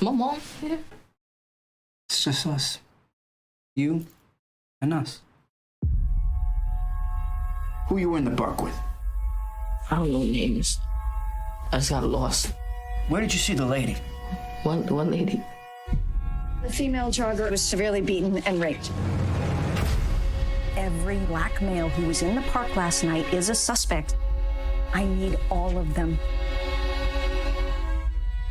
my mom here? It's just us. You and us. Who you were in the park with? I don't know names. I just got lost. Where did you see the lady? One lady. The female jogger was severely beaten and raped. Every black male who was in the park last night is a suspect. I need all of them.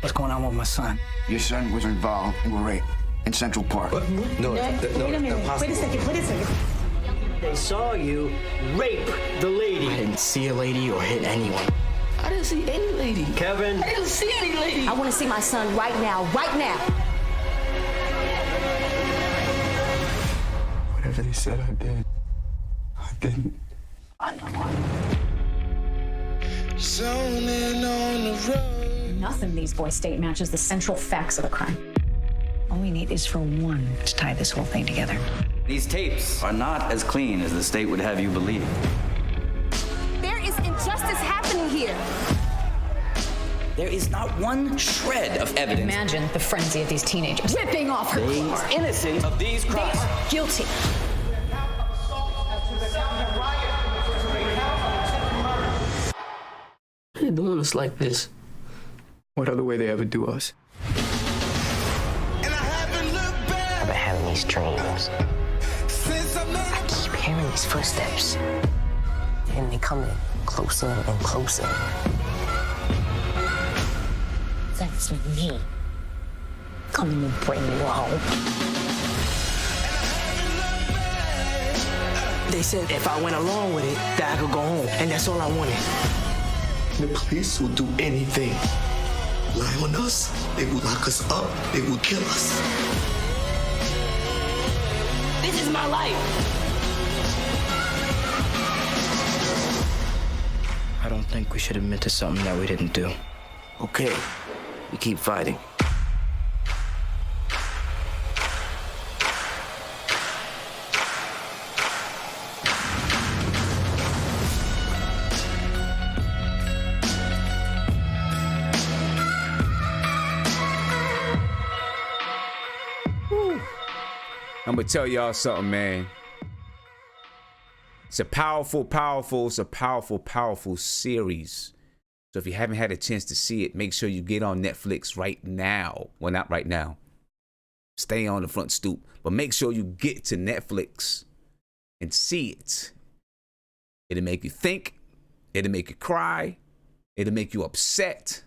What's going on with my son? Your son was involved in a rape in Central Park. What? No, Wait a minute. Wait a second. They saw you rape the lady. I didn't see a lady or hit anyone. I didn't see any lady. Kevin. I didn't see any lady. I want to see my son right now. Right now. Whatever they said I did, I didn't. I know. Zoning on the road. Nothing in these boys' state matches the central facts of the crime. All we need is for one to tie this whole thing together. These tapes are not as clean as the state would have you believe. There is injustice happening here. There is not one shred of evidence. Imagine the frenzy of these teenagers ripping off her They clothes. are innocent of these They crimes. are guilty. Why are you doing us like this? What other way they ever do us? And I haven't looked back I've been having these dreams. since I made I keep hearing these footsteps. And they coming closer and closer. That's me. Coming to bring you home. They said if I went along with it, that I could go home. And that's all I wanted. The police will do anything. Lie on us, they will lock us up, they will kill us. This is my life. I don't think we should admit to something that we didn't do. Okay, we keep fighting. I'm gonna tell y'all something, man. It's a powerful series. So if you haven't had a chance to see it, make sure you get on Netflix right now. Well, not right now. Stay on the front stoop. But make sure you get to Netflix and see it. It'll make you think. It'll make you cry. It'll make you upset.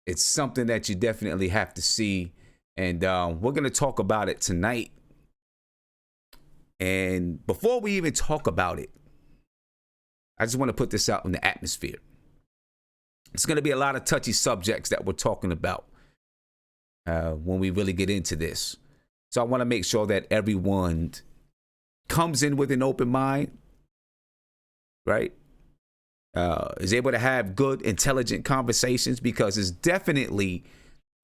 It's something that you definitely have to see. And we're going to talk about it tonight. And before we even talk about it, I just want to put this out in the atmosphere. It's going to be a lot of touchy subjects that we're talking about when we really get into this. So I want to make sure that everyone comes in with an open mind, right? Is able to have good, intelligent conversations, because it's definitely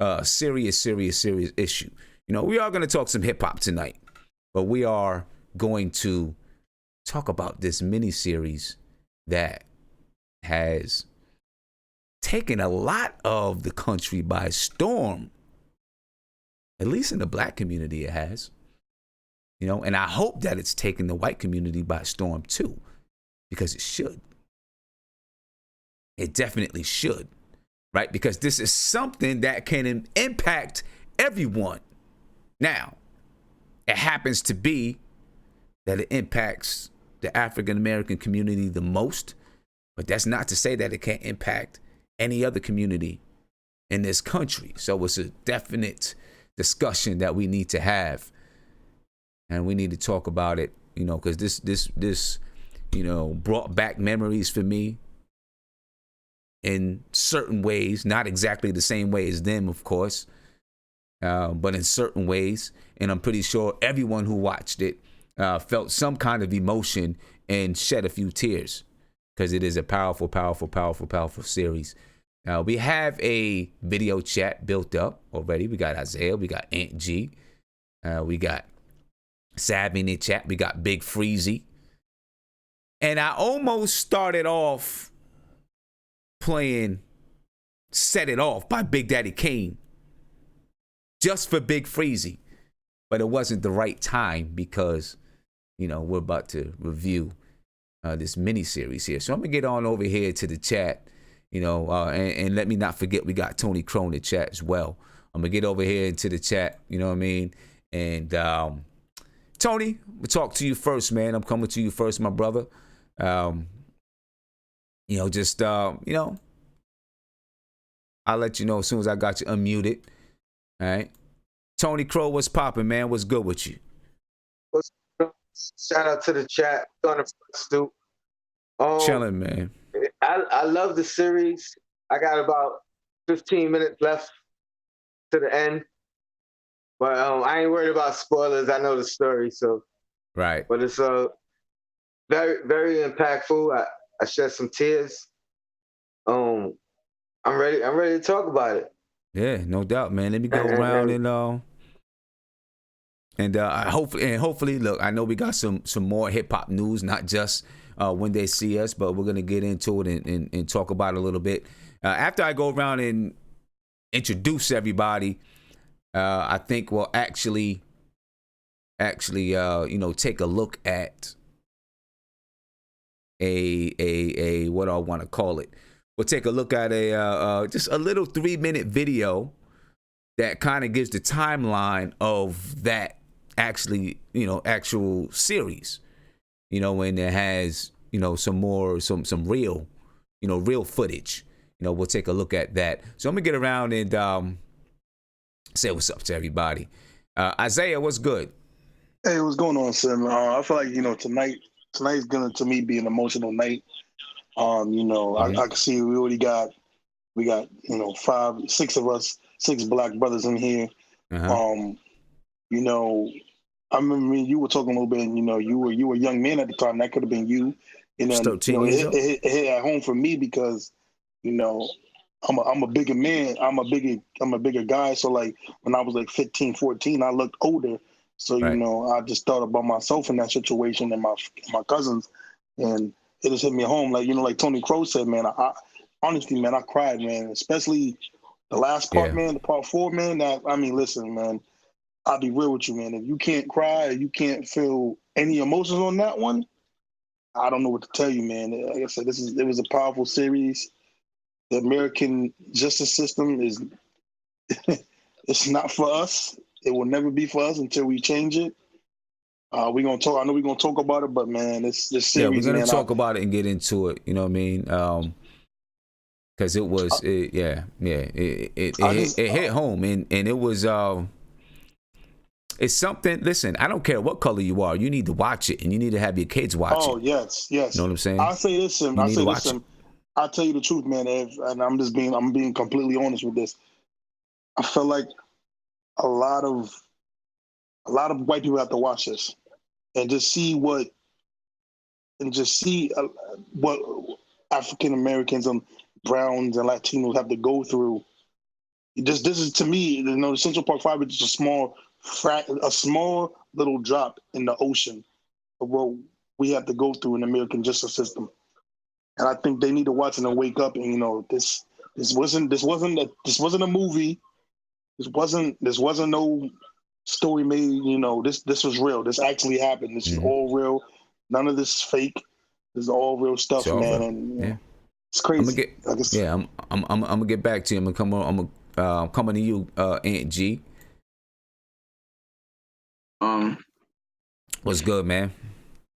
a serious issue. You know, we are going to talk some hip hop tonight, but we are going to talk about this miniseries that has taken a lot of the country by storm. At least in the black community, it has. You know, and I hope that it's taken the white community by storm too, because it should. It definitely should, right? Because this is something that can impact everyone. Now, it happens to be that it impacts the African American community the most, but that's not to say that it can't impact any other community in this country. So it's a definite discussion that we need to have, and we need to talk about it, you know, because this you know, brought back memories for me in certain ways, not exactly the same way as them, of course, but in certain ways. And I'm pretty sure everyone who watched it felt some kind of emotion and shed a few tears, because it is a powerful series. We have a video chat built up already. We got Isaiah, we got Aunt G, we got Savvy in the chat, we got Big Freezy. And I almost started off playing set it off by Big Daddy Kane just for Big Freezy. But it wasn't the right time because, you know, we're about to review this miniseries here. So I'm going to get on over here to the chat, you know, and let me not forget we got Tony Crow in the chat as well. I'm going to get over here into the chat, you know what I mean? And Tony, we'll talk to you first, man. I'm coming to you first, my brother. You know, just, you know, I'll let you know as soon as I got you unmuted. All right. Tony Crow, what's popping, man? What's good with you? Shout out to the chat on the Front Stoop. Chilling, man. I love the series. I got about 15 minutes left to the end. But I ain't worried about spoilers. I know the story, so. Right. But it's very, very impactful. I shed some tears. I'm ready to talk about it. Yeah, no doubt, man. Let me go around and hopefully, look, I know we got some more hip hop news, not just when they see us, but we're gonna get into it and talk about it a little bit. After I go around and introduce everybody, I think we'll actually, you know, take a look at a what I want to call it. We'll take a look at just a little 3-minute video that kind of gives the timeline of that actual series, you know, and it has, you know, some real, you know, real footage. You know, we'll take a look at that. So I'm gonna get around and say what's up to everybody. Isaiah, what's good? Hey, what's going on, Sim? I feel like, you know, tonight's gonna, to me, be an emotional night. You know, I can see we got, you know, 6 of us, 6 black brothers in here. You know, I remember when you were talking a little bit, and, you know, you were a young man at the time. That could have been you. And then, you know, it hit at home for me because, you know, I'm a bigger man. I'm a bigger guy. So like when I was like 15, 14, I looked older. So, you know, I just thought about myself in that situation and my cousins, and it just hit me home. Like, you know, like Tony Crow said, man, I honestly, man, I cried, man, especially the last part, man, the part 4, man. I mean, listen, man, I'll be real with you, man. If you can't cry, you can't feel any emotions on that one, I don't know what to tell you, man. Like I said, it was a powerful series. The American justice system is it's not for us. It will never be for us until we change it. We're gonna talk. I know we're gonna talk about it, but man, this series. Yeah, we're gonna talk about it and get into it. You know what I mean? Because it hit home, and it was it's something. Listen, I don't care what color you are. You need to watch it, and you need to have your kids watch it. Oh yes. You know what I'm saying? I say this, Sim. I'll tell you the truth, man. And I'm being completely honest with this. I felt like a lot of white people have to watch this and just see what African Americans and Browns and Latinos have to go through. This is, to me, you know, the Centralparkfive is just a small little drop in the ocean of what we have to go through in the American justice system. And I think they need to watch it and wake up. And, you know, this wasn't a movie. This wasn't no story made. You know, this was real. This actually happened. This is all real. None of this is fake. This is all real stuff, man. Real. And you know, it's crazy. I'm gonna get back to you. I'm coming to you, Aunt G. What's good, man?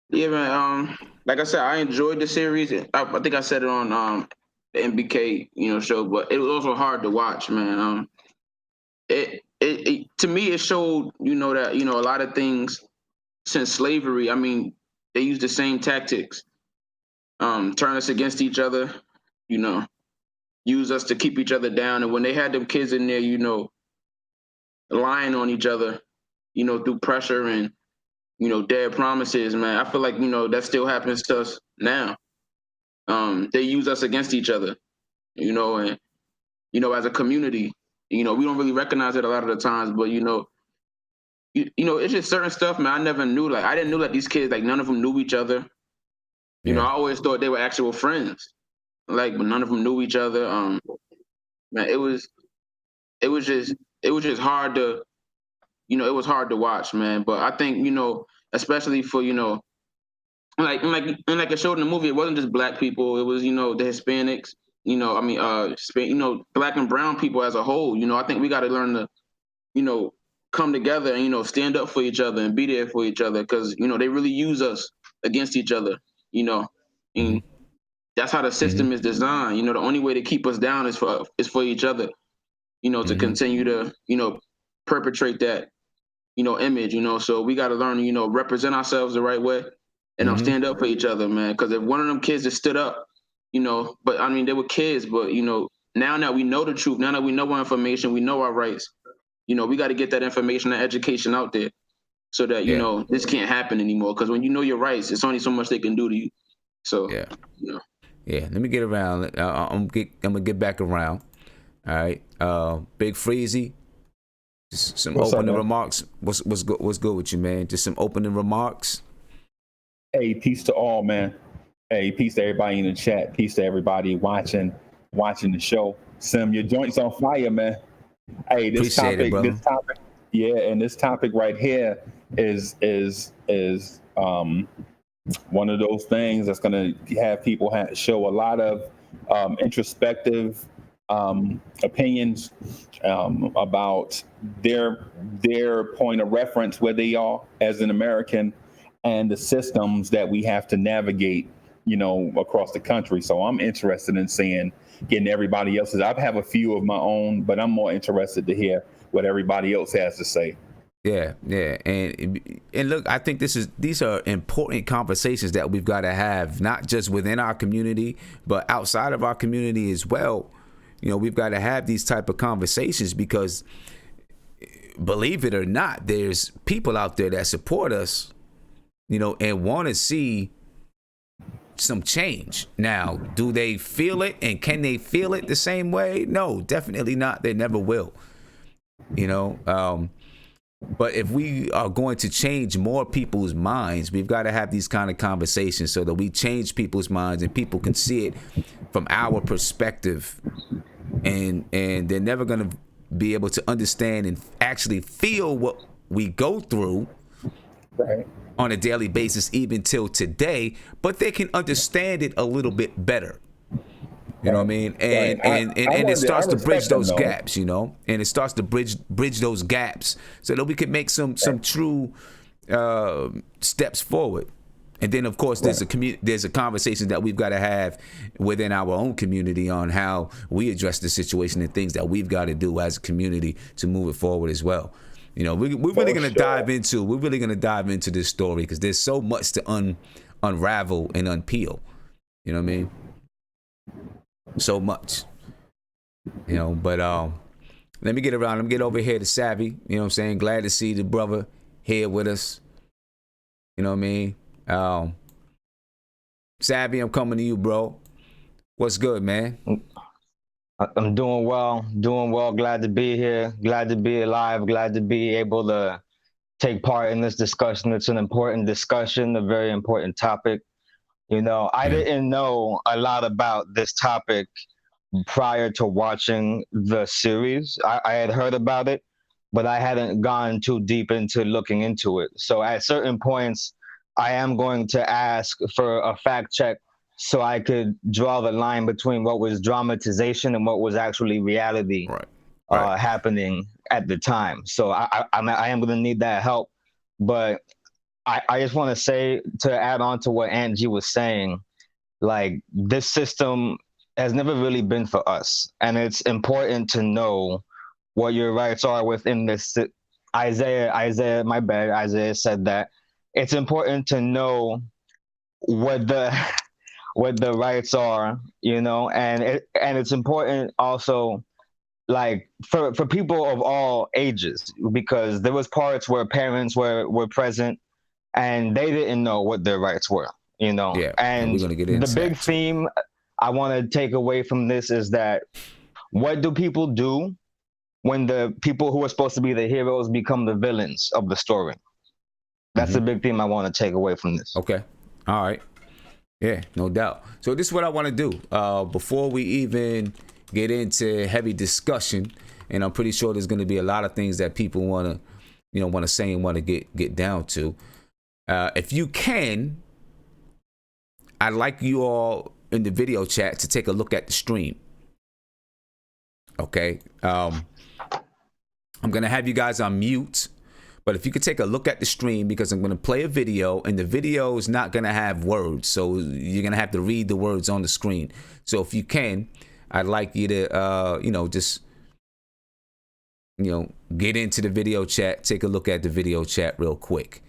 Yeah, man. Like I said, I enjoyed the series. I think I said it on the MBK, you know, show, but it was also hard to watch, man. It to me, it showed, you know, that, you know, a lot of things since slavery. I mean, they use the same tactics, turn us against each other, you know, use us to keep each other down. And when they had them kids in there, you know, lying on each other, you know, through pressure and, you know, dead promises, man. I feel like, you know, that still happens to us now. They use us against each other, you know, and, you know, as a community, you know, we don't really recognize it a lot of the times, but, you know, it's just certain stuff, man. I never knew, I didn't know that these kids, none of them knew each other. You know, I always thought they were actual friends, but none of them knew each other. man, it was just hard to, it was hard to watch, man. But I think, especially for, like it showed in the movie, it wasn't just black people. It was, the Hispanics, black and brown people as a whole. I think we got to learn to, come together and, stand up for each other and be there for each other. Because, they really use us against each other, and that's how the system is designed. The only way to keep us down is for each other, to continue to, perpetrate that, image, so we got to learn to, represent ourselves the right way and stand up for each other, man. Because if one of them kids just stood up, but I mean, they were kids, but, now that we know the truth, now that we know our information, we know our rights, we got to get that information and education out there so that, this can't happen anymore. Because when you know your rights, it's only so much they can do to you. So, Yeah, let me get around. I'm gonna get back around. All right, Big Freezy. Just some opening remarks. What's good with you, man? Just some opening remarks. Hey, peace to all, man. Hey, peace to everybody in the chat. Peace to everybody watching the show. Sim, your joint's on fire, man. Hey, this topic, yeah, and this topic right here is one of those things that's going to have people show a lot of introspective opinions about their point of reference, where they are as an American, and the systems that we have to navigate, across the country. So I'm interested in getting everybody else's. I have a few of my own, but I'm more interested to hear what everybody else has to say. Yeah, and look, I think these are important conversations that we've got to have, not just within our community, but outside of our community as well. We've got to have these type of conversations because, believe it or not, there's people out there that support us, and want to see some change. Now, do they feel it, and can they feel it the same way? No, definitely not. They never will. But if we are going to change more people's minds, we've got to have these kind of conversations so that we change people's minds and people can see it from our perspective. And they're never going to be able to understand and actually feel what we go through on a daily basis, even till today, but they can understand it a little bit better. You know what I mean? And it starts to bridge those gaps, and it starts to bridge those gaps so that we can make some true steps forward. And then, of course, there's a conversation that we've got to have within our own community on how we address the situation and things that we've got to do as a community to move it forward as well. We're really going to dive into this story because there's so much to unravel and unpeel. You know what I mean? So much. But let me get over here to Savvy. You know what I'm saying? Glad to see the brother here with us. You know what I mean? Savvy, I'm coming to you, bro. What's good, man? I'm doing well. Glad to be here. Glad to be alive. Glad to be able to take part in this discussion. It's an important discussion, a very important topic. I didn't know a lot about this topic prior to watching the series. I had heard about it, but I hadn't gone too deep into looking into it. So at certain points, I am going to ask for a fact check so I could draw the line between what was dramatization and what was actually reality happening at the time. So I am going to need that help. But I just want to say, to add on to what Angie was saying, like, this system has never really been for us. And it's important to know what your rights are within this. Isaiah, my bad, Isaiah said that. It's important to know what the rights are, and it's important also, like, for people of all ages, because there was parts where parents were present and they didn't know what their rights were, Yeah, and we're gonna get the big theme I want to take away from this is that what do people do when the people who are supposed to be the heroes become the villains of the story? That's the big theme I want to take away from this. Okay. All right. Yeah, no doubt. So this is what I want to do. Before we even get into heavy discussion, and I'm pretty sure there's going to be a lot of things that people want to say and want to get down to. If you can, I'd like you all in the video chat to take a look at the stream. Okay, I'm gonna have you guys on mute, but if you could take a look at the stream, because I'm gonna play a video, and the video is not gonna have words, so you're gonna have to read the words on the screen. So if you can, I'd like you to just get into the video chat, take a look at the video chat real quick.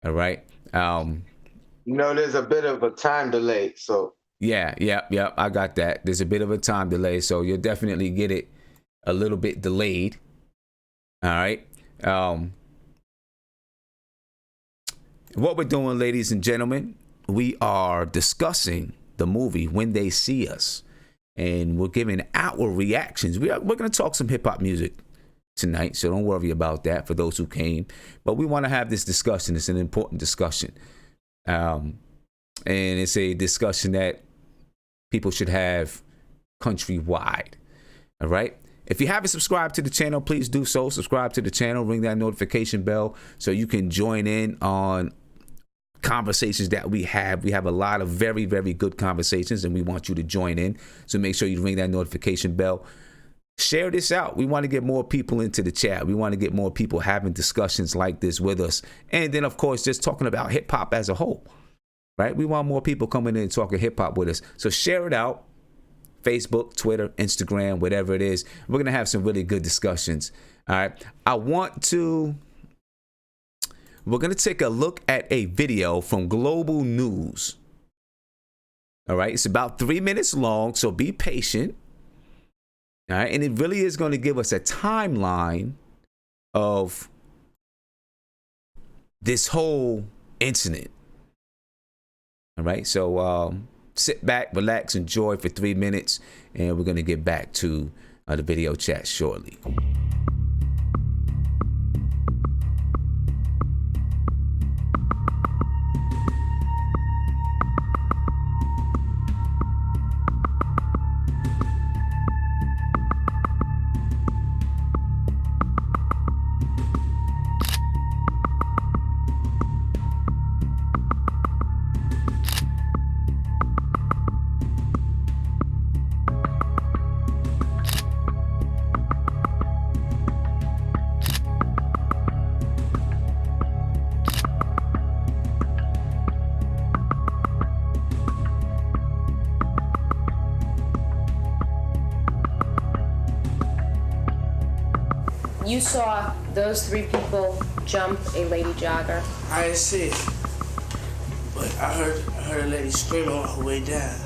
All right. There's a bit of a time delay, so yeah, I got that. There's a bit of a time delay, so you'll definitely get it a little bit delayed. All right. What we're doing, ladies and gentlemen, we are discussing the movie When They See Us, and we're giving our reactions. We're going to talk some hip hop music tonight, so don't worry about that for those who came. But we want to have this discussion. It's an important discussion. And it's a discussion that people should have countrywide. All right. If you haven't subscribed to the channel, please do so. Subscribe to the channel, ring that notification bell so you can join in on conversations that we have. We have a lot of very, very good conversations, and we want you to join in. So make sure you ring that notification bell. Share this out. We want to get more people into the chat. We want to get more people having discussions like this with us. And then, of course, just talking about hip hop as a whole. Right? We want more people coming in and talking hip hop with us. So share it out. Facebook, Twitter, Instagram, whatever it is. We're going to have some really good discussions. All right. We're going to take a look at a video from Global News. All right. It's about 3 minutes long, so be patient. All right. And it really is going to give us a timeline of this whole incident. All right. So sit back, relax, enjoy for 3 minutes, and we're going to get back to the video chat shortly. You saw those three people jump a lady jogger. I didn't see it, but I heard a lady screaming on her way down.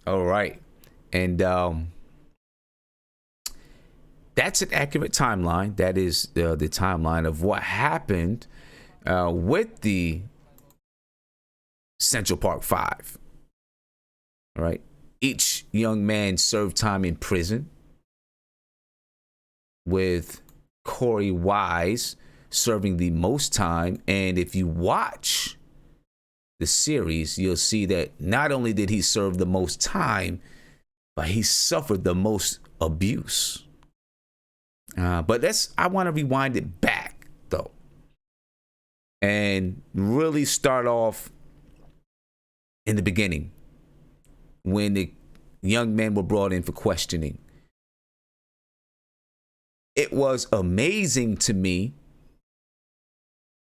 All right. And that's an accurate timeline. That is the timeline of what happened with the Centralparkfive. All right. Each young man served time in prison, with Korey Wise serving the most time. And if you watch the series, you'll see that not only did he serve the most time, but he suffered the most abuse. But I want to rewind it back, though, and really start off in the beginning, when the young men were brought in for questioning. It was amazing to me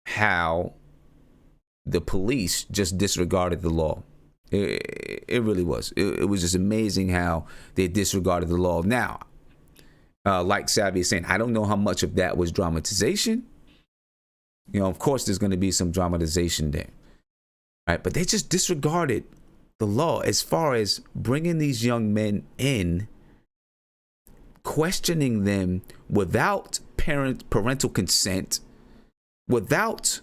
how the police just disregarded the law. It really was. It was just amazing how they disregarded the law. Now, like Savvy is saying, I don't know how much of that was dramatization. You know, of course, there's going to be some dramatization there. Right? But they just disregarded the law as far as bringing these young men in, questioning them without parental consent, without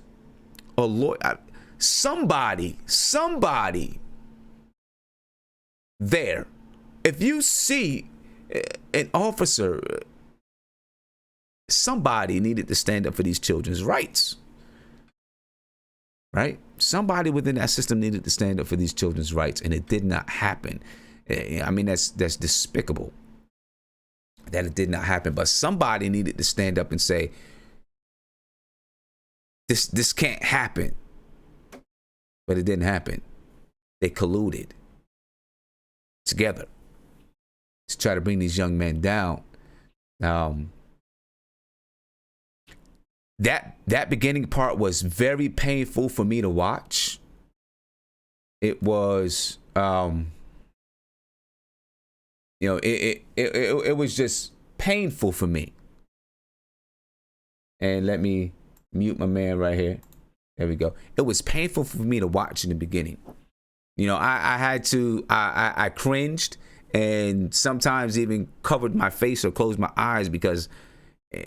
a lawyer. Somebody there, if you see an officer, somebody needed to stand up for these children's rights, right? Somebody within that system needed to stand up for these children's rights, and it did not happen. I mean, that's despicable that it did not happen, but somebody needed to stand up and say, this can't happen. But it didn't happen. They colluded together to try to bring these young men down. That beginning part was very painful for me to watch. It was, it was just painful for me. And let me mute my man right here. There we go. It was painful for me to watch in the beginning. You know, I had to, I cringed, and sometimes even covered my face or closed my eyes because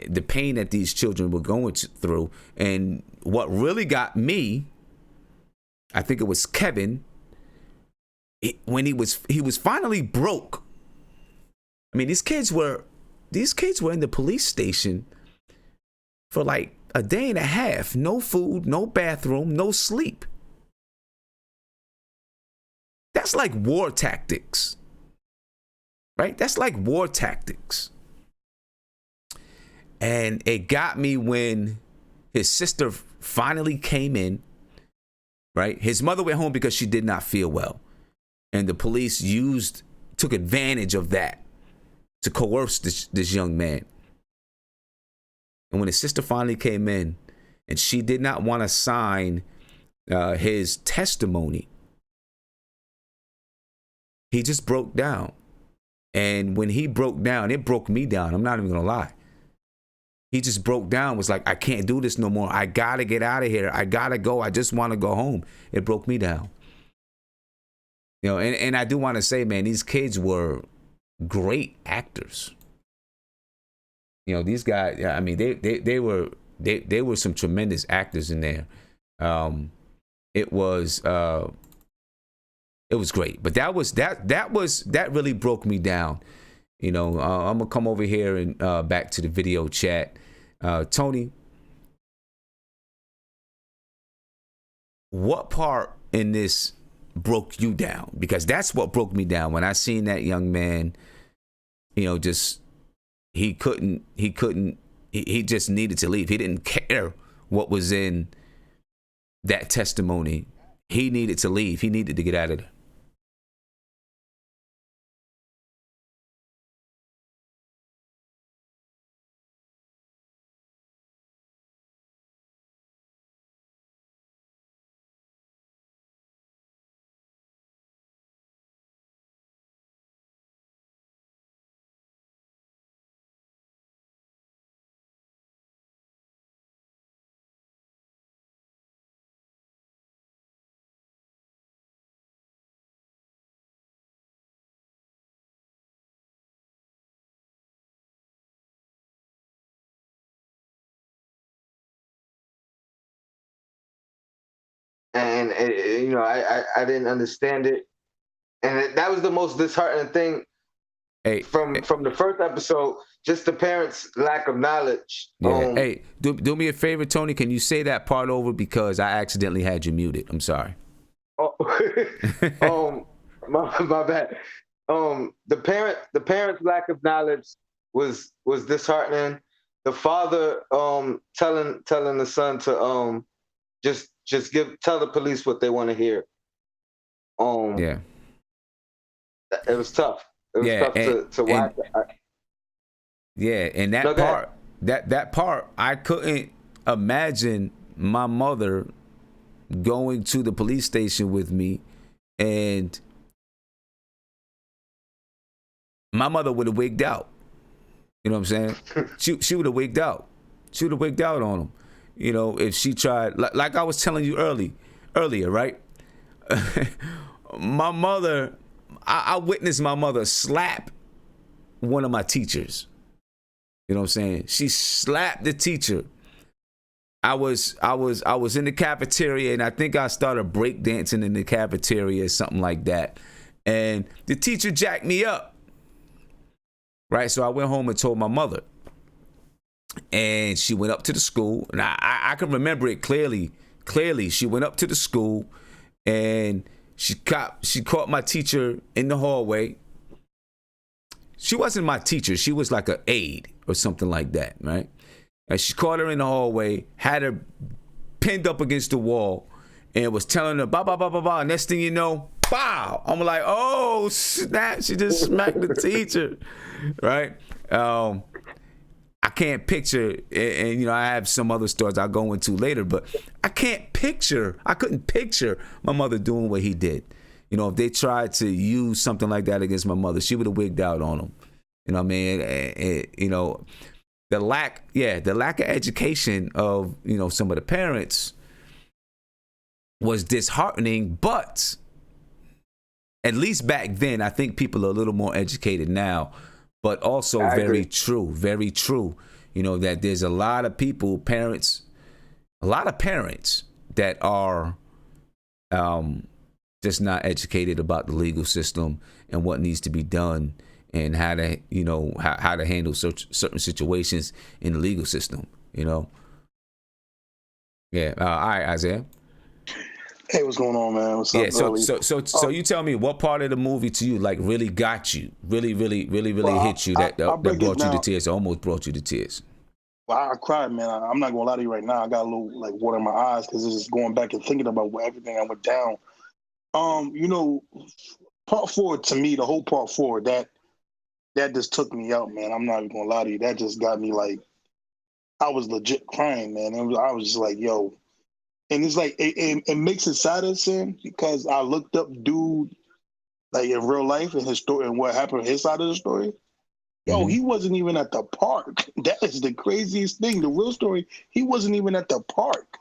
the pain that these children were going through. And what really got me, I think it was Kevin, when he was finally broke. I mean, these kids were in the police station for like a day and a half. No food, no bathroom, no sleep. That's like war tactics, right? That's like war tactics. And it got me when his sister finally came in, right? His mother went home because she did not feel well. And the police took advantage of that to coerce this young man. And when his sister finally came in and she did not want to sign his testimony, he just broke down. And when he broke down, it broke me down. I'm not even going to lie. He just broke down, was like, I can't do this no more. I got to get out of here. I got to go. I just want to go home. It broke me down. You know, and I do want to say, man, these kids were great actors. You know, these guys, I mean, they were some tremendous actors in there. It was great. But that really broke me down. You know, I'm gonna come over here and back to the video chat. Tony, what part in this broke you down? Because that's what broke me down when I seen that young man. You know, just he just needed to leave. He didn't care what was in that testimony. He needed to leave. He needed to get out of there. and you know, I didn't understand it, and that was the most disheartening thing. From the first episode, just the parents' lack of knowledge. Yeah. Hey, do me a favor, Tony. Can you say that part over because I accidentally had you muted? I'm sorry. Oh, my bad. The parents' lack of knowledge was disheartening. The father telling the son to just tell the police what they want to hear. Yeah. It was tough. It was tough to watch. Yeah, and that part, I couldn't imagine my mother going to the police station with me, and my mother would have wigged out. You know what I'm saying? She would have wigged out. She would have wigged out on him. You know, if she tried, like I was telling you earlier, right? My mother, I witnessed my mother slap one of my teachers. You know what I'm saying? She slapped the teacher. I was in the cafeteria, and I think I started breakdancing in the cafeteria or something like that. And the teacher jacked me up. Right? So I went home and told my mother. And she went up to the school, and I can remember it clearly. She went up to the school, and she caught my teacher in the hallway. She wasn't my teacher. She was like an aide or something like that, right? And she caught her in the hallway, had her pinned up against the wall, and was telling her, bah, bah, bah, bah, bah. Next thing you know, bow. I'm like, oh, snap. She just smacked the teacher, right? I can't picture, and you know, I have some other stories I'll go into later, but I couldn't picture my mother doing what he did. You know, if they tried to use something like that against my mother, she would have wigged out on them. You know what I mean? You know, the lack of education of, you know, some of the parents was disheartening, but at least back then, I think people are a little more educated now, but also very true. You know, that there's a lot of parents that are just not educated about the legal system and what needs to be done and how to, you know, how to handle certain situations in the legal system, you know? Yeah. All right, Isaiah. Hey, what's going on, man? What's up? So you tell me, what part of the movie to you like really got you, really hit you, that brought you to tears, almost brought you to tears? Well, I cried, man. I'm not gonna lie to you right now. I got a little like water in my eyes because this is going back and thinking about everything I went down. You know, part 4 to me, the whole part 4, that just took me out, man. I'm not even gonna lie to you. That just got me like, I was legit crying, man. I was just like, yo. And it's like, it makes it sadder, Sam, because I looked up dude, like in real life and his story and what happened, his side of the story. Yo, he wasn't even at the park. That is the craziest thing. The real story, he wasn't even at the park.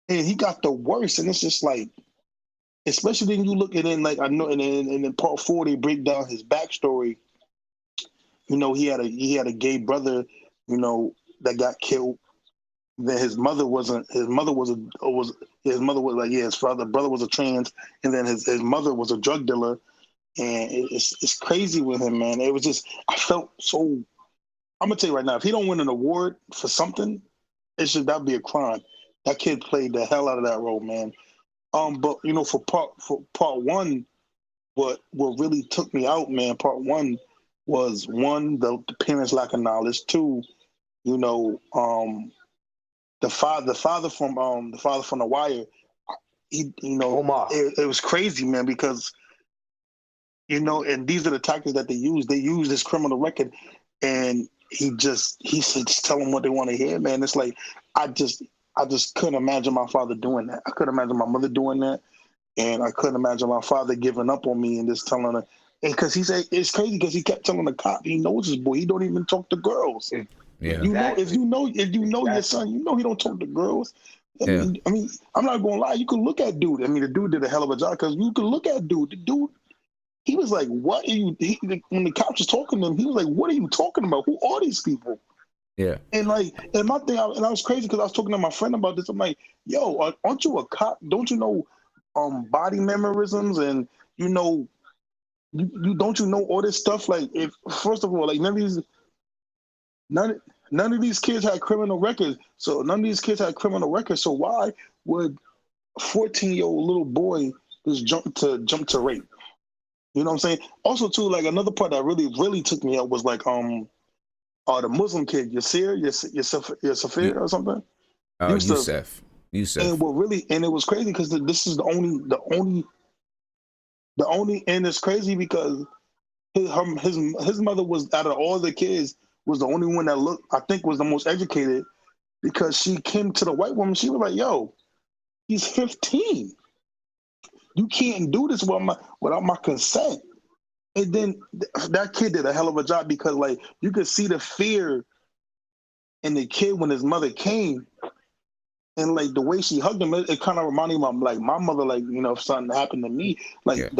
And he got the worst. And it's just like, especially when you look at it, like I know, and in part 4, they break down his backstory. You know, he had a gay brother, you know, that got killed. Then his brother was a trans, and then his mother was a drug dealer. And it's crazy with him, man. It was just, I felt so, I'm gonna tell you right now, if he don't win an award for something, that'd be a crime. That kid played the hell out of that role, man. But you know, for part 1, what really took me out, man, part 1 was, 1, the parents' lack of knowledge. 2, you know, the father from The Wire, he, you know, it was crazy, man, because, you know, and these are the tactics that they use. They use this criminal record, and he said, just tell them what they want to hear, man. It's like, I just couldn't imagine my father doing that. I couldn't imagine my mother doing that, and I couldn't imagine my father giving up on me and just telling her. And because he said, it's crazy because he kept telling the cop he knows his boy. He don't even talk to girls. Yeah. You know, if you know your son, you know he don't talk to girls. I mean, I'm not gonna lie. You can look at dude. I mean, the dude did a hell of a job because you can look at dude. The dude, he was like, "What are you?" When the cops was talking to him, he was like, "What are you talking about? Who are these people?" Yeah. And my thing, and I was crazy because I was talking to my friend about this. I'm like, yo, aren't you a cop? Don't you know body memorisms and you know you don't you know all this stuff? Like, if first of all, like none of these kids had criminal records. So So why would a 14-year-old little boy just jump to rape? You know what I'm saying? Also, too, like another part that really took me out was like the Muslim kid, Yasir or something. Yusef. And it was crazy because this is the only, and it's crazy because his mother was, out of all the kids, was the only one that I think was the most educated, because she came to the white woman. She was like, yo, he's 15. You can't do this without my consent. And then that kid did a hell of a job, because like you could see the fear in the kid when his mother came, and like the way she hugged him, it kind of reminded me of like my mother, like, you know, if something happened to me, like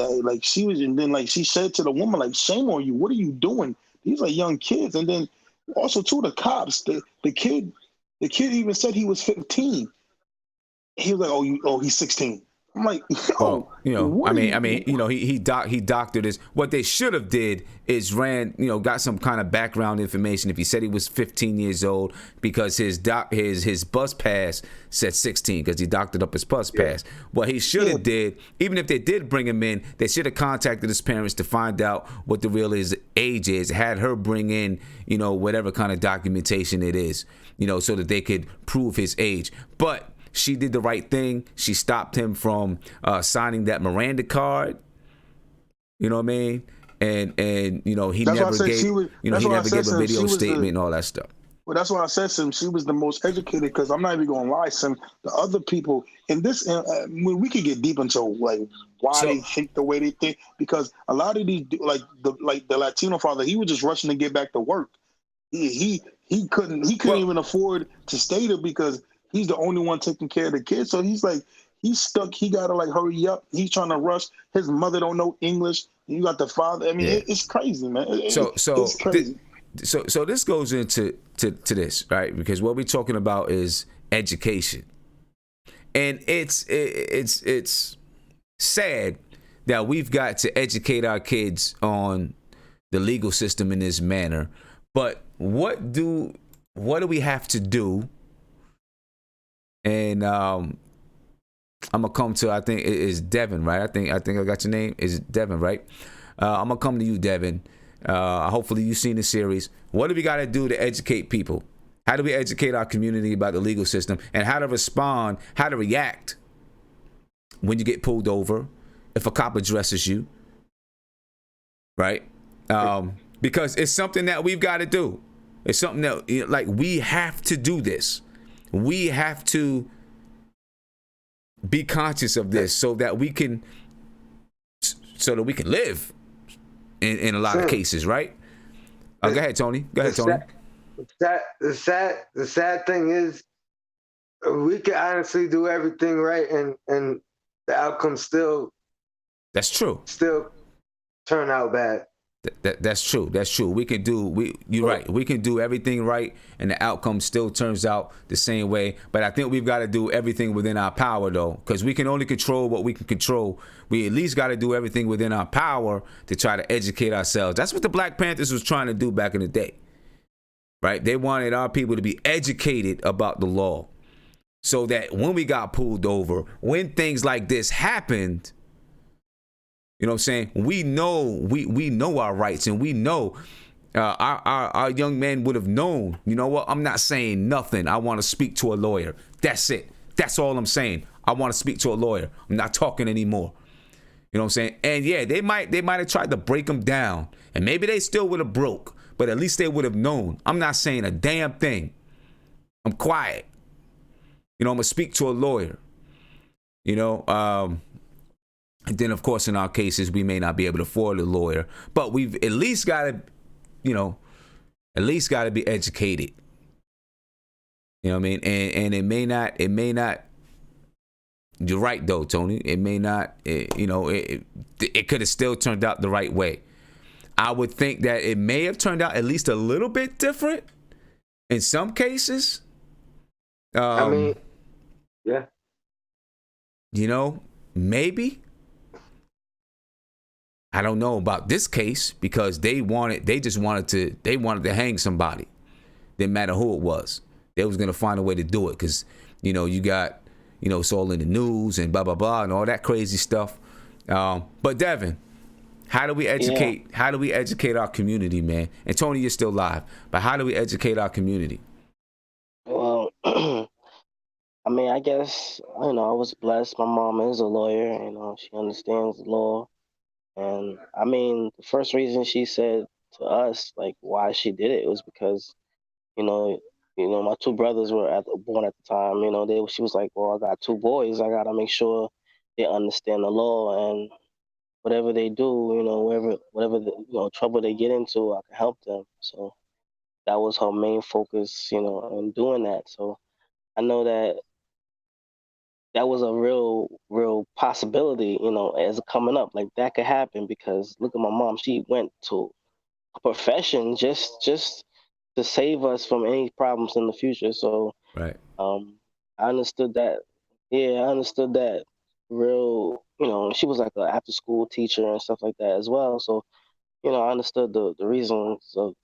she was, and then like she said to the woman, like, shame on you, what are you doing? These are young kids. And then also to the cops, the kid even said he was 15. He was like, oh, he's 16. I'm like, yo, he doctored this. What they should have did is got some kind of background information. If he said he was 15 years old, because his bus pass said 16, because he doctored up his bus pass. What he should have did, even if they did bring him in, they should have contacted his parents to find out what the real age is. Had her bring in, whatever kind of documentation it is, so that they could prove his age. But she did the right thing. She stopped him from signing that Miranda card. You know what I mean? And he never gave a video statement and all that stuff. Well, that's why I said, Sim, she was the most educated, because I'm not even going to lie, Sim, the other people in this, we could get deep into like why they think the way they think, because a lot of these, like the Latino father, he was just rushing to get back to work. He couldn't even afford to stay there, because he's the only one taking care of the kids. So he's like, he's stuck. He got to like hurry up. He's trying to rush. His mother don't know English. You got the father. I mean, it's crazy, man. It's crazy. So this goes into this, right? Because what we're talking about is education. And it's sad that we've got to educate our kids on the legal system in this manner. But what do we have to do? And I'm gonna come to, I think it is Devin, right? I think I got your name. Is Devin, right? I'm gonna come to you, Devin. Hopefully you've seen the series. What do we got to do to educate people? How do we educate our community about the legal system, and how to respond, how to react when you get pulled over, if a cop addresses you, right? Because it's something that we've got to do. It's something that, like, we have to do this. We have to be conscious of this so that we can live in a lot of cases, right? Go ahead, Tony. The sad thing is, we can honestly do everything right, and the outcome still. That's true. Still turn out bad. That's true. You're right. We can do everything right, and the outcome still turns out the same way. But I think we've got to do everything within our power, though, because we can only control what we can control. We at least got to do everything within our power to try to educate ourselves. That's what the Black Panthers was trying to do back in the day, right? They wanted our people to be educated about the law, so that when we got pulled over, when things like this happened, you know what I'm saying, we know our rights, and we know our young men would have known, you know what, I'm not saying nothing. I want to speak to a lawyer. That's it. That's all I'm saying. I want to speak to a lawyer. I'm not talking anymore. You know what I'm saying? And yeah, they might have tried to break them down, and maybe they still would have broke, but at least they would have known. I'm not saying a damn thing. I'm quiet. I'm going to speak to a lawyer. And then, of course, in our cases, we may not be able to afford a lawyer, but we've at least got to, be educated. You know what I mean? And it may not. You're right, though, Tony. It may not. It could have still turned out the right way. I would think that it may have turned out at least a little bit different In some cases, I mean, yeah. You know, maybe. I don't know about this case because they wanted to hang somebody. Didn't matter who it was. They was gonna find a way to do it because, you know, you got, you know, it's all in the news and blah blah blah and all that crazy stuff. But Devin, how do we educate? Yeah. How do we educate our community, man? And Tony, you're still live, but how do we educate our community? Well, I mean, I guess, you know, I was blessed. My mom is a lawyer. You know, she understands the law. And I mean, the first reason she said to us, like, why she did it was because, you know, my two brothers were born at the time. You know, she was like, well, I got two boys. I got to make sure they understand the law, and whatever they do, you know, whatever the, you know, trouble they get into, I can help them. So that was her main focus, you know, in doing that. So I know that was a real possibility, you know, as coming up. Like, that could happen because look at my mom. She went to a profession just to save us from any problems in the future. So right. I understood that. Yeah, I understood that real, you know, she was like an after school teacher and stuff like that as well. So, you know, I understood the reasons of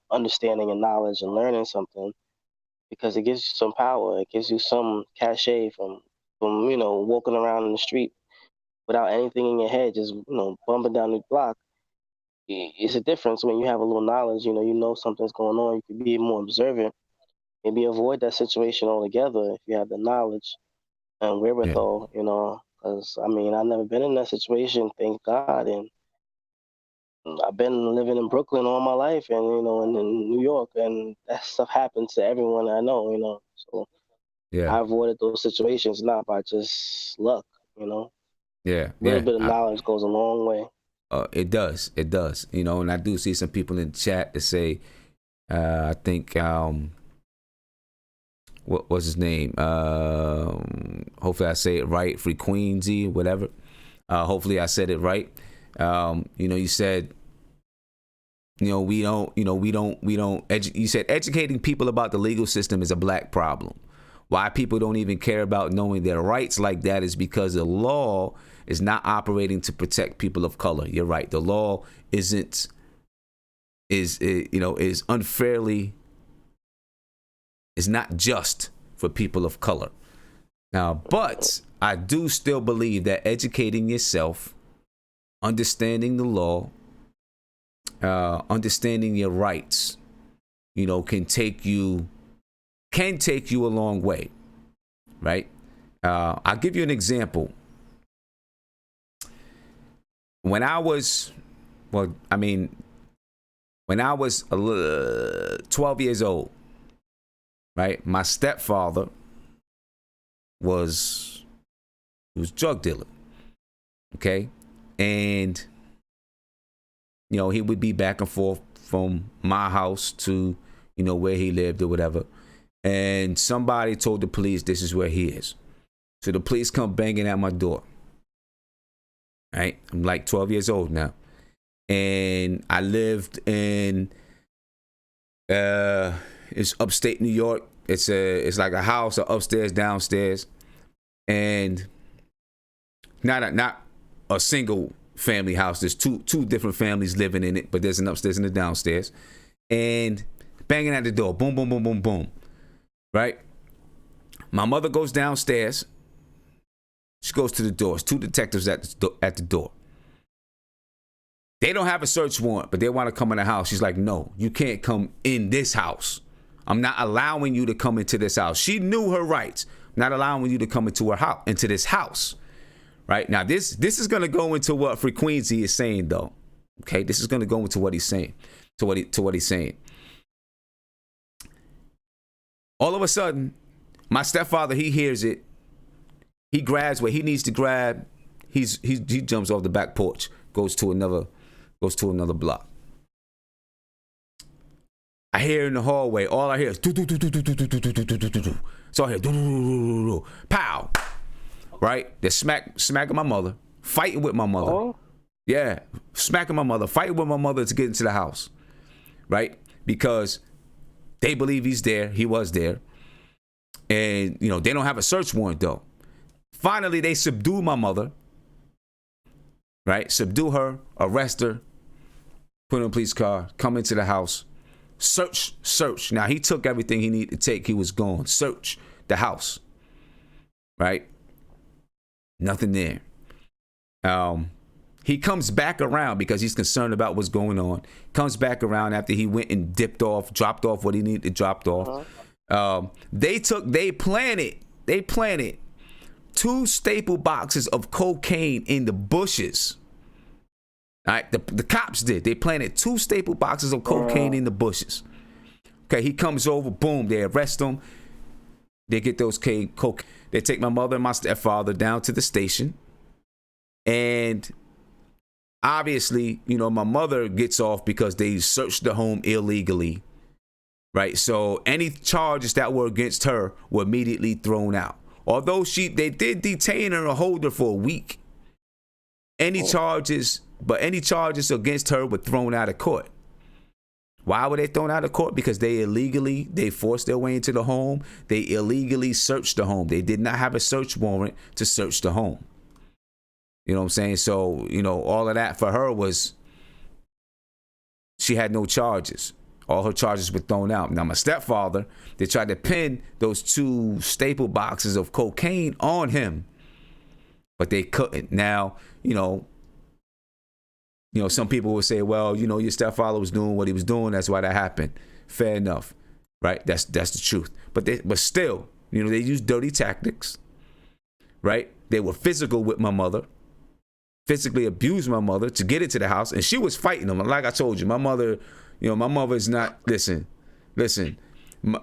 understanding and knowledge and learning something, because it gives you some power. It gives you some cachet from you know, walking around in the street without anything in your head, just, you know, bumping down the block. It's a difference when you have a little knowledge. You know something's going on. You can be more observant, maybe avoid that situation altogether if you have the knowledge and wherewithal. You know, because I mean, I've never been in that situation, thank God, and I've been living in Brooklyn all my life, and you know, and in New York, and that stuff happens to everyone I know. You know, so yeah, I avoided those situations not by just luck. You know, yeah, a little bit of knowledge goes a long way. It does, you know, and I do see some people in the chat that say, I think, what was his name? Hopefully I say it right, Frequency, whatever. Hopefully I said it right. You know, you said, you said educating people about the legal system is a black problem. Why people don't even care about knowing their rights like that is because the law is not operating to protect people of color. You're right. The law is unfairly, is not just for people of color. Now, but I do still believe that educating yourself, understanding the law, understanding your rights, you know, can take you a long way, right? I'll give you an example. When I was 12 years old, right? My stepfather was a drug dealer, okay? And, you know, he would be back and forth from my house to, you know, where he lived or whatever. And somebody told the police this is where he is. So the police come banging at my door. Right? I'm like 12 years old now. And I lived in it's upstate New York. It's like a house, upstairs, downstairs. And not a single family house. There's two different families living in it, but there's an upstairs and a downstairs. And banging at the door. Boom, boom, boom, boom, boom. Right? My mother goes downstairs. She goes to the door. There's two detectives at the door. They don't have a search warrant, but they want to come in the house. She's like, no, you can't come in this house. I'm not allowing you to come into this house. She knew her rights. I'm not allowing you to come into this house. Right? Now, this is going to go into what Frequency is saying, though. Okay? This is going to go into what he's saying. To what he's saying. All of a sudden, my stepfather, he hears it. He grabs what he needs to grab. He jumps off the back porch, goes to another block. I hear in the hallway, all I hear is do do do do do do do do do do do do do. So I hear do do do do, pow. Right? They're smacking my mother, fighting with my mother. Oh. Yeah, smacking my mother, fighting with my mother to get into the house. Right? Because They believe he's there. He was there. And, you know, they don't have a search warrant, though. Finally, they subdue my mother. Right? Subdue her, arrest her, put her in a police car, come into the house, search. Now, he took everything he needed to take. He was gone. Search the house. Right? Nothing there. He comes back around because he's concerned about what's going on. Comes back around after he went and dropped off what he needed to drop off. They planted 2 staple boxes of cocaine in the bushes. All right, the cops did. They planted 2 staple boxes of cocaine in the bushes. Okay, he comes over, boom, they arrest him. They get those coke. They take my mother and my stepfather down to the station. And obviously, you know, my mother gets off because they searched the home illegally. Right, so any charges that were against her were immediately thrown out. Although they did detain her and hold her for a week. Any charges against her were thrown out of court. Why were they thrown out of court? Because they forced their way into the home. They illegally searched the home. They did not have a search warrant to search the home. You know what I'm saying? So, you know, all of that for her was, she had no charges. All her charges were thrown out. Now, my stepfather, they tried to pin those 2 staple boxes of cocaine on him, but they couldn't. Now, you know, some people will say, well, you know, your stepfather was doing what he was doing. That's why that happened. Fair enough, right? That's the truth. But still, you know, they used dirty tactics, right? They were physical with my mother, physically abused my mother to get into the house, and she was fighting them. Like I told you, my mother. You know, my mother is not, listen.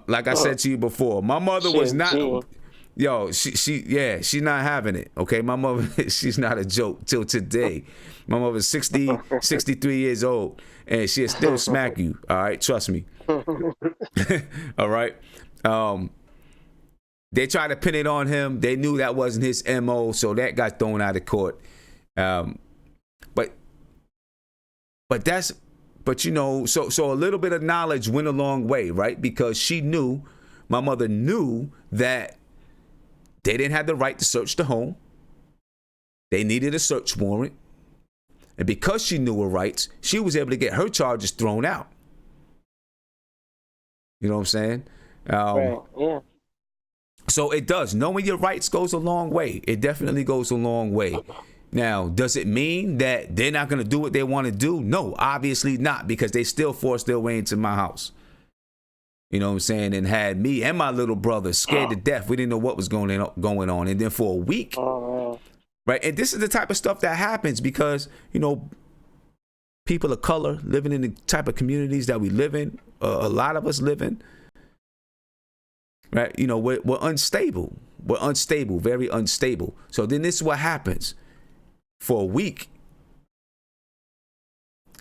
Like I said to you before, my mother was not, she's not having it. Okay. My mother, she's not a joke till today. My mother's 63 years old and she'll still smack you. All right. Trust me. All right. They tried to pin it on him. They knew that wasn't his MO. So that got thrown out of court. But you know, so a little bit of knowledge went a long way, right? Because my mother knew that they didn't have the right to search the home. They needed a search warrant. And because she knew her rights, she was able to get her charges thrown out. You know what I'm saying? Right. Yeah. So it does. Knowing your rights goes a long way. It definitely goes a long way. Now, does it mean that they're not going to do what they want to do? No, obviously not, because they still forced their way into my house. You know what I'm saying? And had me and my little brother scared to death. We didn't know what was going on. And then for a week, right? And this is the type of stuff that happens because, you know, people of color living in the type of communities that we live in, a lot of us live in, right? You know, we're unstable. We're unstable, very unstable. So then this is what happens. For a week,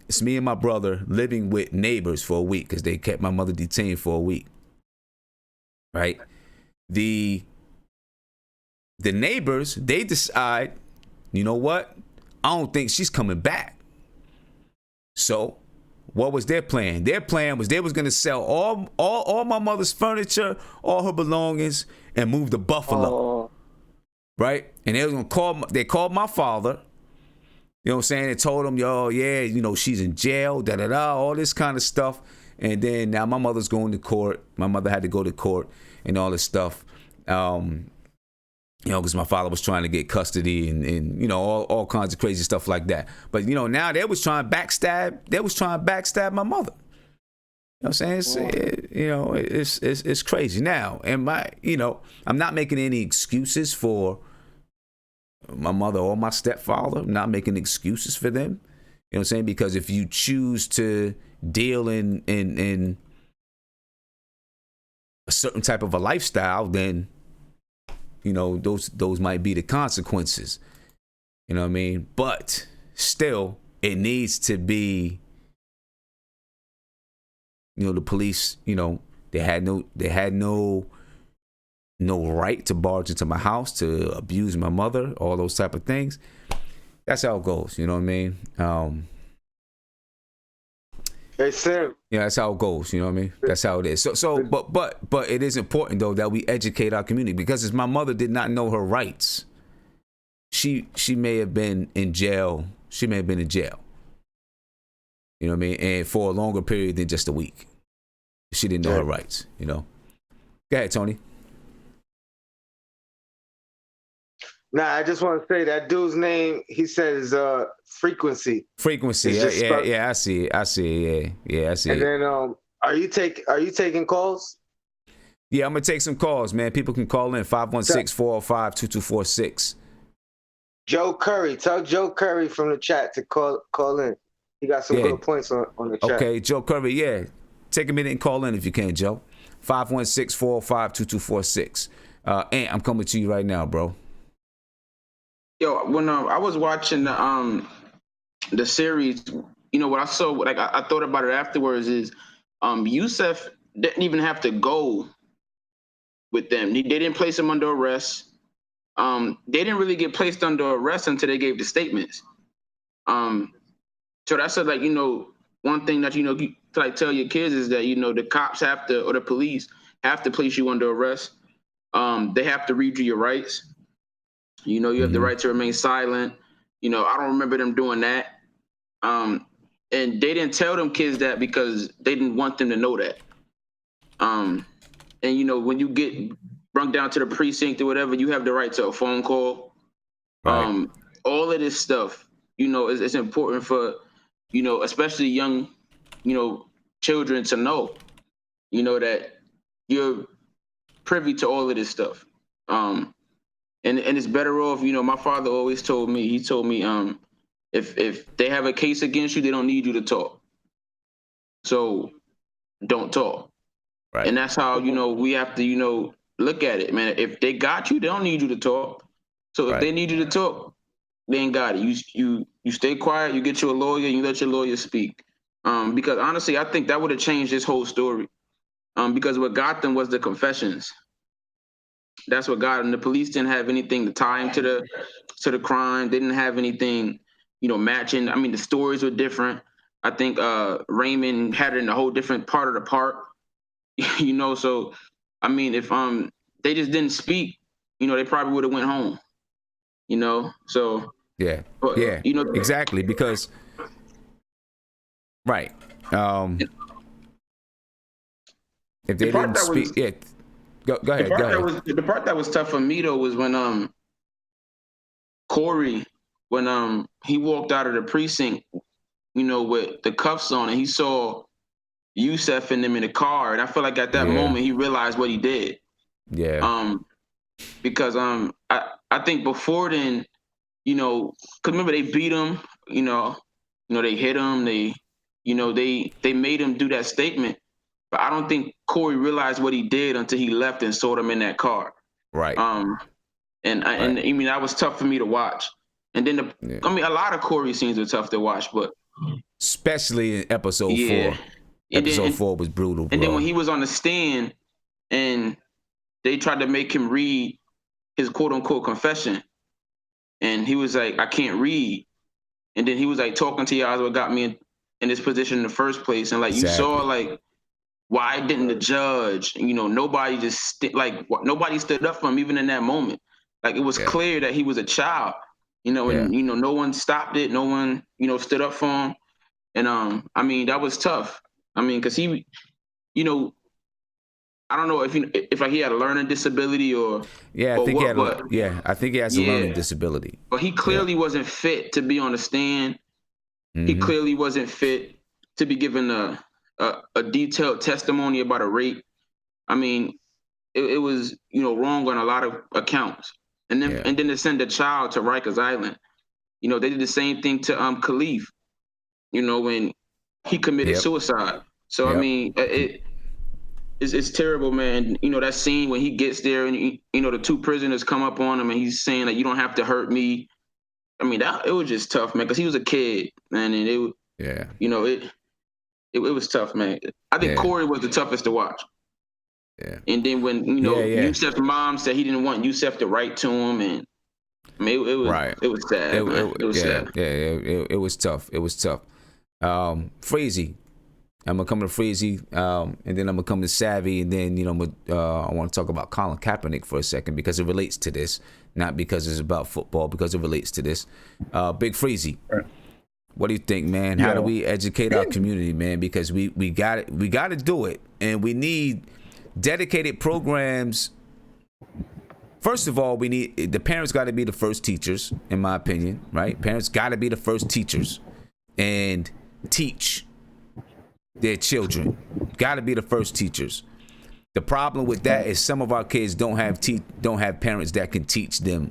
it's me and my brother living with neighbors for a week because they kept my mother detained for a week. Right? The neighbors, they decide, you know what? I don't think she's coming back. So what was their plan? Their plan was they was going to sell all my mother's furniture, all her belongings, and move to Buffalo. Right? And they was going to they called my father. You know what I'm saying? They told him, yo, yeah, you know, she's in jail, all this kind of stuff. And then now my mother's going to court. My mother had to go to court and all this stuff. You know, because my father was trying to get custody and you know, all kinds of crazy stuff like that. But, you know, now they was trying to backstab my mother. You know what I'm saying? It's crazy. Now, I'm not making any excuses for my mother or my stepfather. I'm not making excuses for them. You know what I'm saying? Because if you choose to deal in a certain type of a lifestyle, then, you know, those might be the consequences. You know what I mean? But still, it needs to be, you know, the police, you know, they had no right to barge into my house, to abuse my mother, all those type of things. That's how it goes. You know what I mean? Hey Sam. Yeah, that's how it goes. You know what I mean? That's how it is. But it is important though that we educate our community, because as my mother did not know her rights, she may have been in jail. She may have been in jail. You know what I mean? And for a longer period than just a week. She didn't know her rights, you know? Go ahead, Tony. Nah, I just want to say that dude's name, he says Frequency. Frequency, yeah, I see it. I see it, yeah, I see and it. And then are you taking calls? Yeah, I'm gonna take some calls, man. People can call in 516-405-2246. Joe Curry, tell Joe Curry from the chat to call in. He got some good points on the chat. Okay, Joe Curry, yeah. Take a minute and call in if you can, Joe. 516-405-2246. Ant, I'm coming to you right now, bro. Yo, when I was watching the series, you know what I saw, like I thought about it afterwards, is Yusef didn't even have to go with them. They didn't place him under arrest. They didn't really get placed under arrest until they gave the statements. So that's like, you know, one thing that, you know, you like tell your kids is that, you know, the cops have to, or the police have to place you under arrest. They have to read you your rights. You know, you have the right to remain silent. You know, I don't remember them doing that. And they didn't tell them kids that because they didn't want them to know that. And, you know, when you get brung down to the precinct or whatever, you have the right to a phone call. Right. All of this stuff, you know, it's important for, you know, especially young, you know, children to know, you know, that you're privy to all of this stuff. And it's better off, you know, my father always told me, if they have a case against you, they don't need you to talk. So don't talk. Right. And that's how, you know, we have to, you know, look at it, man. If they got you, they don't need you to talk. So if they need you to talk, they ain't got it. You stay quiet, you get you a lawyer, and you let your lawyer speak. Because honestly, I think that would have changed this whole story. Because what got them was the confessions. That's what got them. The police didn't have anything to tie him to the crime. They didn't have anything, you know, matching. I mean, the stories were different. I think Raymond had it in a whole different part of the park. You know, so I mean, if they just didn't speak, you know, they probably would have went home. You know, so yeah, you know, exactly, because right. If they didn't speak, go ahead. The part that was tough for me though was when Korey, when he walked out of the precinct, you know, with the cuffs on, and he saw Yusef and them in the car, and I feel like at that moment he realized what he did. Yeah. Because I think before then, you know, because remember they beat him, you know, they hit him, they made him do that statement, but I don't think Korey realized what he did until he left and saw them in that car. Right. And I mean that was tough for me to watch. And then I mean a lot of Korey scenes were tough to watch, but especially in episode 4. Episode 4 was brutal, bro. And then when he was on the stand and they tried to make him read his quote unquote confession, and he was like, I can't read. And then he was like, talking to y'all is what got me in this position in the first place. And like you saw, like, why didn't the judge, you know, nobody nobody stood up for him even in that moment. Like it was clear that he was a child, you know, and you know, no one stopped it, no one, you know, stood up for him. And I mean, that was tough. I mean, because he, you know, I don't know if he had a learning disability or I think I think he has a learning disability. But he clearly wasn't fit to be on the stand. He clearly wasn't fit to be given a detailed testimony about a rape. I mean, it was, you know, wrong on a lot of accounts. And then to send a child to Rikers Island, you know, they did the same thing to Khalif, you know, when he committed suicide. So I mean, it's terrible, man. You know, that scene when he gets there and you know the two prisoners come up on him and he's saying that you don't have to hurt me. I mean, it was just tough, man, because he was a kid, man, and you know, it was tough, man. I think Korey was the toughest to watch. Yeah. And then when, you know, Yusef's mom said he didn't want Yusef to write to him, and I mean, it was sad. It was sad. Yeah, it was tough. It was tough. Freezy, I'm gonna come to Freezy, and then I'm gonna come to Savvy, and then I want to talk about Colin Kaepernick for a second because it relates to this, not because it's about football, because it relates to this. Big Freezy, what do you think, man? How do we educate our community, man? Because we got to do it, and we need dedicated programs. First of all, we need the parents got to be the first teachers, in my opinion, right? Parents got to be the first teachers and teach their children. Got to be the first teachers. The problem with that is some of our kids don't have parents that can teach them.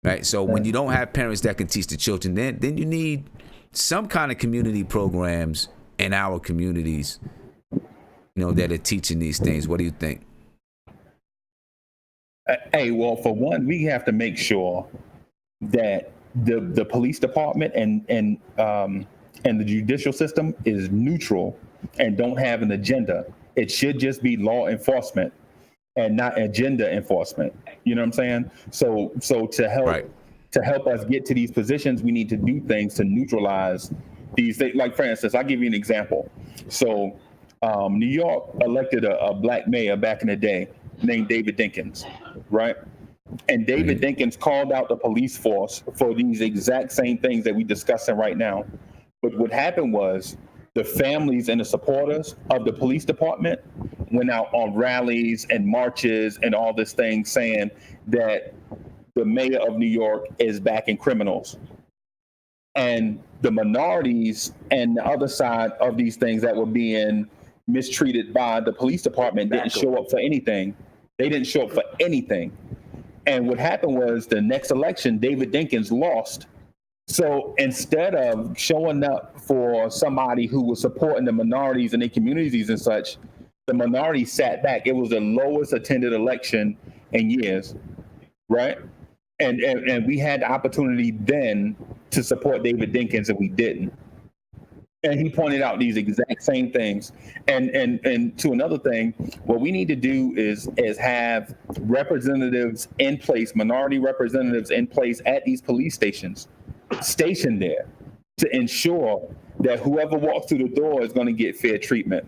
Right? So when you don't have parents that can teach the children, then you need some kind of community programs in our communities, that are teaching these things. What do you think? Hey, well, for one, we have to make sure that the police department and the judicial system is neutral and don't have an agenda. It should just be law enforcement and not agenda enforcement. You know what I'm saying? So to help us get to these positions, we need to do things to neutralize these things. Like, for instance, I'll give you an example. So New York elected a black mayor back in the day named David Dinkins, right? And David Dinkins called out the police force for these exact same things that we're discussing right now. But what happened was the families and the supporters of the police department went out on rallies and marches and all this thing saying that the mayor of New York is backing criminals. And the minorities and the other side of these things that were being mistreated by the police department didn't show up for anything. They didn't show up for anything. And what happened was the next election, David Dinkins lost. So instead of showing up for somebody who was supporting the minorities and their communities and such, the minorities sat back. It was the lowest attended election in years, right? And we had the opportunity then to support David Dinkins, and we didn't. And he pointed out these exact same things. And to another thing, what we need to do is have representatives in place, minority representatives in place at these police stations, stationed there to ensure that whoever walks through the door is going to get fair treatment.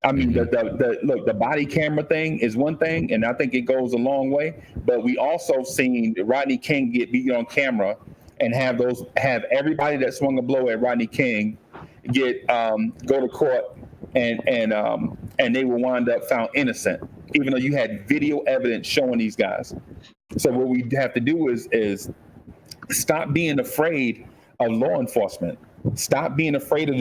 I mean, look, the body camera thing is one thing, and I think it goes a long way. But we also seen Rodney King get beat on camera and have everybody that swung a blow at Rodney King get go to court and they will wind up found innocent, even though you had video evidence showing these guys. So what we have to do is stop being afraid of law enforcement. Stop being afraid of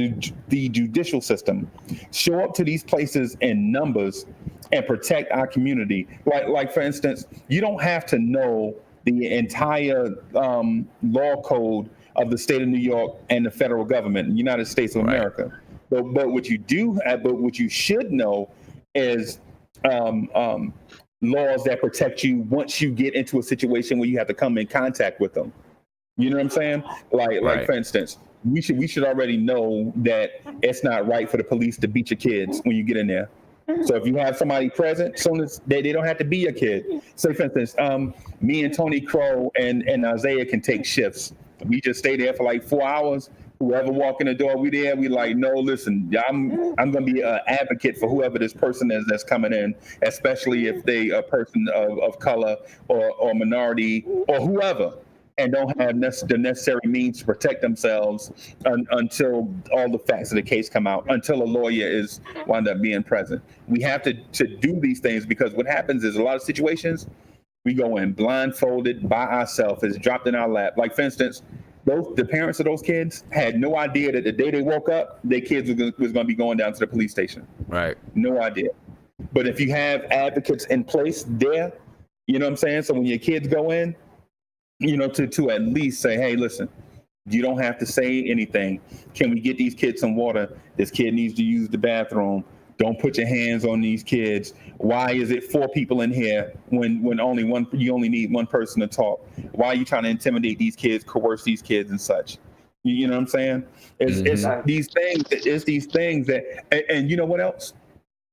the judicial system. Show up to these places in numbers and protect our community. Like for instance, you don't have to know the entire law code of the state of New York and the federal government, the United States of America. But what you should know is laws that protect you once you get into a situation where you have to come in contact with them. You know what I'm saying? Like for instance, we should already know that it's not right for the police to beat your kids when you get in there. So if you have somebody present, soon as they don't have to be your kid. Say for instance, me and Tony Crow and Isaiah can take shifts. We just stay there for like 4 hours. Whoever walk in the door, we there. We like, no, listen, I'm gonna be an advocate for whoever this person is that's coming in, especially if they a person of color or minority or whoever, and don't have the necessary means to protect themselves until all the facts of the case come out, until a lawyer is wound up being present. We have to do these things because what happens is a lot of situations we go in blindfolded by ourselves. It's dropped in our lap. Like for instance, the parents of those kids had no idea that the day they woke up, their kids was going to be going down to the police station. Right. No idea. But if you have advocates in place there, you know what I'm saying? So when your kids go in, to at least say, hey, listen, you don't have to say anything. Can we get these kids some water? This kid needs to use the bathroom. Don't put your hands on these kids. Why is it 4 people in here when you only need one person to talk? Why are you trying to intimidate these kids, coerce these kids and such? You know what I'm saying? It's these things that, and you know what else?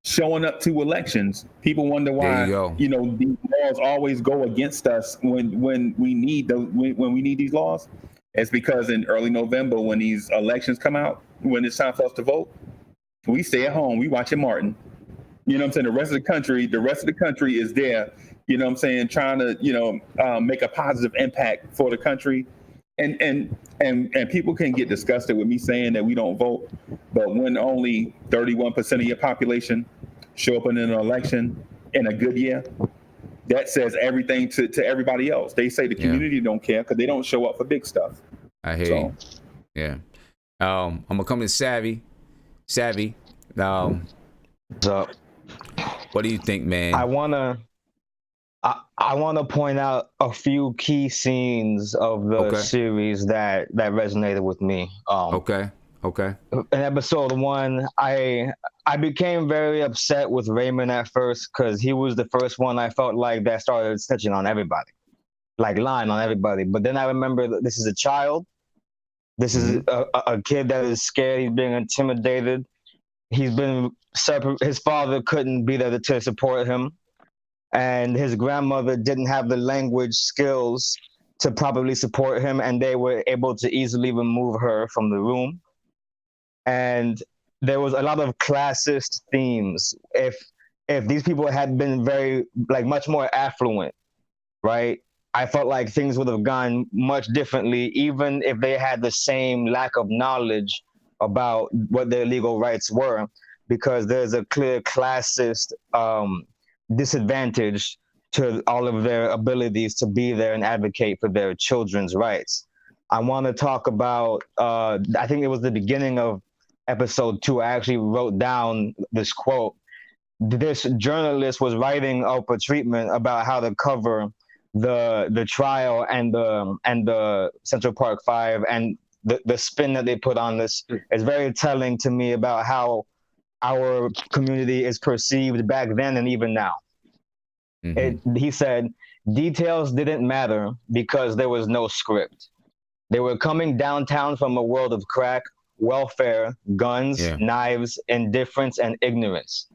Showing up to elections. People wonder why, these laws always go against us when we need these laws. It's because in early November, when these elections come out, when it's time for us to vote, We stay at home. We watching Martin. You know what I'm saying? The rest of the country is there. You know what I'm saying? Trying to make a positive impact for the country. And people can get disgusted with me saying that we don't vote, but when only 31% of your population show up in an election in a good year, that says everything to everybody else. They say the community don't care because they don't show up for big stuff. I hear you. Yeah. I'm gonna come to Savvy. What's up? What do you think, man? I wanna point out a few key scenes of the series that resonated with me. Okay. In episode 1, I became very upset with Raymond at first because he was the first one I felt like that started snitching on everybody, like lying on everybody. But then I remember that this is a child. This is a kid that is scared. He's being intimidated. He's been separate. His father couldn't be there to support him. And his grandmother didn't have the language skills to properly support him, and they were able to easily remove her from the room. And there was a lot of classist themes. If these people had been much more affluent, right? I felt like things would have gone much differently, even if they had the same lack of knowledge about what their legal rights were, because there's a clear classist disadvantage to all of their abilities to be there and advocate for their children's rights. I want to talk about, I think it was the beginning of episode 2, I actually wrote down this quote. This journalist was writing up a treatment about how to cover the trial and the Centralparkfive, and the spin that they put on this is very telling to me about how our community is perceived back then and even now. He said, details didn't matter because there was no script. They were coming downtown from a world of crack, welfare, guns, knives, indifference, and ignorance.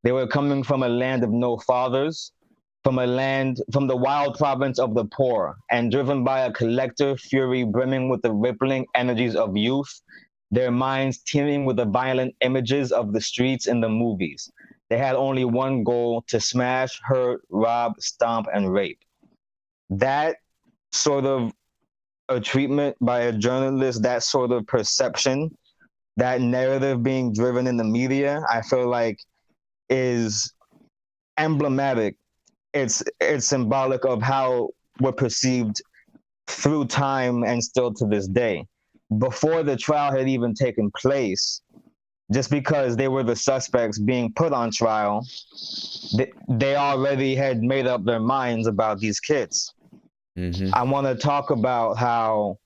They were coming from a land of no fathers, from the wild province of the poor, and driven by a collective fury brimming with the rippling energies of youth, their minds teeming with the violent images of the streets and the movies. They had only one goal: to smash, hurt, rob, stomp, and rape. That sort of a treatment by a journalist, that sort of perception, that narrative being driven in the media, I feel like is emblematic. It's symbolic of how we're perceived through time and still to this day. Before the trial had even taken place, just because they were the suspects being put on trial, they already had made up their minds about these kids. I want to talk about how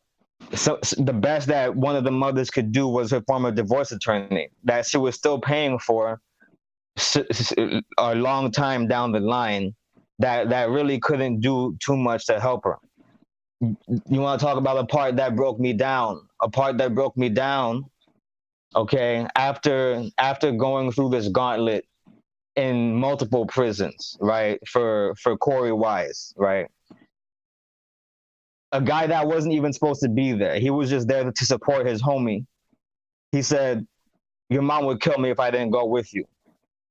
the best that one of the mothers could do was her former divorce attorney, that she was still paying for a long time down the line, that really couldn't do too much to help her. You want to talk about a part that broke me down? A part that broke me down, okay, after going through this gauntlet in multiple prisons, right, for Korey Wise, right? A guy that wasn't even supposed to be there. He was just there to support his homie. He said, your mom would kill me if I didn't go with you.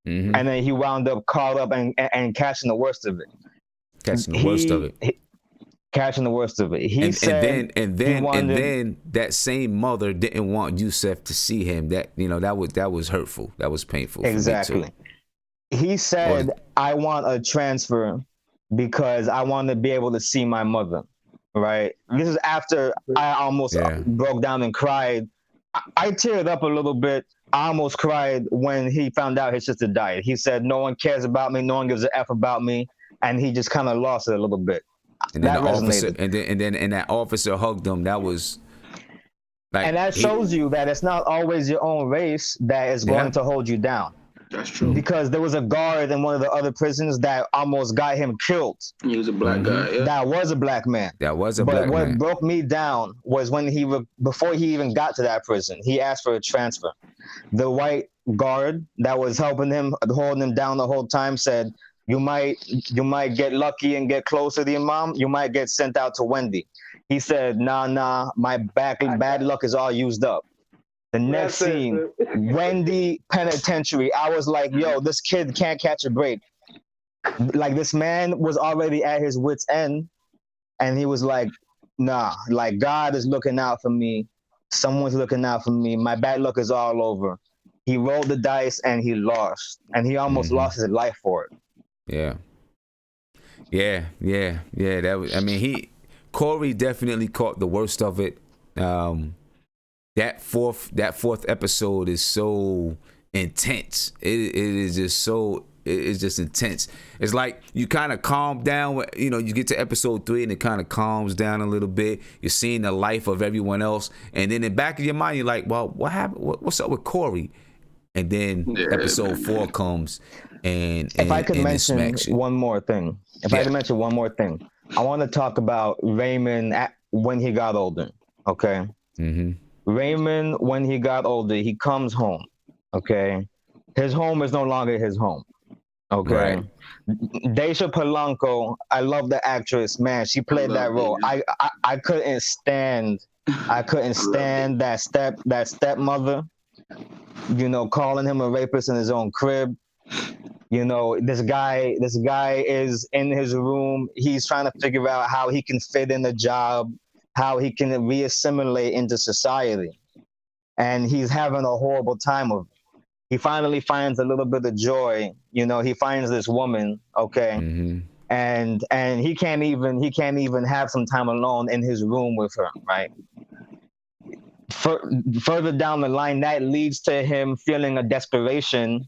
And then he wound up caught up and catching the worst of it. Catching the worst of it. He said, and then that same mother didn't want Yusef to see him. That was hurtful. That was painful. Exactly. He said, I want a transfer because I want to be able to see my mother. Right. This is after I almost broke down and cried. I teared up a little bit. I almost cried when he found out his sister died. He said, no one cares about me. No one gives a F about me. And he just kind of lost it a little bit. And then the officer, and then that officer hugged him. That was like, and that shows you that it's not always your own race that is going to hold you down. That's true. Because there was a guard in one of the other prisons that almost got him killed. He was a black guy. Yeah. That was a black man. But what broke me down was when before he even got to that prison, he asked for a transfer. The white guard that was helping him, holding him down the whole time, said, you might get lucky and get closer to your mom. You might get sent out to Wendy. He said, nah, my bad luck is all used up. The next scene, Wendy Penitentiary. I was like, yo, this kid can't catch a break. Like, this man was already at his wit's end, and he was like, nah, like, God is looking out for me. Someone's looking out for me. My bad luck is all over. He rolled the dice and he lost, and he almost lost his life for it. Yeah. That was, I mean, Korey definitely caught the worst of it. That fourth episode is so intense. It is just so. It's just intense. It's like you kind of calm down. You know, you get to episode 3 and it kind of calms down a little bit. You're seeing the life of everyone else, and then in the back of your mind, you're like, "Well, what happened? What's up with Korey?" And then episode 4 comes, and if I could mention one more thing, I want to talk about Raymond when he got older. Okay. Raymond, when he got older, he comes home. Okay, his home is no longer his home. Okay, Deja Polanco, I love the actress, man. She played that role. I couldn't stand that stepmother, you know, calling him a rapist in his own crib. You know, this guy is in his room. He's trying to figure out how he can fit in a job, how he can reassimilate into society, and he's having a horrible time of it. He finally finds a little bit of joy. You know, he finds this woman, okay, and he can't even have some time alone in his room with her, right? Further down the line, that leads to him feeling a desperation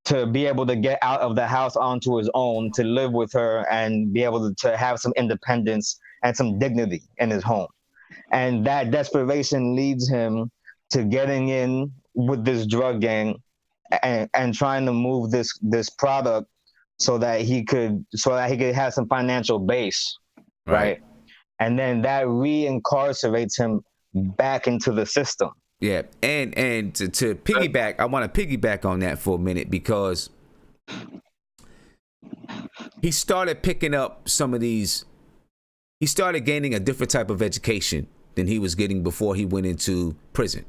to be able to get out of the house onto his own, to live with her and be able to have some independence and some dignity in his home. And that desperation leads him to getting in with this drug gang and trying to move this product so that he could have some financial base, right? And then that reincarcerates him back into the system. Yeah, and to piggyback, I want to piggyback on that for a minute, because he started picking up some of these. He started gaining a different type of education than he was getting before he went into prison,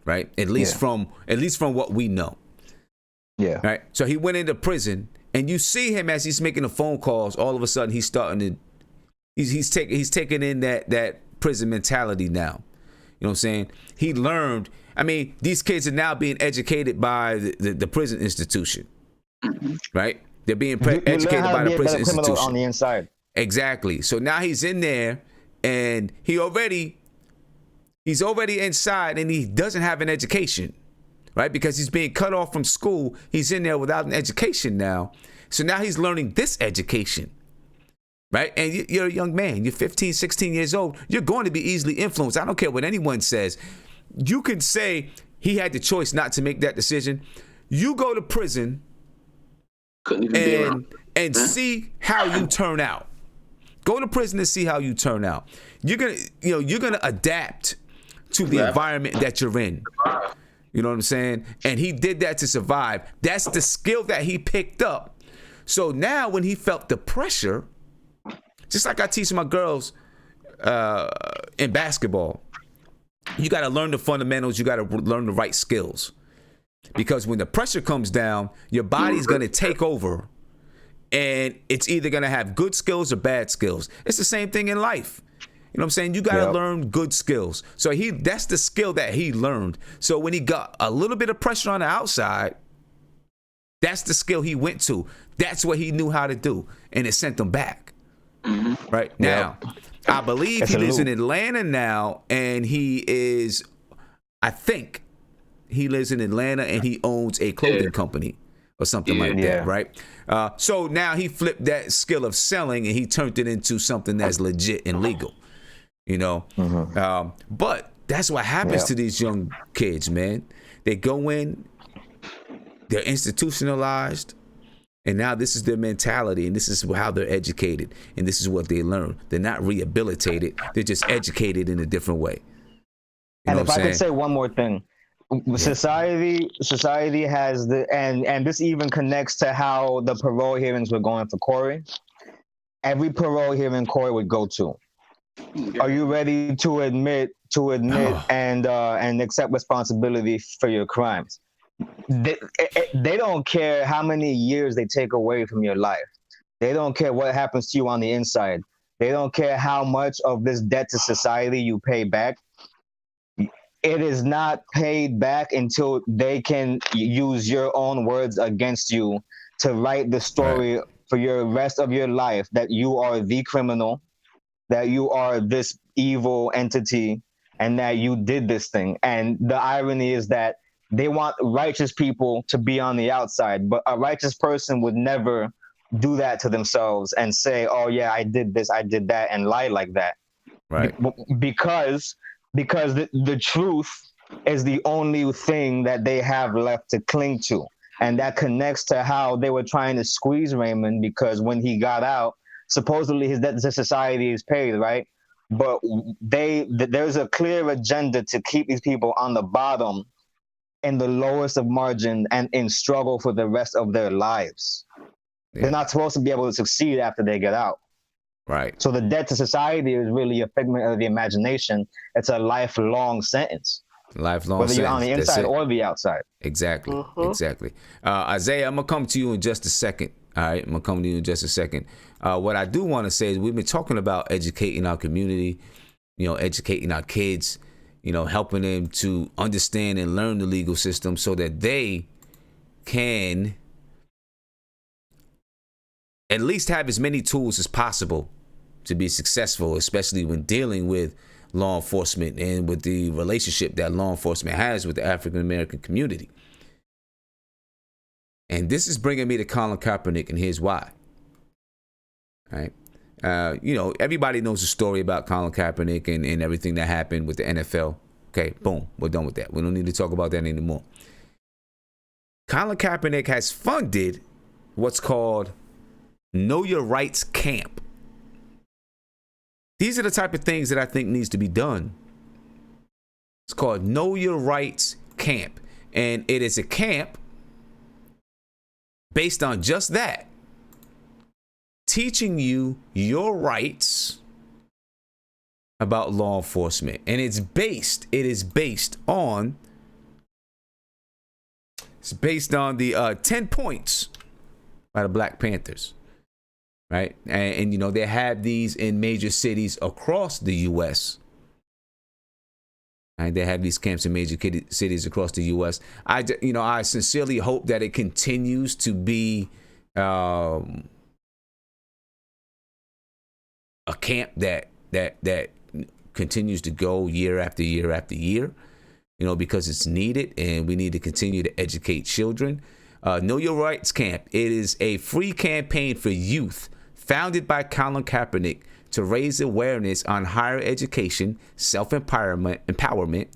right? At least from what we know. Yeah. Right. So he went into prison, and you see him as he's making the phone calls. All of a sudden, he's starting to. He's taking in that prison mentality now. You know what I'm saying? He learned. I mean, these kids are now being educated by the prison institution, right? They're being educated by the prison institution on the inside. Exactly. So now he's in there, and he's already inside, and he doesn't have an education, right? Because he's being cut off from school. He's in there without an education now. So now he's learning this education. Right? And you're a young man. You're 15, 16 years old. You're going to be easily influenced. I don't care what anyone says. You can say he had the choice not to make that decision. You go to prison and see how you turn out. Go to prison and see how you turn out. You're gonna adapt to the environment that you're in. You know what I'm saying? And he did that to survive. That's the skill that he picked up. So now when he felt the pressure, just like I teach my girls in basketball, you got to learn the fundamentals. You got to learn the right skills. Because when the pressure comes down, your body's going to take over. And it's either going to have good skills or bad skills. It's the same thing in life. You know what I'm saying? You got to learn good skills. So that's the skill that he learned. So when he got a little bit of pressure on the outside, that's the skill he went to. That's what he knew how to do. And it sent him back. Right now, I believe he lives in Atlanta now, and I think he lives in Atlanta, and he owns a clothing company or something like that, right? So now he flipped that skill of selling, and he turned it into something that's legit and legal, you know. But that's what happens to these young kids, man. They go in, they're institutionalized. And now this is their mentality, and this is how they're educated, and this is what they learn. They're not rehabilitated. They're just educated in a different way. And if I could say one more thing, society has and this even connects to how the parole hearings were going for Korey. Every parole hearing Korey would go to, Are you ready to admit and accept responsibility for your crimes? They don't care how many years they take away from your life. They don't care what happens to you on the inside. They don't care how much of this debt to society you pay back. It is not paid back until they can use your own words against you to write the story for your rest of your life that you are the criminal, that you are this evil entity, and that you did this thing. And the irony is that they want righteous people to be on the outside, but a righteous person would never do that to themselves and say, oh yeah, I did this, I did that, and lie like that. Right. Because the truth is the only thing that they have left to cling to. And that connects to how they were trying to squeeze Raymond, because when he got out, supposedly his debt to society is paid, right? But there's a clear agenda to keep these people on the bottom in the lowest of margin and in struggle for the rest of their lives. Yeah. They're not supposed to be able to succeed after they get out. Right. So the debt to society is really a figment of the imagination. It's a lifelong sentence. Lifelong whether sentence. You're on the inside or the outside. Exactly. Exactly. Isaiah, I'm going to come to you in just a second. All right. I'm going to come to you in just a second. What I do want to say is we've been talking about educating our community, educating our kids, helping them to understand and learn the legal system so that they can at least have as many tools as possible to be successful, especially when dealing with law enforcement and with the relationship that law enforcement has with the African American community. And this is bringing me to Colin Kaepernick, and here's why. All right. Everybody knows the story about Colin Kaepernick and everything that happened with the NFL. Okay, boom, we're done with that. We don't need to talk about that anymore. Colin Kaepernick has funded what's called Know Your Rights Camp. These are the type of things that I think needs to be done. It's called Know Your Rights Camp. And it is a camp based on just that. Teaching you your rights about law enforcement. And it's based on the 10 points by the Black Panthers. Right. And they have these in major cities across the U.S. Right? They have these camps in major cities across the U.S. I sincerely hope that it continues to be a camp that continues to go year after year after year, because it's needed, and we need to continue to educate children. Know Your Rights Camp. It is a free campaign for youth founded by Colin Kaepernick to raise awareness on higher education, self-empowerment,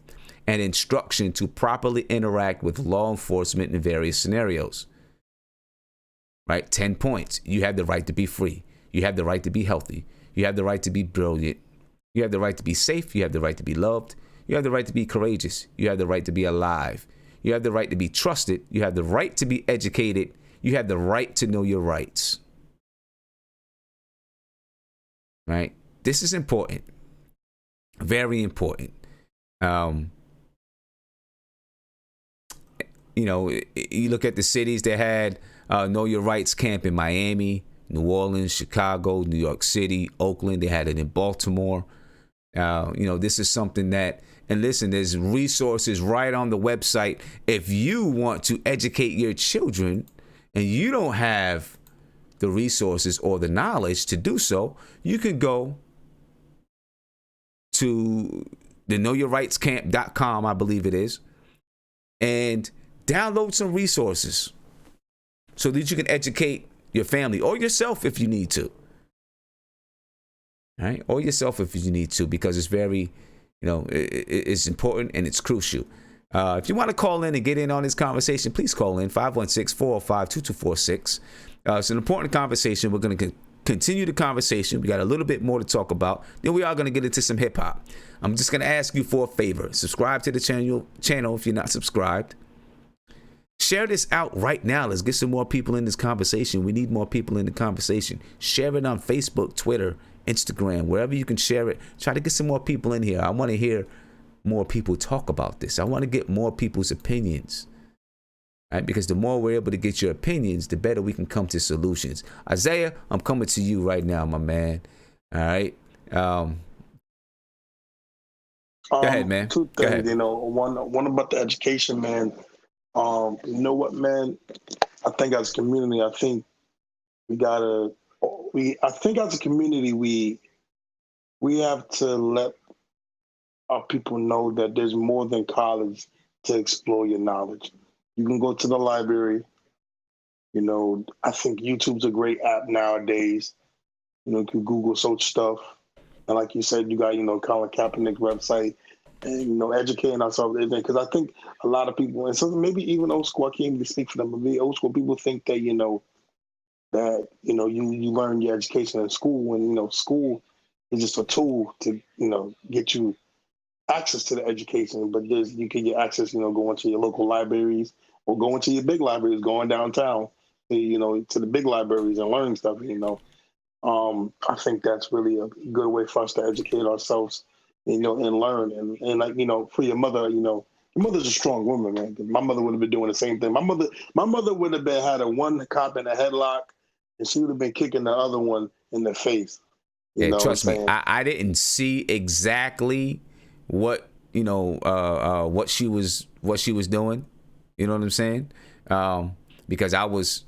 and instruction to properly interact with law enforcement in various scenarios. Right? 10 points. You have the right to be free. You have the right to be healthy. You have the right to be brilliant. You have the right to be safe. You have the right to be loved. You have the right to be courageous. You have the right to be alive. You have the right to be trusted. You have the right to be educated. You have the right to know your rights. Right? This is important. Very important. You look at the cities that had Know Your Rights Camp in Miami, New Orleans, Chicago, New York City, Oakland. They had it in Baltimore. This is something that, and listen, there's resources right on the website. If you want to educate your children and you don't have the resources or the knowledge to do so, you can go to the knowyourrightscamp.com, I believe it is, and download some resources so that you can educate your family or yourself if you need to. All right? Or yourself if you need to, because it's very, it's important and it's crucial. If you want to call in and get in on this conversation, please call in 516-405-2246. It's an important conversation. We're going to continue the conversation. We got a little bit more to talk about. Then we are going to get into some hip hop. I'm just going to ask you for a favor. Subscribe to the channel if you're not subscribed. Share this out right now. Let's get some more people in this conversation. We need more people in the conversation. Share it on Facebook, Twitter, Instagram, wherever you can share it. Try to get some more people in here. I want to hear more people talk about this. I want to get more people's opinions. Right? Because the more we're able to get your opinions, the better we can come to solutions. Isaiah, I'm coming to you right now, my man. All right. Go ahead, man. Two things, Go ahead. you know, one about the education, man. You know what, man? I think as a community, I think as a community, we have to let our people know that there's more than college to explore your knowledge. You can go to the library. You know, I think YouTube's a great app nowadays. You know, you can Google search stuff. And like you said, you got, you know, Colin Kaepernick's website and, you know, educating ourselves. Because I think a lot of people, and so maybe even old school, I can't even speak for them, but maybe old school people think that, you know, you learn your education in school, and, you know, school is just a tool to, you know, get you access to the education. But you can get access, you know, going to your local libraries or going to your big libraries, going downtown, you know, to the big libraries and learning stuff, you know. I think that's really a good way for us to educate ourselves, you know, and learn. And like, you know, for your mother, you know, your mother's a strong woman, man. My mother would have been doing the same thing. My mother would have had one cop in a headlock, and she would have been kicking the other one in the face. You know Trust what I'm me, saying? I didn't see exactly what, you know, what she was doing. You know what I'm saying? Because I was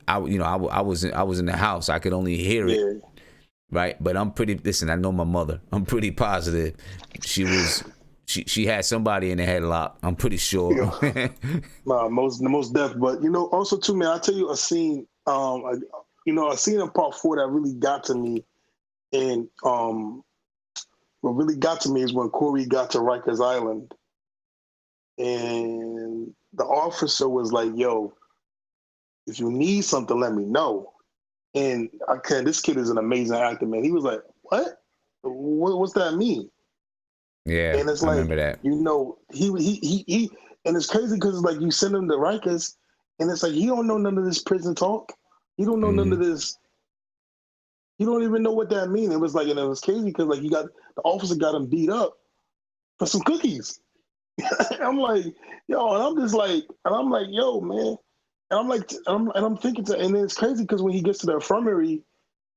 in the house. I could only hear it, right? But listen, I know my mother. I'm pretty positive she had somebody in the headlock. I'm pretty sure. Yeah. most deaf. But, you know, also too, man, I'll tell you a scene, a scene in part 4 that really got to me. And what really got to me is when Korey got to Rikers Island and the officer was like, yo, if you need something, let me know. And this kid is an amazing actor, man. He was like, what? What's that mean? Yeah, and it's I like, remember that. You know, he and it's crazy because it's like you send him to Rikers, and it's like he don't know none of this prison talk. He don't know none of this. He don't even know what that means. It was like, and it was crazy because like the officer got him beat up for some cookies. I'm like, yo, and I'm just like, yo, man. And I'm like, I'm thinking, and then it's crazy because when he gets to the infirmary,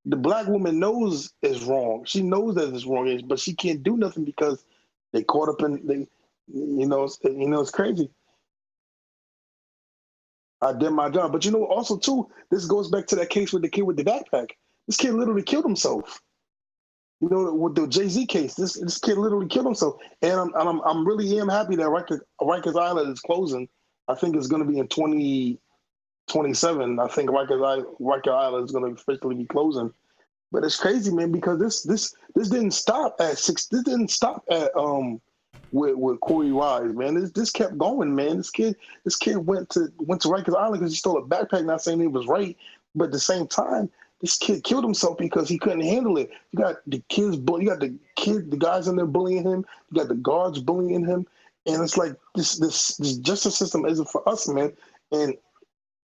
the black woman knows it's wrong. She knows that it's wrong, but she can't do nothing because they caught up in, it's crazy. I did my job. But, you know, also, too, this goes back to that case with the kid with the backpack. This kid literally killed himself. You know, with the Jay-Z case, this kid literally killed himself. And I'm really happy that Rikers Island is closing. I think it's going to be in 2027. I think Rikers Island is going to officially be closing. But it's crazy, man, because this didn't stop at 6. This didn't stop at with Korey Wise, man. This kept going, man. This kid went to Rikers Island because he stole a backpack. Not saying he was right, but at the same time, this kid killed himself because he couldn't handle it. You got the kids, you got the guys in there bullying him. You got the guards bullying him, and it's like this justice system isn't for us, man. And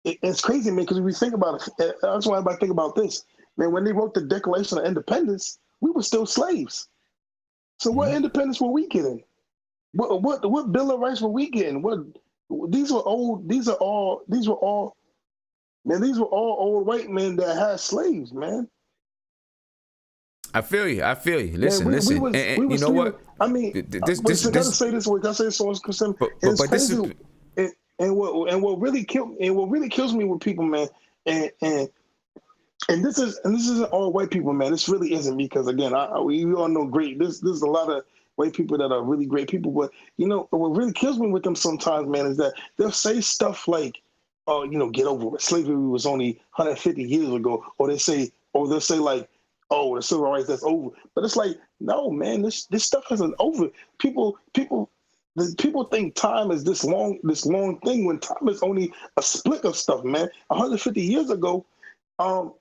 it's crazy, man, because if we think about it, that's why I think about this, man. When they wrote the Declaration of Independence, we were still slaves. So what independence were we getting? What Bill of Rights were we getting? These were all old white men that had slaves, man. I feel you. Listen. You know what? I mean, I gotta say this way. Gotta say this so because it's crazy. And what really kills me with people, man, and this isn't all white people, man. This really isn't, because again, we all know great. There's a lot of white people that are really great people, but you know what really kills me with them sometimes, man, is that they'll say stuff like, "Oh, you know, get over it. Slavery was only 150 years ago," or they'll say like, "Oh, the civil rights, that's over." But it's like, no, man, this stuff isn't over. People think time is this long thing when time is only a split of stuff, man. 150 years ago, we were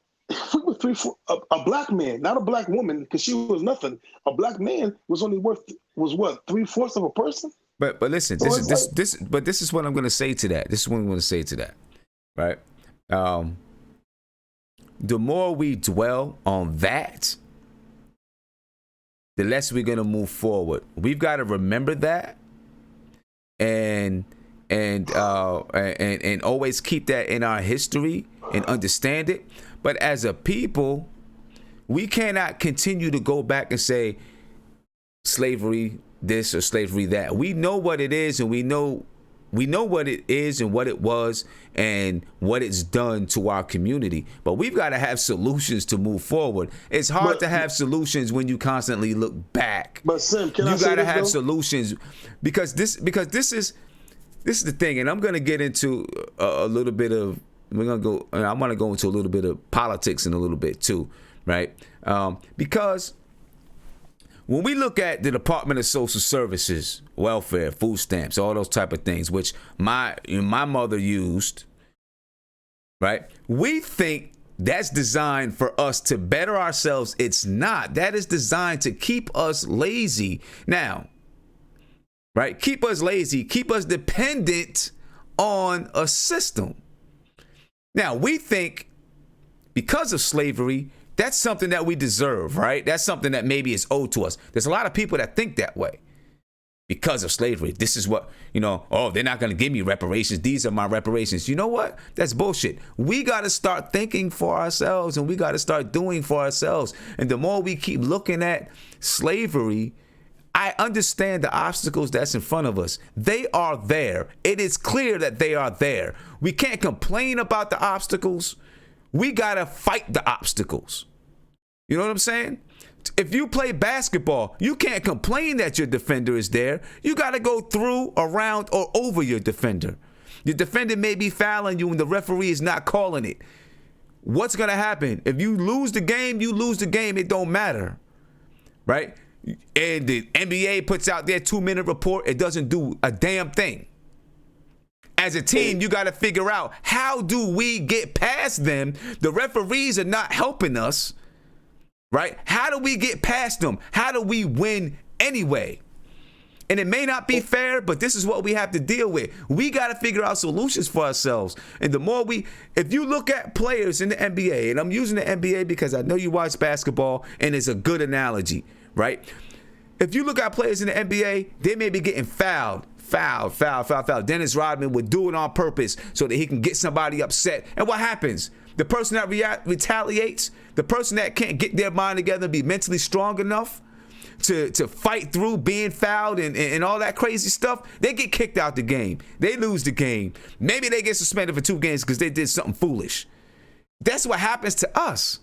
a black man, not a black woman, because she was nothing. A black man was only was what, 3/4 of a person? But listen, this is what I'm gonna say to that. This is what I'm gonna say to that. Right? The more we dwell on that, the less we're gonna move forward. We've got to remember that, and always keep that in our history and understand it. But as a people, we cannot continue to go back and say slavery this or slavery that. We know what it is, and we know what it is and what it was and what it's done to our community. But we've got to have solutions to move forward. It's hard to have solutions when you constantly look back. But Sim, you got to have solutions because this is the thing, and I'm going to get into a little bit of I want to go into a little bit of politics in a little bit too, right? Because when we look at the Department of Social Services, welfare, food stamps, all those type of things, which my mother used, right? We think that's designed for us to better ourselves. It's not. That is designed to keep us lazy. Now, right? Keep us lazy, keep us dependent on a system. Now, we think because of slavery, that's something that we deserve, right? That's something that maybe is owed to us. There's a lot of people that think that way because of slavery. This is what, oh, they're not going to give me reparations. These are my reparations. You know what? That's bullshit. We got to start thinking for ourselves, and we got to start doing for ourselves. And the more we keep looking at slavery, I understand the obstacles that's in front of us. They are there. It is clear that they are there. We can't complain about the obstacles. We got to fight the obstacles. You know what I'm saying? If you play basketball, you can't complain that your defender is there. You got to go through, around, or over your defender. Your defender may be fouling you and the referee is not calling it. What's going to happen? If you lose the game, you lose the game. It don't matter, right? And the NBA puts out their 2-minute report. It doesn't do a damn thing. As a team, you got to figure out, how do we get past them? The referees are not helping us, right? How do we get past them? How do we win anyway? And it may not be fair, but this is what we have to deal with. We got to figure out solutions for ourselves. And the more if you look at players in the NBA, and I'm using the NBA because I know you watch basketball and it's a good analogy, right? If you look at players in the NBA, they may be getting fouled. Dennis Rodman would do it on purpose so that he can get somebody upset. And what happens? The person that retaliates, the person that can't get their mind together and be mentally strong enough to fight through being fouled and all that crazy stuff, they get kicked out the game. They lose the game. Maybe they get suspended for 2 games because they did something foolish. That's what happens to us.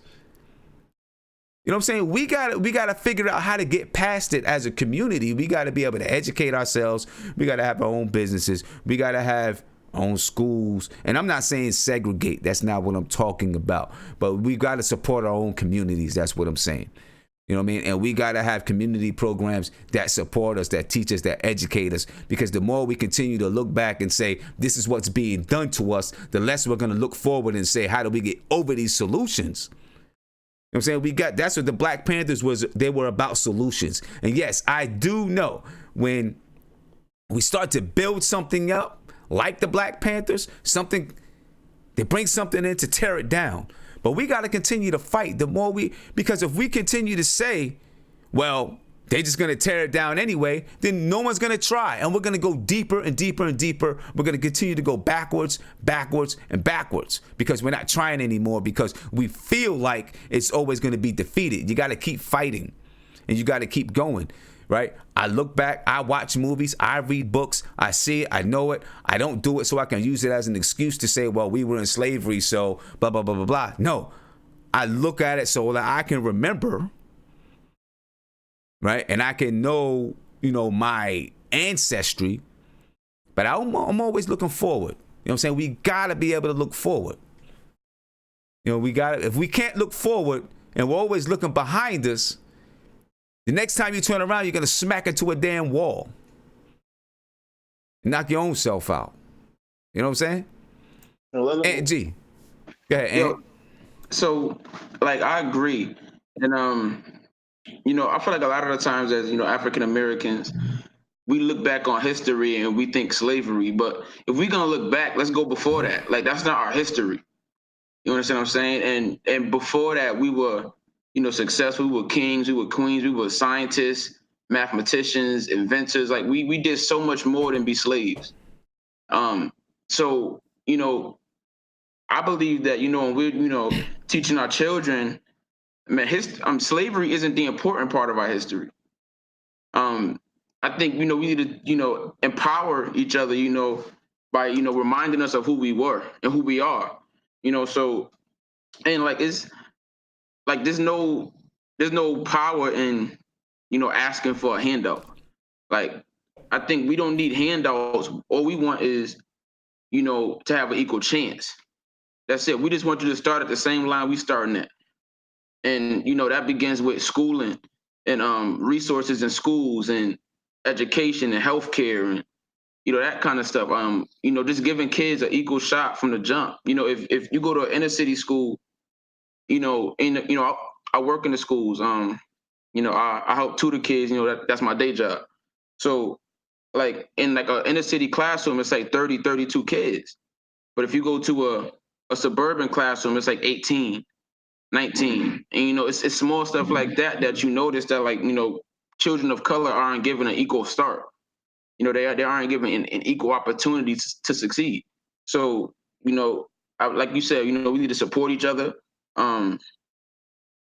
You know what I'm saying? We gotta figure out how to get past it as a community. We gotta be able to educate ourselves. We gotta have our own businesses. We gotta have our own schools. And I'm not saying segregate. That's not what I'm talking about. But we gotta support our own communities. That's what I'm saying. You know what I mean? And we gotta have community programs that support us, that teach us, that educate us. Because the more we continue to look back and say, this is what's being done to us, the less we're gonna look forward and say, how do we get over these solutions? You know what I'm saying? That's what the Black Panthers was. They were about solutions. And yes, I do know when we start to build something up like the Black Panthers, they bring something in to tear it down. But we got to continue to fight because if we continue to say, well, they're just going to tear it down anyway, then no one's going to try. And we're going to go deeper and deeper and deeper. We're going to continue to go backwards, and backwards because we're not trying anymore because we feel like it's always going to be defeated. You got to keep fighting and you got to keep going, right? I look back, I watch movies, I read books, I see it, I know it. I don't do it so I can use it as an excuse to say, well, we were in slavery, so blah, blah, blah, blah, blah. No, I look at it so that I can remember, right? And I can know, my ancestry, but I'm always looking forward. You know what I'm saying? We got to be able to look forward. If we can't look forward and we're always looking behind us, the next time you turn around, you're going to smack into a damn wall. Knock your own self out. You know what I'm saying? Aunt G. Go ahead, Aunt. So, I agree. And, I feel like a lot of the times as, African Americans, we look back on history and we think slavery, but if we're gonna look back, let's go before that. Like that's not our history. You understand what I'm saying? And before that, we were, successful. We were kings, we were queens, we were scientists, mathematicians, inventors. Like we did so much more than be slaves. So I believe that when we're teaching our children, man, slavery isn't the important part of our history. I think we need to empower each other by reminding us of who we were and who we are. So and like it's like there's no power in asking for a handout. Like I think we don't need handouts. All we want is to have an equal chance. That's it. We just want you to start at the same line we starting at. And that begins with schooling and resources in schools and education and healthcare and that kind of stuff. Just giving kids an equal shot from the jump. If you go to an inner city school, I work in the schools. I help tutor kids. That's my day job. So like in like an inner city classroom, it's like 30, 32 kids. But if you go to a suburban classroom, it's like 18, 19. And it's small stuff like that you notice that like children of color aren't given an equal start. They aren't given an equal opportunity to succeed. So like you said, we need to support each other,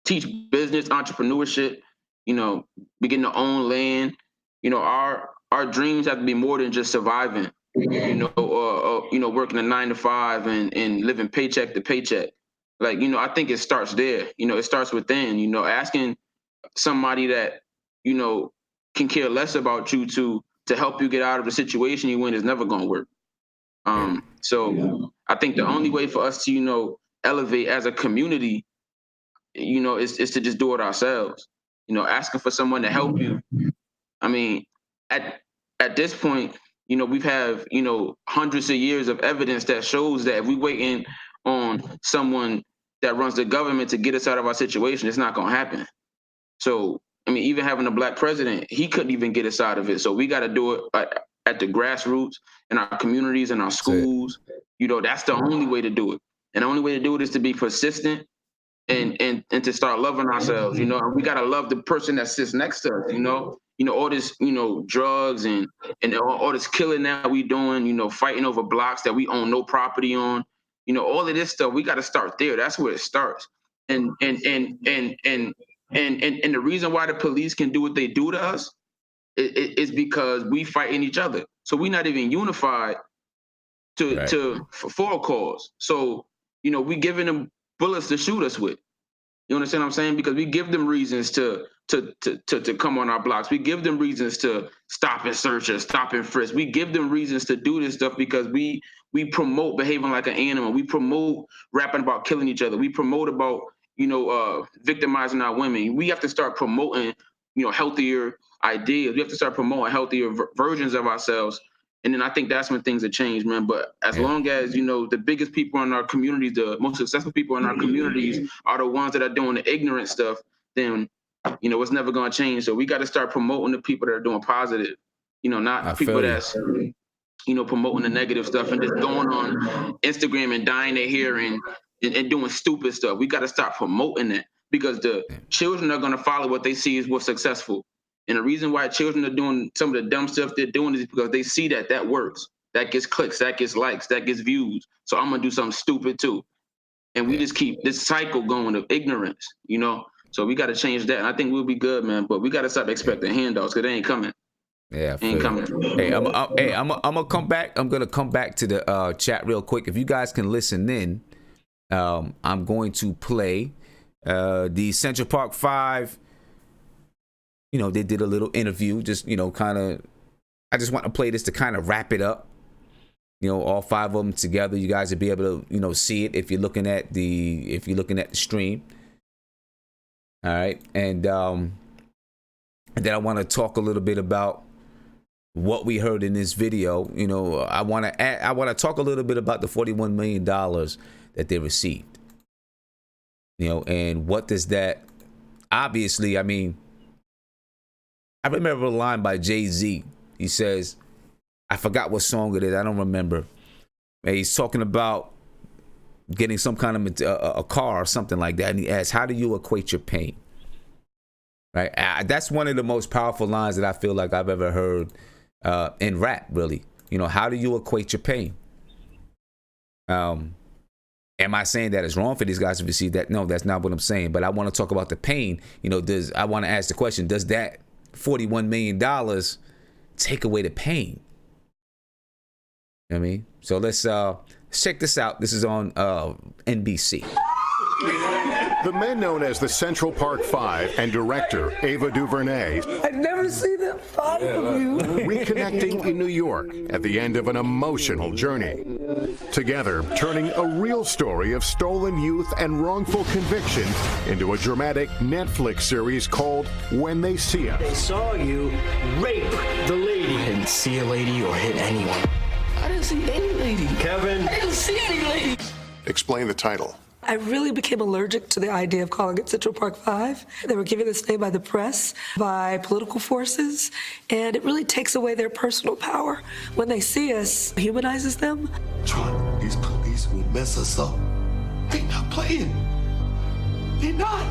teach business, entrepreneurship, begin to own land. Our dreams have to be more than just surviving, or working a 9 to 5 and living paycheck to paycheck. Like, I think it starts there. It starts within, asking somebody that, can care less about you to help you get out of the situation you in is never going to work. So I think the only way for us to, elevate as a community, is to just do it ourselves. Asking for someone to help you. I mean, at this point, we've have, hundreds of years of evidence that shows that if we waiting on someone that runs the government to get us out of our situation, it's not going to happen. So, I mean, even having a black president, he couldn't even get us out of it. So we got to do it at the grassroots in our communities and our schools. That's the only way to do it. And the only way to do it is to be persistent and to start loving ourselves. And we got to love the person that sits next to us. All this, drugs and all this killing that we doing, fighting over blocks that we own no property on, all of this stuff, we got to start there. That's where it starts. And the reason why the police can do what they do to us is because we fighting each other. So we're not even unified for a cause. So, we giving them bullets to shoot us with. You understand what I'm saying? Because we give them reasons to come on our blocks. We give them reasons to stop and search us, stop and frisk. We give them reasons to do this stuff because we promote behaving like an animal. We promote rapping about killing each other. We promote about, victimizing our women. We have to start promoting, healthier ideas. We have to start promoting healthier versions of ourselves. And then I think that's when things have changed, man. But as long as, the biggest people in our communities, the most successful people in our communities are the ones that are doing the ignorant stuff, then, it's never going to change. So we got to start promoting the people that are doing positive, not people that's, promoting the negative stuff and just going on Instagram and dyeing their hair and doing stupid stuff. We got to start promoting that because the children are going to follow what they see is what's successful. And the reason why children are doing some of the dumb stuff they're doing is because they see that works. That gets clicks, that gets likes, that gets views. So I'm going to do something stupid too. And we just keep this cycle going of ignorance, So we got to change that. And I think we'll be good, man. But we got to stop expecting handouts because they ain't coming. Yeah, ain't coming. Hey, I'm gonna come back. I'm gonna come back to the chat real quick. If you guys can listen in, I'm going to play the Centralparkfive. They did a little interview, just kind of. I just want to play this to kind of wrap it up. All 5 of them together. You guys will be able to see it if you're looking at the stream. All right, and then I want to talk a little bit about what we heard in this video. I want to talk a little bit about the $41 million that they received. And what does that? Obviously, I mean, I remember a line by Jay-Z. He says, I forgot what song it is. I don't remember. And he's talking about getting some kind of a car or something like that. And he asks, how do you equate your pain? Right. That's one of the most powerful lines that I feel like I've ever heard in rap, really. You know, how do you equate your pain? Am I saying that it's wrong for these guys to receive that? No, that's not what I'm saying. But I want to talk about the pain. You know, I want to ask the question, does that $41 million take away the pain? You know what I mean? So let's check this out. This is on NBC. The men known as the Centralparkfive and director Ava DuVernay I've never seen that five of you. reconnecting in New York at the end of an emotional journey. Together, turning a real story of stolen youth and wrongful conviction into a dramatic Netflix series called When They See Us. They saw you rape the lady. I didn't see a lady or hit anyone. I didn't see any lady. Kevin. I didn't see any lady. Explain the title. I really became allergic to the idea of calling it Centralparkfive. They were given this name by the press, by political forces, and it really takes away their personal power. When they see us, humanizes them. Tron, these police will mess us up. They not playing. They not.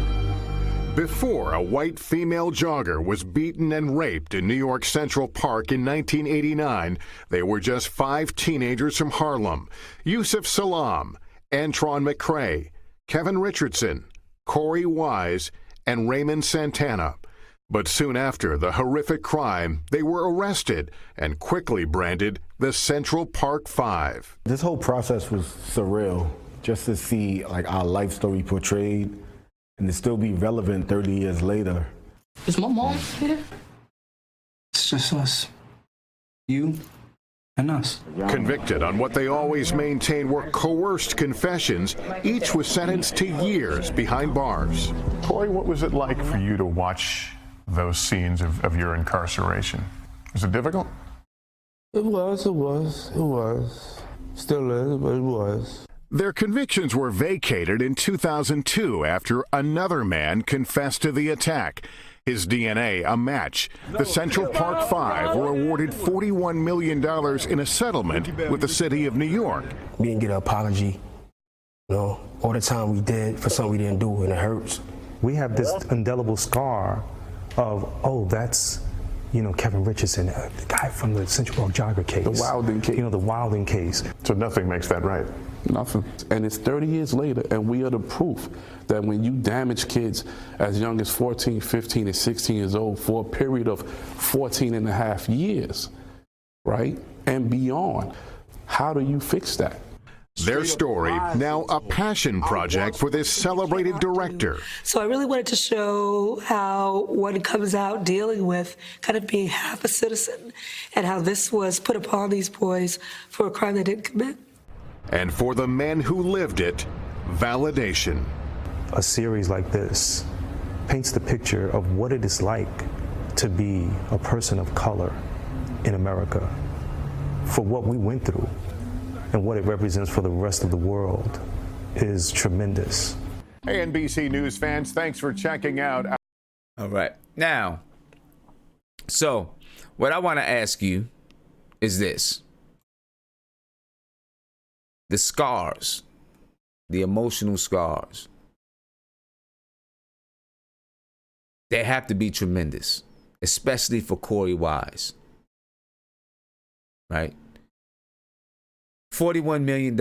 Before a white female jogger was beaten and raped in New York Central Park in 1989, they were just 5 teenagers from Harlem. Yusuf Salam, Antron McCrae, Kevin Richardson, Korey Wise, and Raymond Santana. But soon after the horrific crime, they were arrested and quickly branded the Centralparkfive. This whole process was surreal, just to see like our life story portrayed and to still be relevant 30 years later. Is my mom here? It's just us. You and us. Convicted on what they always maintained were coerced confessions, each was sentenced to years behind bars. Korey, what was it like for you to watch those scenes of your incarceration? Was it difficult? It was. Still is, but it was. Their convictions were vacated in 2002 after another man confessed to the attack. His DNA a match. The Centralparkfive were awarded $41 million in a settlement with the city of New York. We didn't get an apology. You know, all the time we did for something we didn't do, and it hurts. We have this indelible scar of, oh, that's, you know, Kevin Richardson, the guy from the Central Park jogger case. The Wilding case. You know, the Wilding case. So nothing makes that right. Nothing. And it's 30 years later, and we are the proof that when you damage kids as young as 14, 15, and 16 years old for a period of 14 and a half years, right, and beyond, how do you fix that? Their story, now a passion project for this celebrated director. So I really wanted to show how one comes out dealing with kind of being half a citizen and how this was put upon these boys for a crime they didn't commit. And for the men who lived it, validation. A series like this paints the picture of what it is like to be a person of color in America, for what we went through and what it represents for the rest of the world is tremendous. Hey, NBC News fans, thanks for checking out. All right. Now, so what I want to ask you is this. The scars, the emotional scars, they have to be tremendous, especially for Korey Wise, right? $41 million,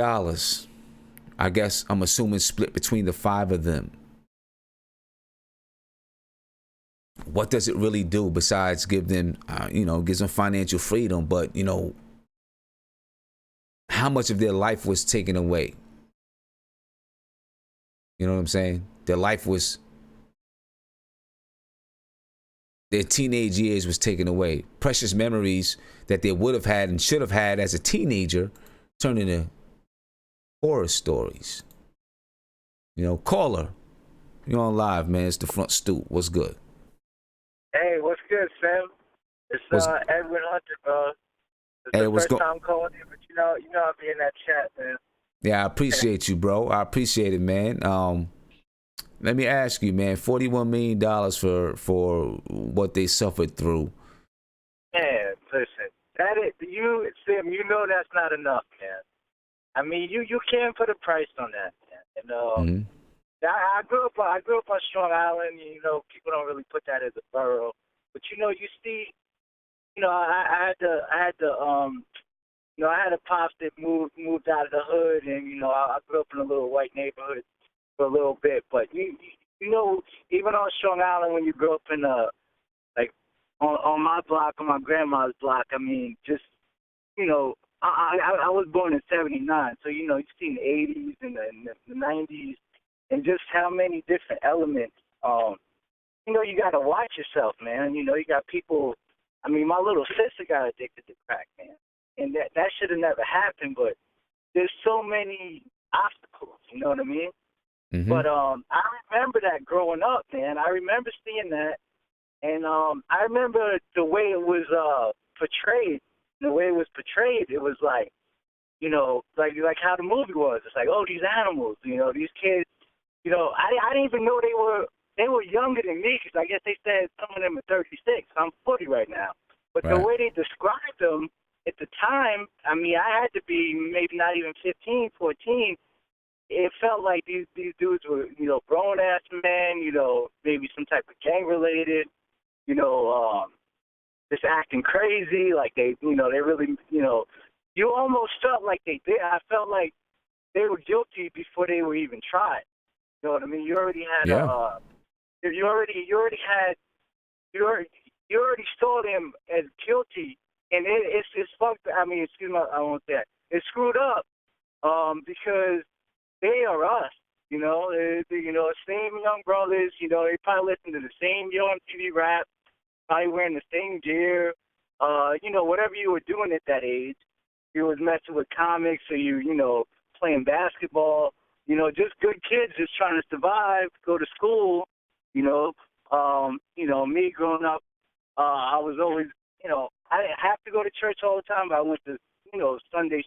I guess I'm assuming split between the 5 of them. What does it really do besides give them, gives them financial freedom, but, how much of their life was taken away? You know what I'm saying? Their teenage years was taken away. Precious memories that they would have had and should have had as a teenager turned into horror stories. Caller, you're on live, man. It's the Front Stoop. What's good? Hey, what's good, Sam? It's Edwin Hunter, bro. It's the first time calling you, but I'll be in that chat, man. Yeah, I appreciate you, bro. I appreciate it, man. Let me ask you, man, $41 million for what they suffered through. Man, listen, That is, Sim, you know that's not enough, man. I mean, you can't put a price on that, man. And I grew up on Strong Island. You know, people don't really put that as a borough, but you know, you see, you know, I had a pops that moved out of the hood, and you know, I grew up in a little white neighborhood for a little bit. But you know, even on Strong Island, when you grow up in like on my block, on my grandma's block, I mean, just, you know, I was born in '79, so you know, you've seen the '80s and the '90s, and just how many different elements. You know, you got to watch yourself, man. You know, you got people. I mean, my little sister got addicted to crack, man, and that should have never happened. But there's so many obstacles. You know what I mean? Mm-hmm. But I remember that growing up, man. I remember seeing that, and I remember the way it was portrayed. The way it was portrayed, it was like, you know, like how the movie was. It's like, oh, these animals, you know, these kids. You know, I didn't even know they were younger than me, because I guess they said some of them are 36. I'm 40 right now. But the way they described them at the time, I mean, I had to be maybe not even 15, 14. It felt like these dudes were, you know, grown-ass men, you know, maybe some type of gang-related, you know, just acting crazy, like they, you know, they really, you know, you almost felt like they did. I felt like they were guilty before they were even tried. You know what I mean? You already had you already saw them as guilty, and it's fucked. I mean, excuse me, I won't say that. It's screwed up because they are us. You know, same young brothers. You know, they probably listen to the same Yo MTV rap, probably wearing the same gear. You know, whatever you were doing at that age, you was messing with comics, or you know, playing basketball. You know, just good kids just trying to survive, go to school. You know, me growing up, I was always, you know, I didn't have to go to church all the time, but I went to, you know, Sunday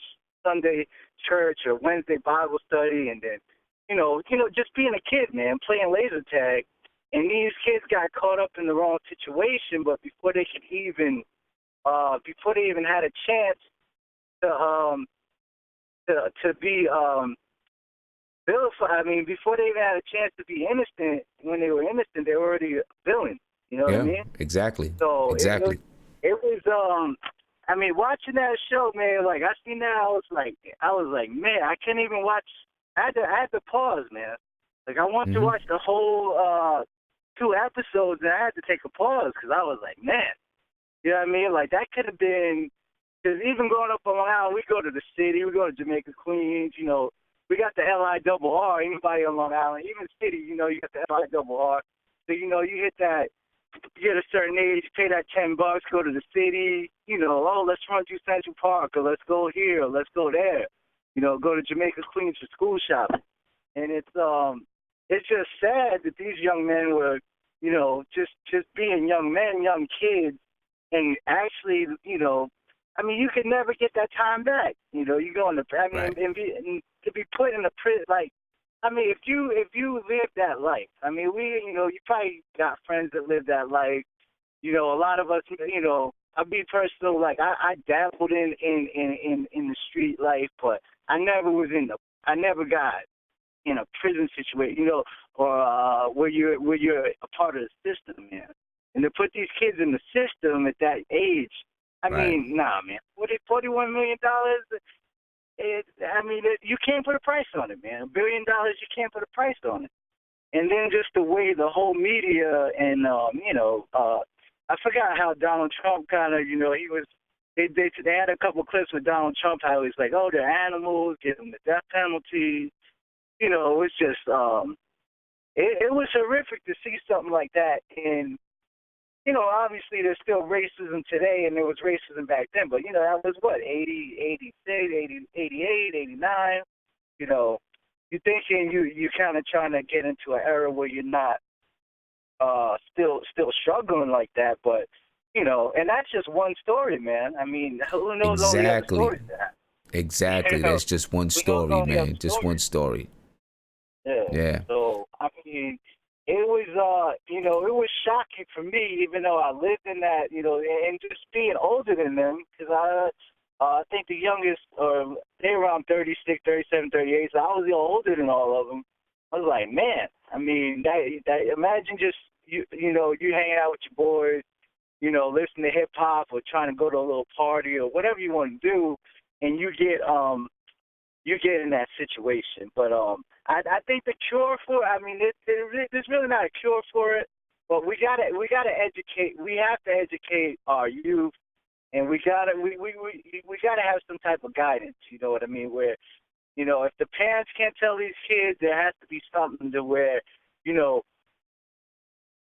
church or Wednesday Bible study, and then, you know, just being a kid, man, playing laser tag. And these kids got caught up in the wrong situation, but before they even had a chance to be vilified, I mean, before they even had a chance to be innocent, when they were innocent, they were already villains. You know what I mean? Exactly. So exactly. It was I mean, watching that show, man, like I seen that, I was like, man, I can't even watch. I had to pause, man. Like I want to watch the whole 2 episodes, and I had to take a pause because I was like, man, you know what I mean? Like that could have been, because even growing up on Long Island, we go to the city, we go to Jamaica, Queens, you know, we got the LIRR. Anybody on Long Island, even city, you know, you got the LIRR. So you know, you hit that. You get a certain age, pay that $10, go to the city, you know, oh, let's run through Central Park, or let's go here, or let's go there, you know, go to Jamaica, Queens for school shopping. And it's just sad that these young men were, you know, just being young men, young kids, and actually, you know, I mean, you could never get that time back. You know, you go in the, I mean, and to be put in a prison, like, I mean, if you live that life, I mean, you know, you probably got friends that live that life. You know, a lot of us, you know, I'll be personal, like I dabbled in the street life, but I never got in a prison situation, you know, or where you're a part of the system, man. And to put these kids in the system at that age, I mean, nah, man, $41 million. You can't put a price on it, man. $1 billion, you can't put a price on it. And then just the way the whole media and, you know, I forgot how Donald Trump kind of, you know, they had a couple clips with Donald Trump, how he's like, oh, they're animals, give them the death penalty. You know, it was just, it was horrific to see something like that. And, you know, obviously there's still racism today, and there was racism back then, but, you know, that was what, 80, 86, 80, 88, 89, you know, you're thinking you're kind of trying to get into an era where you're not still struggling like that, but, you know, and that's just one story, man. I mean, who knows all the other stories that? Exactly. You know, that's just one story, man. Just one story. Yeah. So, I mean, it was, it was shocking for me, even though I lived in that, and just being older than them, because I think the youngest, they were around 36, 37, 38, so I was older than all of them. I was like, man, I mean, that imagine just, you hanging out with your boys, listening to hip hop or trying to go to a little party or whatever you want to do, and you get in that situation. But I think the cure for it, I mean, there's really not a cure for it, but we gotta educate. We have to educate our youth, and we gotta have some type of guidance. You know what I mean? Where, if the parents can't tell these kids, there has to be something to where,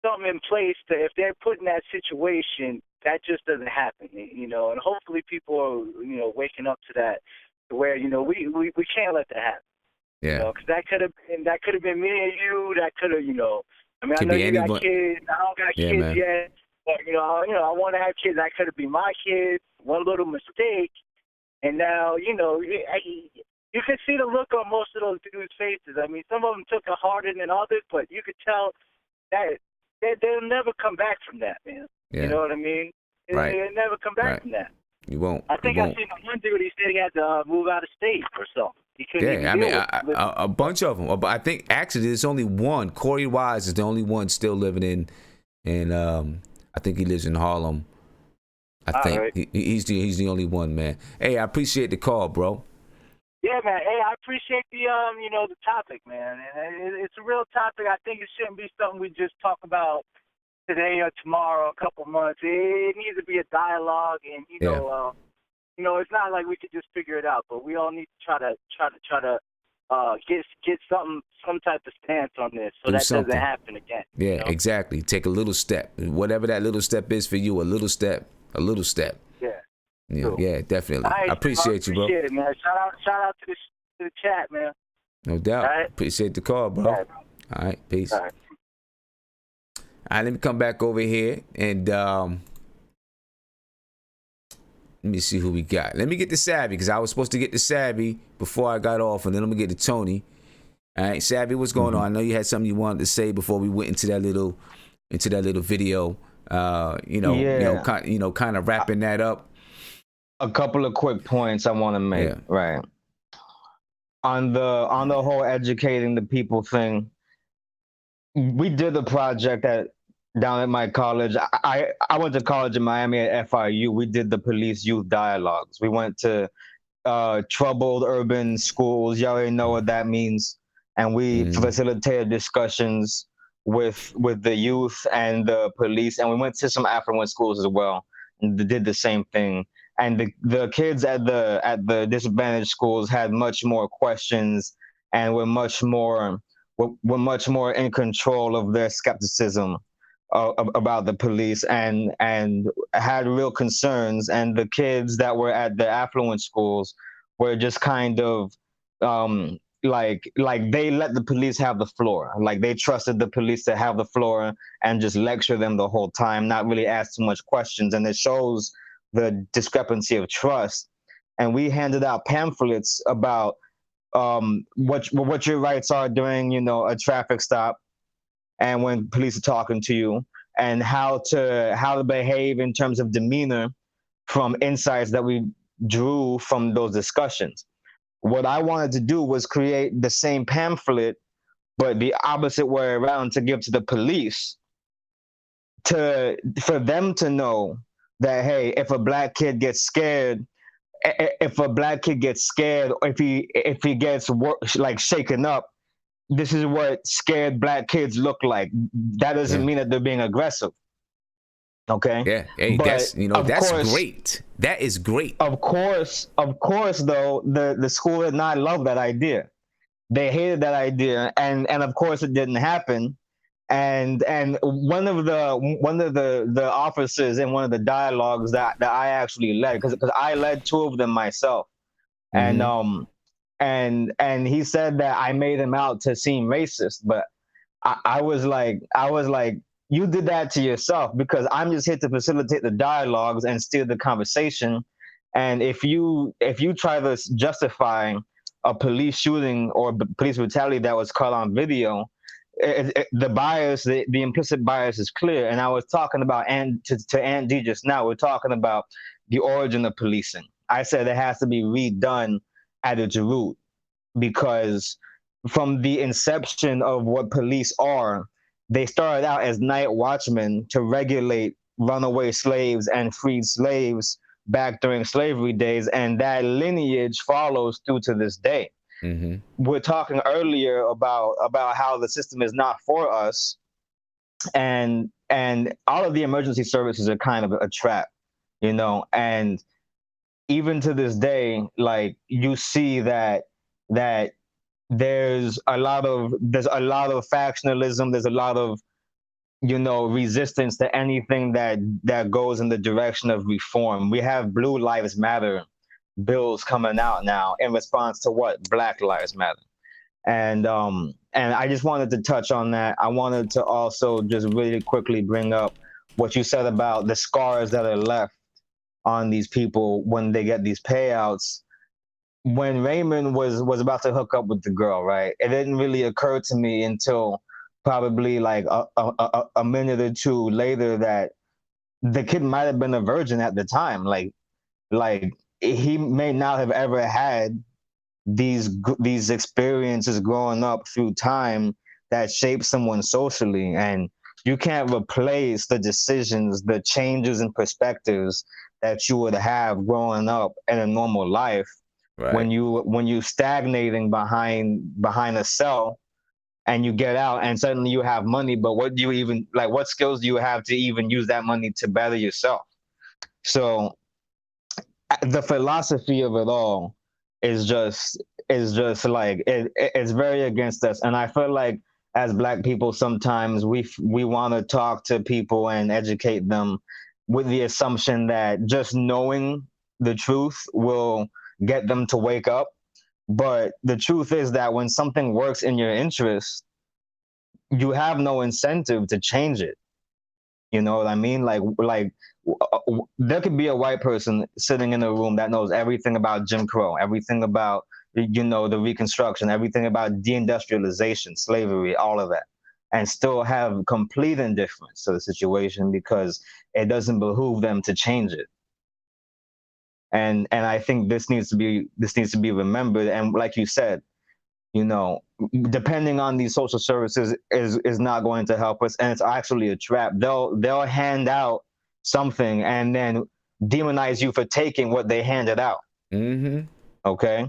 something in place to, if they're put in that situation, that just doesn't happen, and hopefully people are, waking up to that, to where, we can't let that happen. Yeah. Because that could have been me and you. That could have, I mean, Could I know be you anyone. got kids. I don't got Yeah, kids man. yet, but I want to have kids. That could have been my kids. One little mistake, and now, you can see the look on most of those dudes' faces. I mean, some of them took it harder than others, but you could tell that they'll never come back from that, man. Yeah. You know what I mean? Right. They'll never come back from that. You won't. I think you I won't. seen one dude. He said he had to move out of state or something. He couldn't even Yeah, I mean, deal with it. a bunch of them. But I think actually there's only one. Korey Wise is the only one still living in I think he lives in Harlem. I think right. he's the only one, man. Hey, I appreciate the call, bro. Yeah, man. Hey, I appreciate the the topic, man. And it's a real topic. I think it shouldn't be something we just talk about today or tomorrow, a couple months. It needs to be a dialogue, and it's not like we could just figure it out. But we all need to try to get some type of stance on this, so Do that something. doesn't happen again. Yeah, exactly. Take a little step, whatever that little step is for you. A little step. Yeah. Yeah, Cool. yeah, definitely. All right, I appreciate you, bro. Appreciate it, man. Shout out to the chat, man. No doubt. All right. Appreciate the call, bro. All right, peace. All right. All right, let me come back over here and let me see who we got. Let me get to Savvy, because I was supposed to get to Savvy before I got off, and then I'm gonna get to Tony. All right, Savvy, what's going on? I know you had something you wanted to say before we went into that little video. Kind of wrapping that up. A couple of quick points I want to make. Yeah. Right. On the whole educating the people thing, we did a project down at my college. I went to college in Miami at FIU. We did the police youth dialogues. We went to troubled urban schools. You already know what that means. And we facilitated discussions with the youth and the police. And we went to some affluent schools as well and did the same thing. And the kids at the disadvantaged schools had much more questions and were much more in control of their skepticism about the police and had real concerns. And the kids that were at the affluent schools were just kind of like they let the police have the floor. Like they trusted the police to have the floor and just lecture them the whole time, not really ask too much questions. And it shows the discrepancy of trust. And we handed out pamphlets about what your rights are during, a traffic stop, and when police are talking to you, and how to behave in terms of demeanor from insights that we drew from those discussions. What I wanted to do was create the same pamphlet, but the opposite way around, to give to the police, for them to know that, hey, if a black kid gets scared, or if he gets shaken up, this is what scared black kids look like. That doesn't mean that they're being aggressive. Okay. Yeah. Hey, but that's great. That is great. Of course, though, the school did not love that idea. They hated that idea, and of course it didn't happen. And one of the officers in one of the dialogues that I actually led, because I led two of them myself, and he said that I made him out to seem racist, but I was like, you did that to yourself, because I'm just here to facilitate the dialogues and steer the conversation. And if you try to justify a police shooting or police brutality that was caught on video, the bias, the implicit bias is clear. And I was talking about, and to Aunt D just now, we're talking about the origin of policing. I said it has to be redone at its root, because from the inception of what police are, they started out as night watchmen to regulate runaway slaves and freed slaves back during slavery days, and that lineage follows through to this day. We're talking earlier about how the system is not for us, and all of the emergency services are kind of a trap, you know. And even to this day, like, you see that there's a lot of factionalism, there's a lot of, you know, resistance to anything that goes in the direction of reform. We have Blue Lives Matter bills coming out now in response to what? Black Lives Matter. And I just wanted to touch on that. I wanted to also just really quickly bring up what you said about the scars that are left on these people when they get these payouts. When Raymond was about to hook up with the girl, right? It didn't really occur to me until probably like a minute or two later that the kid might have been a virgin at the time. Like he may not have ever had these experiences growing up through time that shape someone socially, and you can't replace the decisions, the changes in perspectives that you would have growing up in a normal life. Right. When you stagnating behind a cell, and you get out and suddenly you have money, but what do you even, like, what skills do you have to even use that money to better yourself? So the philosophy of it all is just like it's very against us. And I feel like as Black people, sometimes we want to talk to people and educate them with the assumption that just knowing the truth will get them to wake up. But the truth is that when something works in your interest, you have no incentive to change it. You know what I mean? Like there could be a white person sitting in a room that knows everything about Jim Crow, everything about, you know, the Reconstruction, everything about deindustrialization, slavery, all of that, and still have complete indifference to the situation because it doesn't behoove them to change it. And I think this needs to be remembered. And like you said, you know, depending on these social services is not going to help us, and it's actually a trap. They'll hand out something and then demonize you for taking what they handed out. Okay,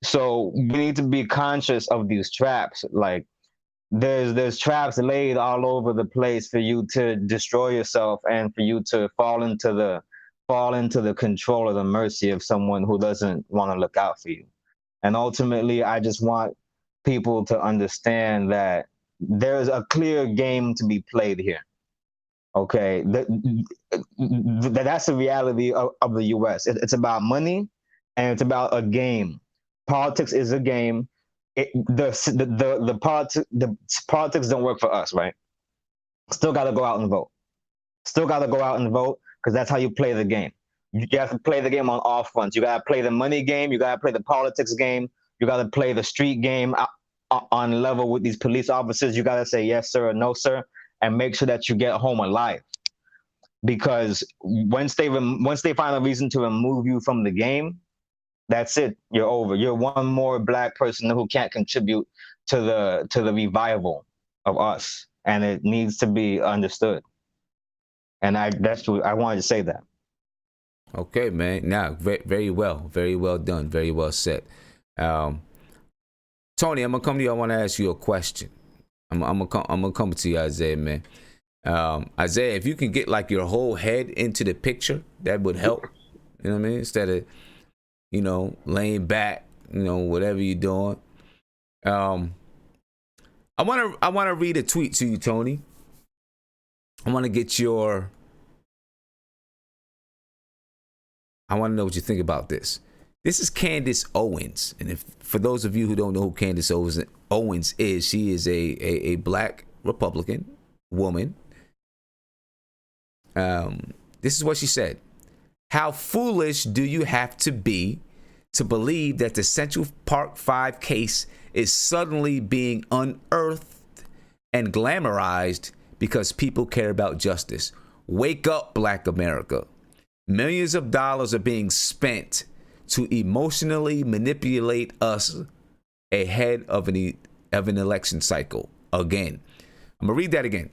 so we need to be conscious of these traps. Like there's traps laid all over the place for you to destroy yourself and for you to fall into the control or the mercy of someone who doesn't want to look out for you. And ultimately, I just want people to understand that there's a clear game to be played here. Okay, that's the reality of the U.S. It's about money, and it's about a game. Politics is a game. The politics don't work for us, right? Still got to go out and vote. Still got to go out and vote, because that's how you play the game. You have to play the game on all fronts. You got to play the money game. You got to play the politics game. You got to play the street game on level with these police officers. You got to say yes, sir, or no, sir, and make sure that you get home alive. Because once they find a reason to remove you from the game, that's it. You're over. You're one more Black person who can't contribute to the revival of us, and it needs to be understood. And that's what I wanted to say that. Okay, man. Now, very well done, very well said. Tony, I'm gonna come to you. I want to ask you a question. I'm gonna come to you, Isaiah, man. Isaiah, if you can get like your whole head into the picture, that would help. You know what I mean? Instead of, you know, laying back, you know, whatever you're doing. I want to read a tweet to you, Tony. I want to get your. I want to know what you think about this. This is Candace Owens, and if for those of you who don't know who Candace Owens is, she is a Black Republican woman. This is what she said. How foolish do you have to be to believe that the Centralparkfive case is suddenly being unearthed and glamorized because people care about justice. Wake up, Black America. Millions of dollars are being spent to emotionally manipulate us ahead of an election cycle. Again, I'm going to read that again.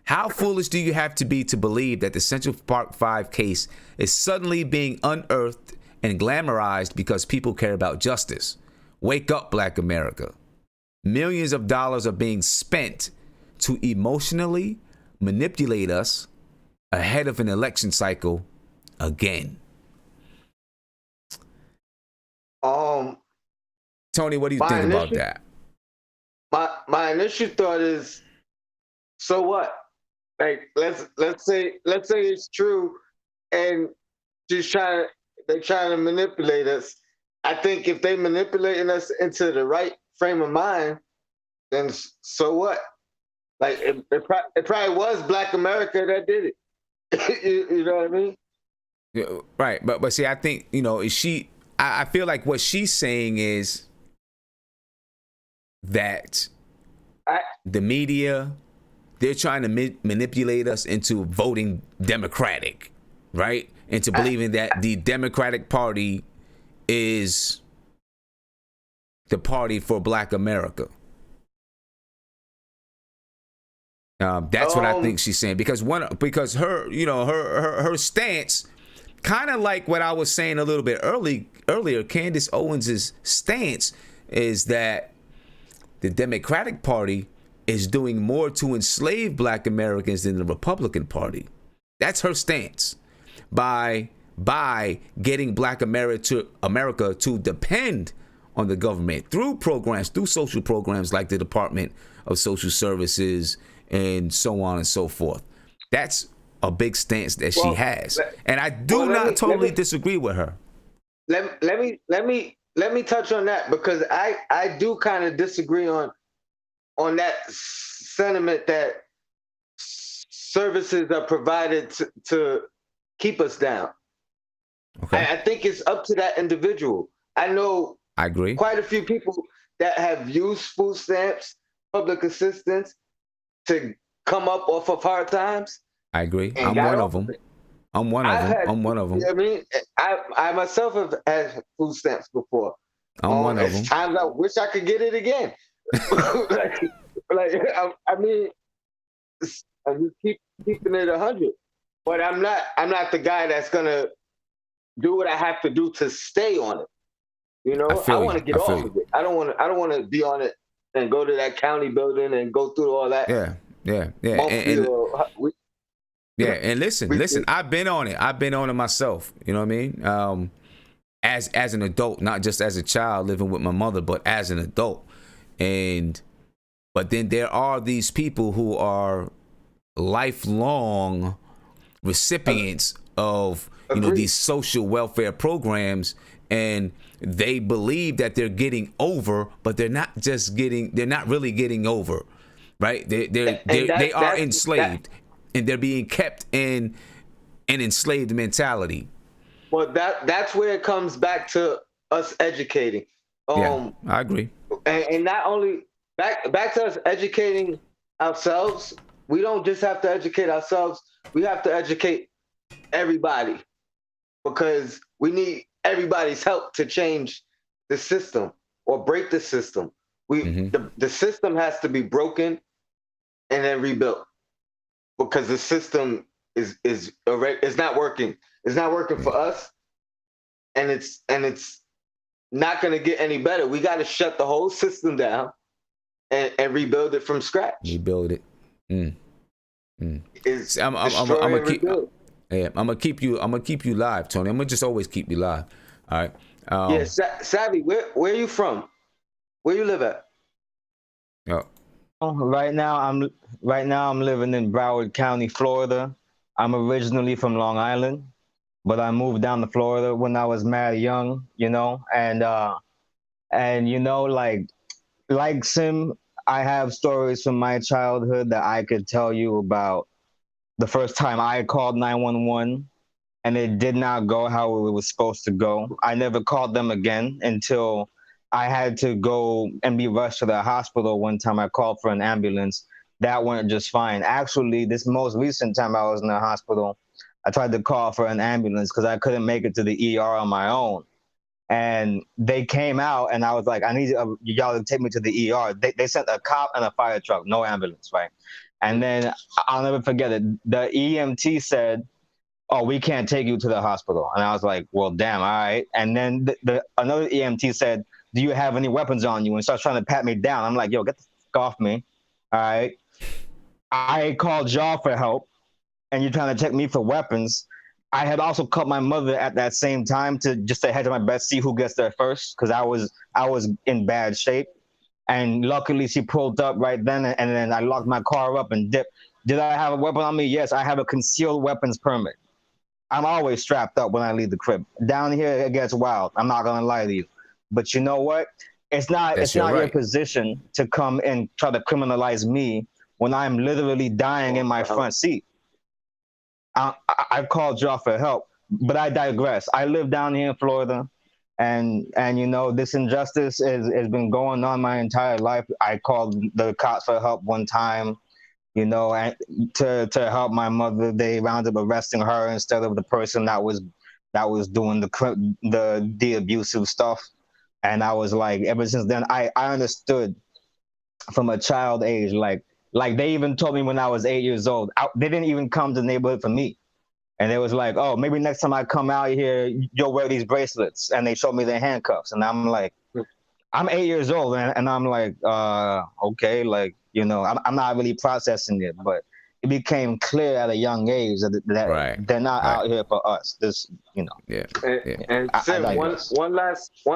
How foolish do you have to be to believe that the Centralparkfive case is suddenly being unearthed and glamorized because people care about justice? Wake up, Black America. Millions of dollars are being spent to emotionally manipulate us ahead of an election cycle again. Tony, what do you think about that? My initial thought is, so what? Like, let's say it's true, and they're trying to manipulate us. I think if they manipulating us into the right frame of mind, then so what? Like, it probably was Black America that did it. You know what I mean? Yeah, right, but see, I think, I feel like what she's saying is that the media, they're trying to manipulate us into voting Democratic, right? Into believing that the Democratic Party is the party for Black America. That's what I think she's saying, because her, her stance, kind of like what I was saying a little bit earlier, Candace Owens's stance is that the Democratic Party is doing more to enslave Black Americans than the Republican Party. That's her stance. By getting Black America to depend on the government through social programs like the Department of Social Services and so on and so forth. That's a big stance that she has, and I do not totally disagree with her. Let me touch on that, because I do kind of disagree on that sentiment that services are provided to keep us down. Okay. I think it's up to that individual. I agree. Quite a few people that have used food stamps, public assistance to come up off of hard times. I agree. I'm one of them. I'm one of them. You know what I mean? I myself have had food stamps before. I'm one of them. Times I wish I could get it again. I mean, I'm just keeping it 100. But I'm not the guy that's gonna do what I have to do to stay on it. I want to get off of it. I don't want to be on it and go to that county building and go through all that. Yeah. And listen, I've been on it myself. You know what I mean? As an adult, not just as a child living with my mother, but as an adult. But then there are these people who are lifelong recipients of these social welfare programs, and they believe that they're getting over, but they're not really getting over, right? They are enslaved, and they're being kept in an enslaved mentality. Well, that's where it comes back to us educating. I agree. And not only back to us educating ourselves. We don't just have to educate ourselves. We have to educate everybody, because we need everybody's help to change the system or break the system. The system has to be broken and then rebuilt, because the system is not working. It's not working for us, and it's not going to get any better. We got to shut the whole system down and rebuild it from scratch. Rebuild it. I'm gonna keep you live, Tony. I'm gonna just always keep you live. All right. Savvy, where are you from? Where you live at? Right now I'm living in Broward County, Florida. I'm originally from Long Island, but I moved down to Florida when I was mad young, and like Sim, I have stories from my childhood that I could tell you about the first time I called 911 and it did not go how it was supposed to go. I never called them again until I had to go and be rushed to the hospital one time. I called for an ambulance. That went just fine. Actually, this most recent time I was in the hospital, I tried to call for an ambulance because I couldn't make it to the ER on my own. And they came out, and I was like, I need y'all to take me to the ER. They sent a cop and a fire truck, no ambulance, right? And then I'll never forget it. The EMT said, oh, we can't take you to the hospital. And I was like, well, damn, all right. And then another EMT said, do you have any weapons on you? And starts trying to pat me down. I'm like, yo, get the fuck off me. All right. I called y'all for help, and you're trying to check me for weapons. I had also called my mother at that same time to just to hedge my bets, see who gets there first, because I was in bad shape. And luckily, she pulled up right then, and then I locked my car up and dipped. Did I have a weapon on me? Yes, I have a concealed weapons permit. I'm always strapped up when I leave the crib. Down here, it gets wild. I'm not gonna lie to you. But you know what? It's not your position to come and try to criminalize me when I'm literally dying in my front seat. I called y'all for help, but I digress. I live down here in Florida, and you know, this injustice has been going on my entire life. I called the cops for help one time, you know, and to help my mother. They wound up arresting her instead of the person that was doing the abusive stuff. And I was like, ever since then, I understood from a child age, like they even told me when I was 8 years old, they didn't even come to the neighborhood for me. And it was like, oh, maybe next time I come out here, you'll wear these bracelets. And they showed me their handcuffs. And I'm like, I'm 8 years old. And I'm like, okay, like, you know, I'm not really processing it. But it became clear at a young age that they're not out here for us. This, you know. Yeah. And Sim, one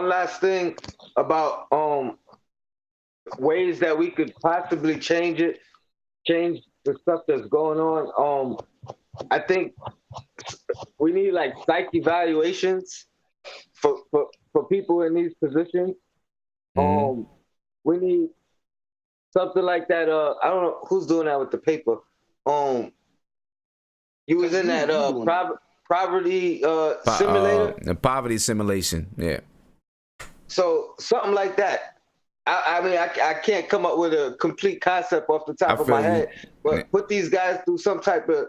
last thing about ways that we could possibly change the stuff that's going on. I think we need like psych evaluations for people in these positions. We need something like that. I don't know who's doing that with the paper. You was in that poverty simulator. The poverty simulation, yeah. So something like that. I mean, I can't come up with a complete concept off the top of my head, but put these guys through some type of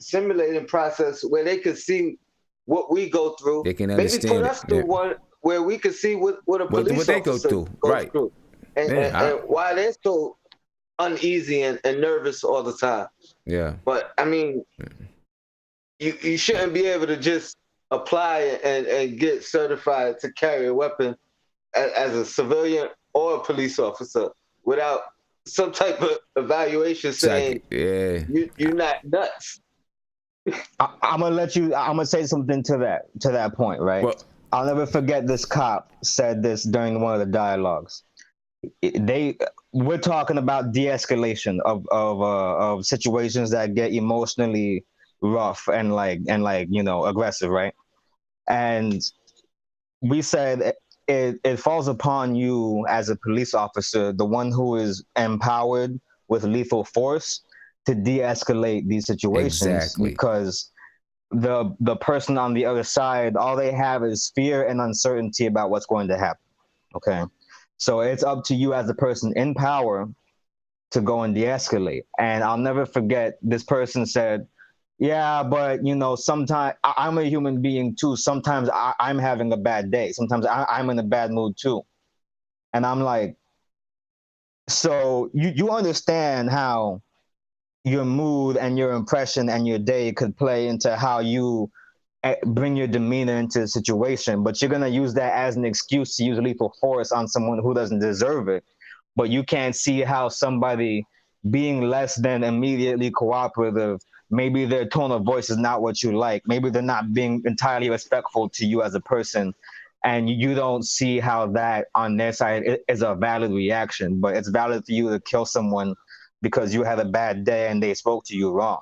simulating process where they could see what we go through. They can maybe understand put us through one where we could see what a police what they officer go through, and why they're so uneasy and nervous all the time. Yeah. But I mean, you shouldn't be able to just apply and get certified to carry a weapon as a civilian or a police officer without some type of evaluation saying you're not nuts. I'm gonna say something to that point, right? Well, I'll never forget this cop said this during one of the dialogues. We're talking about de-escalation of situations that get emotionally rough and like you know, aggressive, right? And we said it falls upon you as a police officer, the one who is empowered with lethal force, to de-escalate these situations, because the person on the other side, all they have is fear and uncertainty about what's going to happen. Okay, so it's up to you as a person in power to go and de-escalate. And I'll never forget, this person said, yeah, but you know, sometimes I'm a human being too. Sometimes I'm having a bad day. Sometimes I'm in a bad mood too. And I'm like, so you understand how your mood and your impression and your day could play into how you bring your demeanor into the situation, but you're going to use that as an excuse to use lethal force on someone who doesn't deserve it. But you can't see how somebody being less than immediately cooperative, maybe their tone of voice is not what you like. Maybe they're not being entirely respectful to you as a person. And you don't see how that on their side is a valid reaction, but it's valid for you to kill someone because you had a bad day and they spoke to you wrong.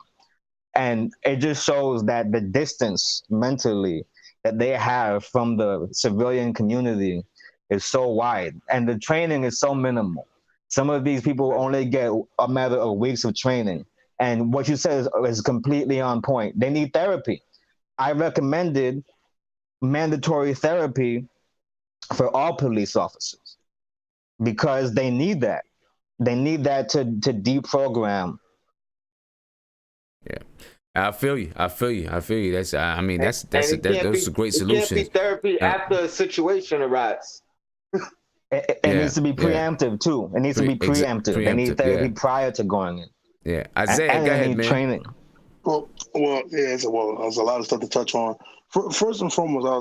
And it just shows that the distance mentally that they have from the civilian community is so wide, and the training is so minimal. Some of these people only get a matter of weeks of training. And what you said is completely on point. They need therapy. I recommended mandatory therapy for all police officers, because they need that. They need that to deprogram. Yeah, I feel you. That's I mean that's And it can't those are great it can't be solutions. therapy after a situation arises. It needs to be preemptive too. It needs to be preemptive. They need therapy prior to going in. Yeah, Isaiah, and go they ahead, need man. training. Well, yeah. There's a lot of stuff to touch on. First and foremost, I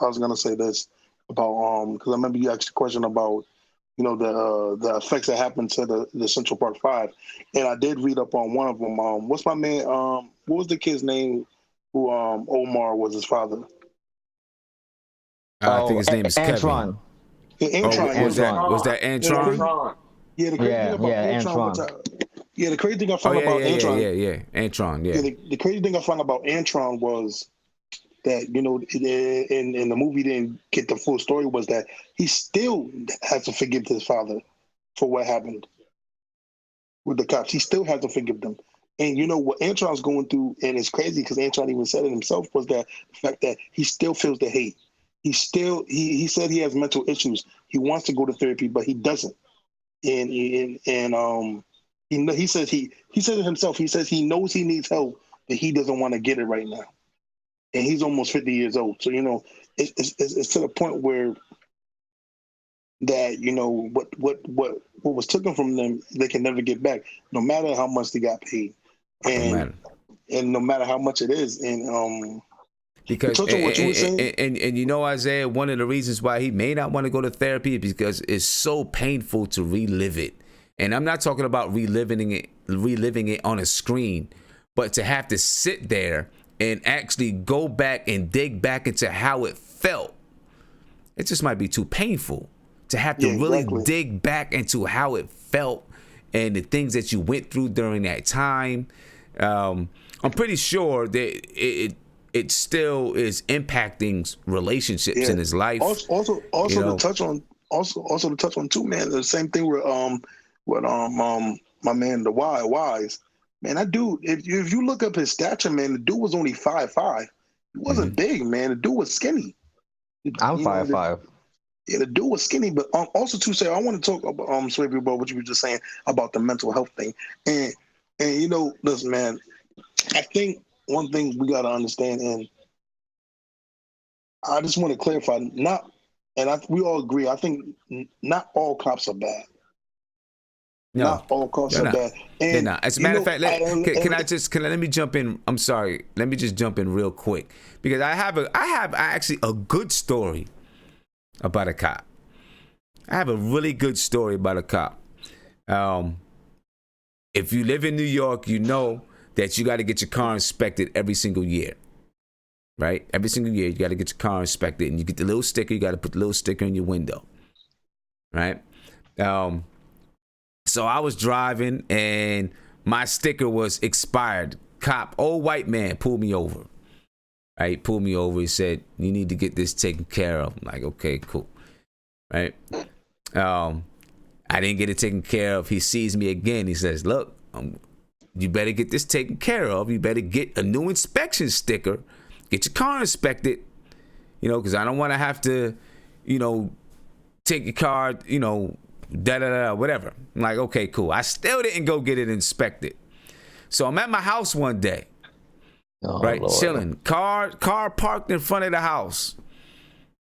was gonna say this about because I remember you asked a question about the effects that happened to the Central Park Five, and I did read up on one of them. What's my man? What was the kid's name? Who Omar was his father? I think his name is Antron. Kevin. Antron. Was that Antron? Yeah, the crazy thing about Antron. The crazy thing I found about Antron. Antron. Yeah. The crazy thing I found about Antron was that in the movie didn't get the full story, was that he still has to forgive his father for what happened with the cops. He still has to forgive them. And what Antron's going through, and it's crazy because Antron even said it himself, was that the fact that he still feels the hate. He said he has mental issues. He wants to go to therapy, but he doesn't. And he says he said it himself. He says he knows he needs help, but he doesn't want to get it right now. And he's almost 50 years old. So it's to the point where that what was taken from them, they can never get back, no matter how much they got paid, and no matter how much it is. And because and Isaiah, one of the reasons why he may not want to go to therapy is because it's so painful to relive it. And I'm not talking about reliving it on a screen, but to have to sit there and actually go back and dig back into how it felt. It just might be too painful to have to really dig back into how it felt and the things that you went through during that time. I'm pretty sure that it still is impacting relationships in his life. Also to touch on too, man. The same thing with my man the Wise. Man, that dude, if you look up his stature, man, the dude was only 5'5". He wasn't big, man. The dude was skinny. I'm 5'5". Yeah, the dude was skinny, but also to say, I want to talk about Swaby, about what you were just saying about the mental health thing. And listen, man, I think one thing we got to understand, and I just want to clarify, we all agree, I think not all cops are bad. No, not all cops are bad. And, they're not. As a matter of fact, let me jump in. I'm sorry. Let me just jump in real quick because I have actually a good story about a cop. I have a really good story about a cop. If you live in New York, you know that you got to get your car inspected every single year. Right? Every single year, you got to get your car inspected, and you get the little sticker. You got to put the little sticker in your window. Right? So I was driving, and my sticker was expired. Cop, old white man, pulled me over. Right? Pulled me over. He said, "You need to get this taken care of." I'm like, okay, cool. Right? I didn't get it taken care of. He sees me again. He says, "Look, you better get this taken care of. You better get a new inspection sticker. Get your car inspected, because I don't want to have to, take your car, whatever." I'm like, okay, cool. I still didn't go get it inspected. So I'm at my house one day, right, Lord. Chilling. Car parked in front of the house,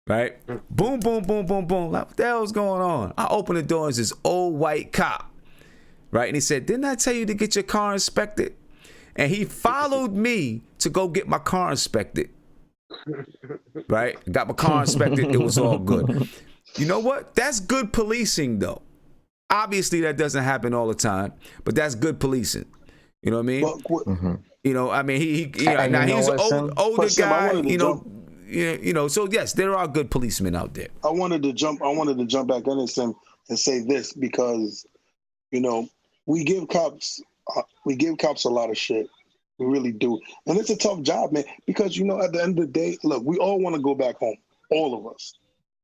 right? Boom, boom, boom, boom, boom. Like, what the hell's going on? I open the door, it's this old white cop, right? And he said, "Didn't I tell you to get your car inspected?" And he followed me to go get my car inspected. Right? Got my car inspected. It was all good. You know what? That's good policing, though. Obviously, that doesn't happen all the time, but that's good policing. You know what I mean? I mean, he's an older guy. So yes, there are good policemen out there. I wanted to jump back in and say this because, we give cops a lot of shit. We really do. And it's a tough job, man, because, at the end of the day, look, we all want to go back home. All of us.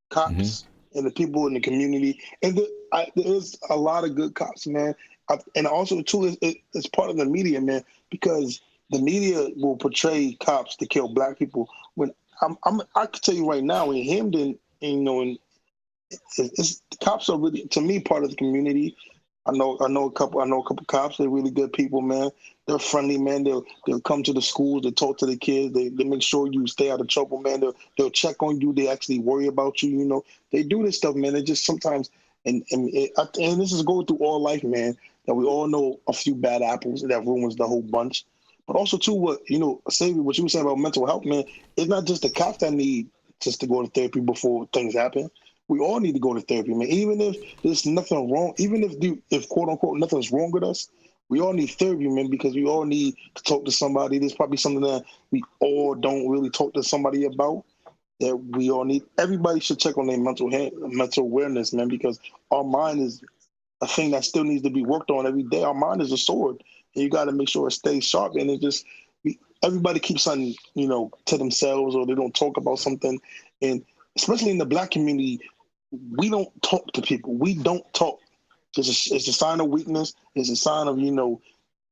Cops and the people in the community. And there's a lot of good cops, man. And also, too, it's part of the media, man, because the media will portray cops to kill black people. When I can tell you right now, in Hamden, in it's cops are really, to me, part of the community. I know a couple cops. They're really good people, man. They're friendly, man. They'll come to the schools. They talk to the kids. They make sure you stay out of trouble, man. They'll check on you. They actually worry about you. You know, they do this stuff, man. It just sometimes, and this is going through all life, man. That we all know a few bad apples that ruins the whole bunch. But also too, what you know, Xavier, what you were saying about mental health, man. It's not just the cops that need just to go to therapy before things happen. We all need to go to therapy, man. Even if there's nothing wrong, even if quote unquote nothing's wrong with us, we all need therapy, man, because we all need to talk to somebody. There's probably something that we all don't really talk to somebody about that we all need. Everybody should check on their mental awareness, man, because our mind is a thing that still needs to be worked on every day. Our mind is a sword, and you got to make sure it stays sharp. And it just everybody keeps something, you know, to themselves, or they don't talk about something. And especially in the Black community, we don't talk to people. We don't talk. It's a sign of weakness. It's a sign of, you know,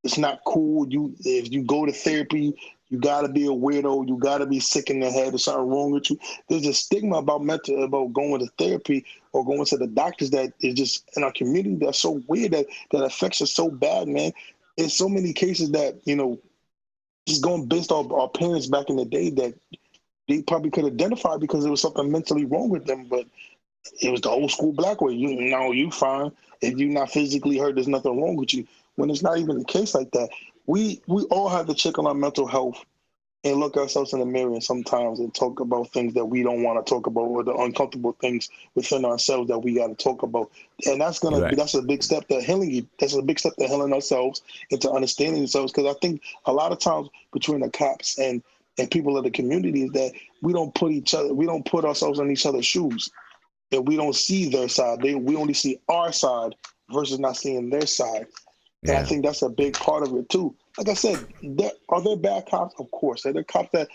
it's not cool. If you go to therapy, you got to be a weirdo. You got to be sick in the head. There's something wrong with you. There's a stigma about going to therapy or going to the doctors that is just in our community that's so weird that affects us so bad, man. In so many cases that, you know, just going based off our parents back in the day that they probably could identify because there was something mentally wrong with them, but it was the old school Black way. You know, you fine. If you're not physically hurt, there's nothing wrong with you. When it's not even the case like that. We all have to check on our mental health and look ourselves in the mirror sometimes and talk about things that we don't want to talk about, or the uncomfortable things within ourselves that we got to talk about. And that's that's a big step to healing you. That's a big step to healing ourselves and to understanding ourselves. Because I think a lot of times between the cops and people of the community is that we don't put ourselves in each other's shoes. And we don't see their side. We only see our side versus not seeing their side. And I think that's a big part of it too. Like I said, are there bad cops? Of course. Are there cops that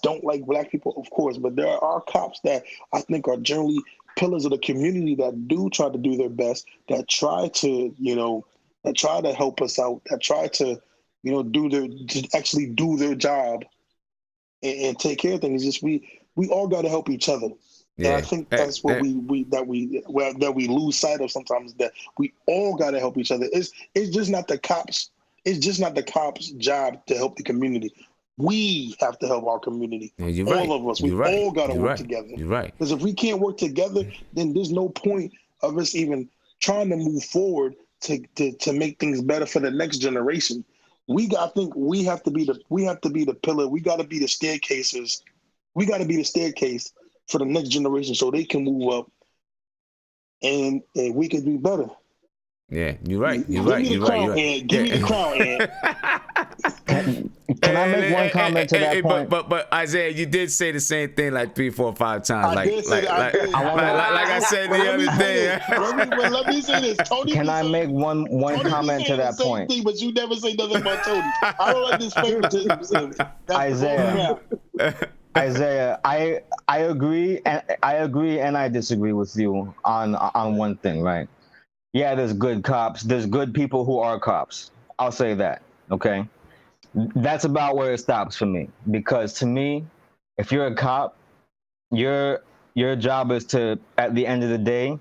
don't like Black people? Of course. But there are cops that I think are generally pillars of the community that do try to do their best, that try to, you know, that try to help us out, that try to, you know, actually do their job and take care of things. It's just we all got to help each other. Yeah. And I think that's what we lose sight of sometimes, that we all got to help each other. It's just not the cops. It's just not the cops' job to help the community. We have to help our community. Yeah, all of us. We all got to work together. You're right. Because if we can't work together, then there's no point of us even trying to move forward to make things better for the next generation. I think we have to be the pillar. We got to be the staircases. We got to be the staircase for the next generation so they can move up and we can do better. Yeah, you're right. You're Give right. me the crown, Ed. Give me the crown, Ed. Can I make one comment to that point? But Isaiah, you did say the same thing like 3, 4, 5 times. I did say that. Like I said the other day. Let me say this. Tony. Can I make one comment to that point? Thing, but you never say nothing about Tony. I don't like this favoritism. Isaiah, I agree, and I disagree with you on one thing, right? Yeah, there's good cops. There's good people who are cops. I'll say that, okay? That's about where it stops for me. Because to me, if you're a cop, your job is to, at the end of the day,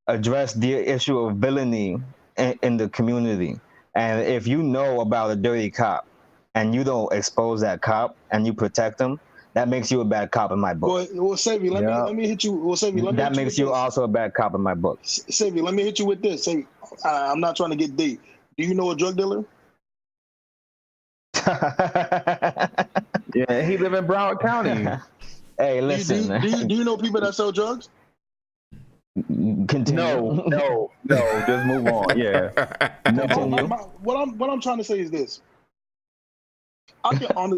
address the issue of villainy in the community. And if you know about a dirty cop and you don't expose that cop and you protect him, that makes you a bad cop in my book. Well, Savvy, let me hit you. Well, Savvy, let me that makes you also a bad cop in my book. Savvy, let me hit you with this. Savvy, I'm not trying to get deep. Do you know a drug dealer? Yeah, he live in Broward County. Hey, listen. Do you know people that sell drugs? Continue. No. Just move on. Yeah. What I'm trying to say is this.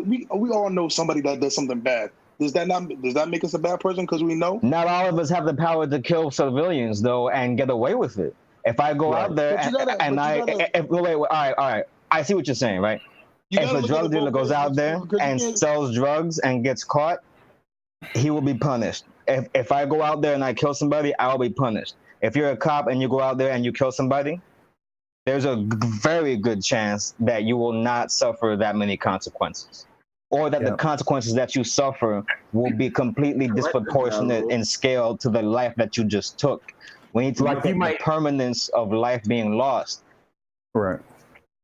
We all know somebody that does something bad. Does that make us a bad person because we know? Not all of us have the power to kill civilians though and get away with it. If I go out there all right. I see what you're saying, right? If a drug dealer goes out there and sells drugs and gets caught, he will be punished. If I go out there and I kill somebody, I'll be punished. If you're a cop and you go out there and you kill somebody, there's a very good chance that you will not suffer that many consequences. or that the consequences that you suffer will be completely disproportionate in scale to the life that you just took. We need to look at the permanence of life being lost. Right.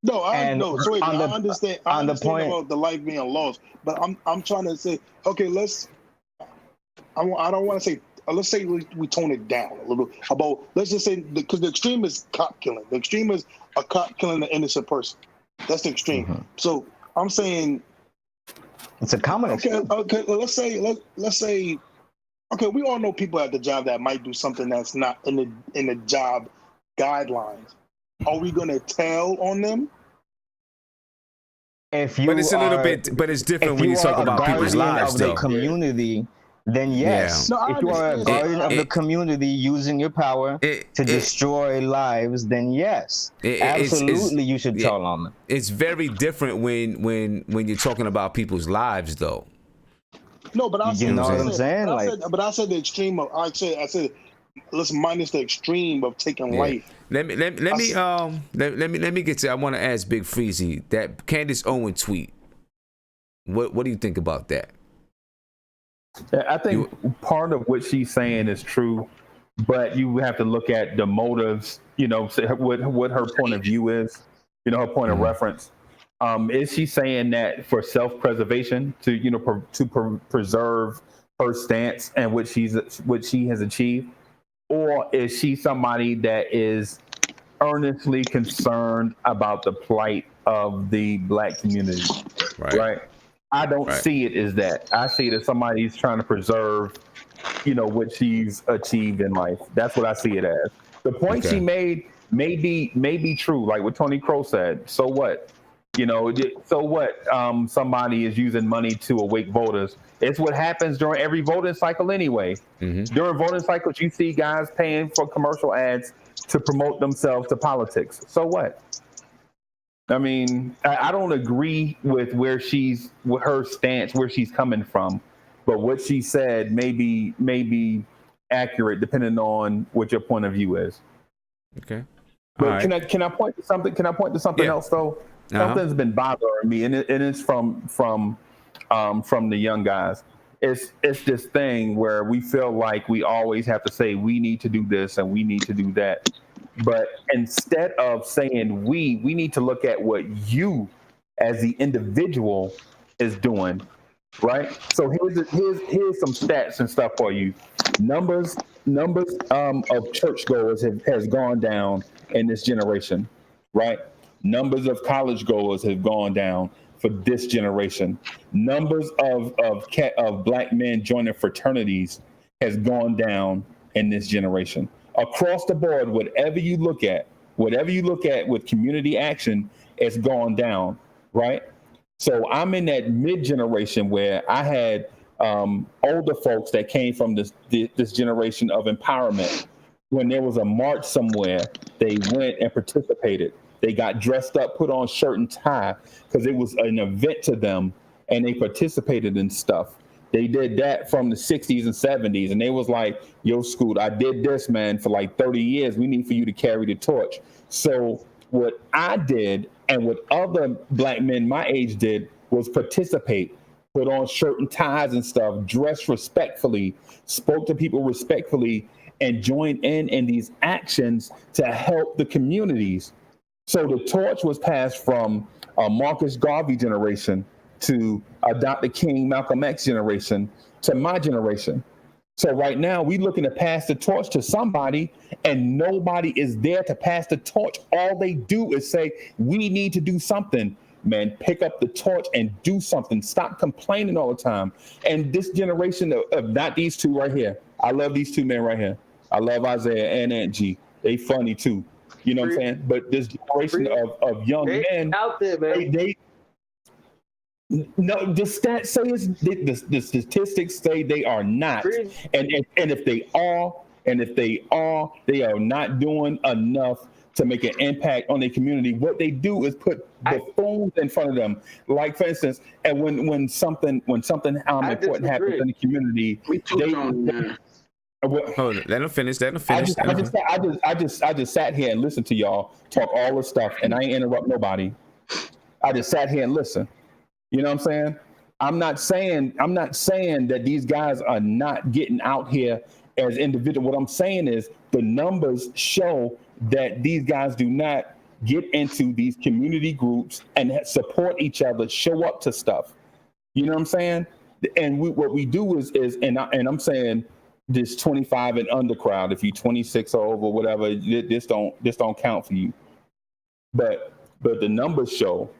No, I understand. I understand point about the life being lost, but I'm trying to say, okay, I don't want to say. Let's say we tone it down a little bit. Let's just say because the extreme is cop killing. The extreme is a cop killing an innocent person. That's the extreme. Mm-hmm. So I'm saying it's a common extreme. Okay. Let's say. Okay, we all know people at the job that might do something that's not in the job guidelines. Are we going to tell on them? But it's a little bit. But it's different when you talk about people's lives, though. The community, then yes. Yeah. No, if you are a guardian of the community using your power to destroy lives, then yes, absolutely, you should tell on them. It's very different when you're talking about people's lives, though. No, but I said, know what I'm saying? I said the extreme of. I said, let's minus the extreme of taking life. Let me get to. I want to ask Big Freezy that Candace Owen tweet. What do you think about that? I think part of what she's saying is true, but you have to look at the motives. You know, what her point of view is. You know, her point of reference. Is she saying that for self-preservation to preserve her stance and what she has achieved, or is she somebody that is earnestly concerned about the plight of the Black community? Right? I don't see it as that. I see it as somebody who's trying to preserve, what she's achieved in life. That's what I see it as. The point she made may be true, like what Tony Crow said. So what? So what? Somebody is using money to awake voters. It's what happens during every voting cycle anyway. Mm-hmm. During voting cycles, you see guys paying for commercial ads to promote themselves to politics. So what? I mean, I don't agree with with her stance, where she's coming from, but what she said may be accurate depending on what your point of view is. Okay. But can I point to something? Can I point to something else though? Something's been bothering me, and it's from the young guys. It's this thing where we feel like we always have to say we need to do this and we need to do that, but instead of saying we need to look at what you as the individual is doing, right? So here's some stats and stuff for you. Numbers of churchgoers has gone down in this generation, right? Numbers of college goers have gone down for this generation. Numbers of Black men joining fraternities has gone down in this generation. Across the board, whatever you look at with community action, it's gone down, right? So I'm in that mid-generation where I had older folks that came from this generation of empowerment. When there was a march somewhere, they went and participated. They got dressed up, put on shirt and tie because it was an event to them, and they participated in stuff. They did that from the 60s and 70s, and they was like, yo, Scoot, I did this, man, for like 30 years. We need for you to carry the torch. So what I did and what other Black men my age did was participate, put on shirt and ties and stuff, dress respectfully, spoke to people respectfully, and joined in these actions to help the communities. So the torch was passed from a Marcus Garvey generation to a Dr. King, Malcolm X generation to my generation. So right now we're looking to pass the torch to somebody, and nobody is there to pass the torch. All they do is say, we need to do something. Man, pick up the torch and do something. Stop complaining all the time. And this generation of not these two right here. I love these two men right here. I love Isaiah and Aunt G. They funny too. You know what I'm saying? But this generation of young men out there, man. The stats say the statistics say they are not. And if they are, they are not doing enough to make an impact on their community. What they do is put buffoons in front of them. Like for instance, and when something important happens in the community, Hold on, let him finish. I just sat here and listened to y'all talk all this stuff, and I ain't interrupt nobody. I just sat here and listened. You know what I'm saying? I'm not saying that these guys are not getting out here as individuals. What I'm saying is the numbers show that these guys do not get into these community groups and support each other, show up to stuff. You know what I'm saying? And what we do is I'm saying this 25 and under crowd. If you're 26 or over, whatever, this don't count for you. But the numbers show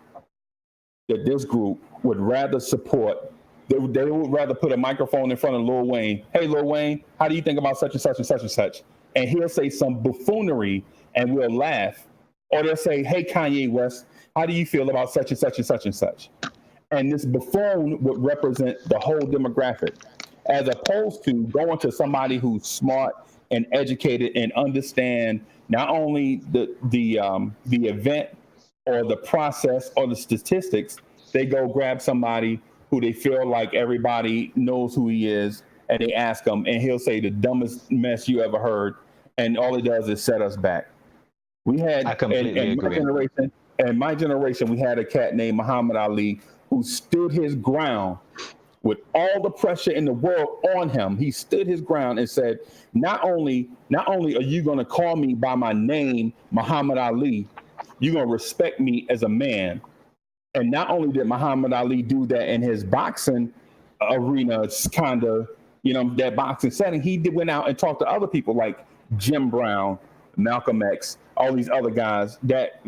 that this group would rather support. They would rather put a microphone in front of Lil Wayne. Hey, Lil Wayne, how do you think about such and such and such and such? And he'll say some buffoonery, and we'll laugh. Or they'll say, hey, Kanye West, how do you feel about such and such and such and such? And this buffoon would represent the whole demographic, as opposed to going to somebody who's smart and educated and understand not only the event or the process or the statistics. They go grab somebody who they feel like everybody knows who he is, and they ask him, and he'll say the dumbest mess you ever heard, and all it does is set us back. We had in my generation, we had a cat named Muhammad Ali who stood his ground with all the pressure in the world on him. He stood his ground and said, not only are you going to call me by my name, Muhammad Ali, you're going to respect me as a man. And not only did Muhammad Ali do that in his boxing arena, kind of, that boxing setting, he went out and talked to other people like Jim Brown, Malcolm X, all these other guys that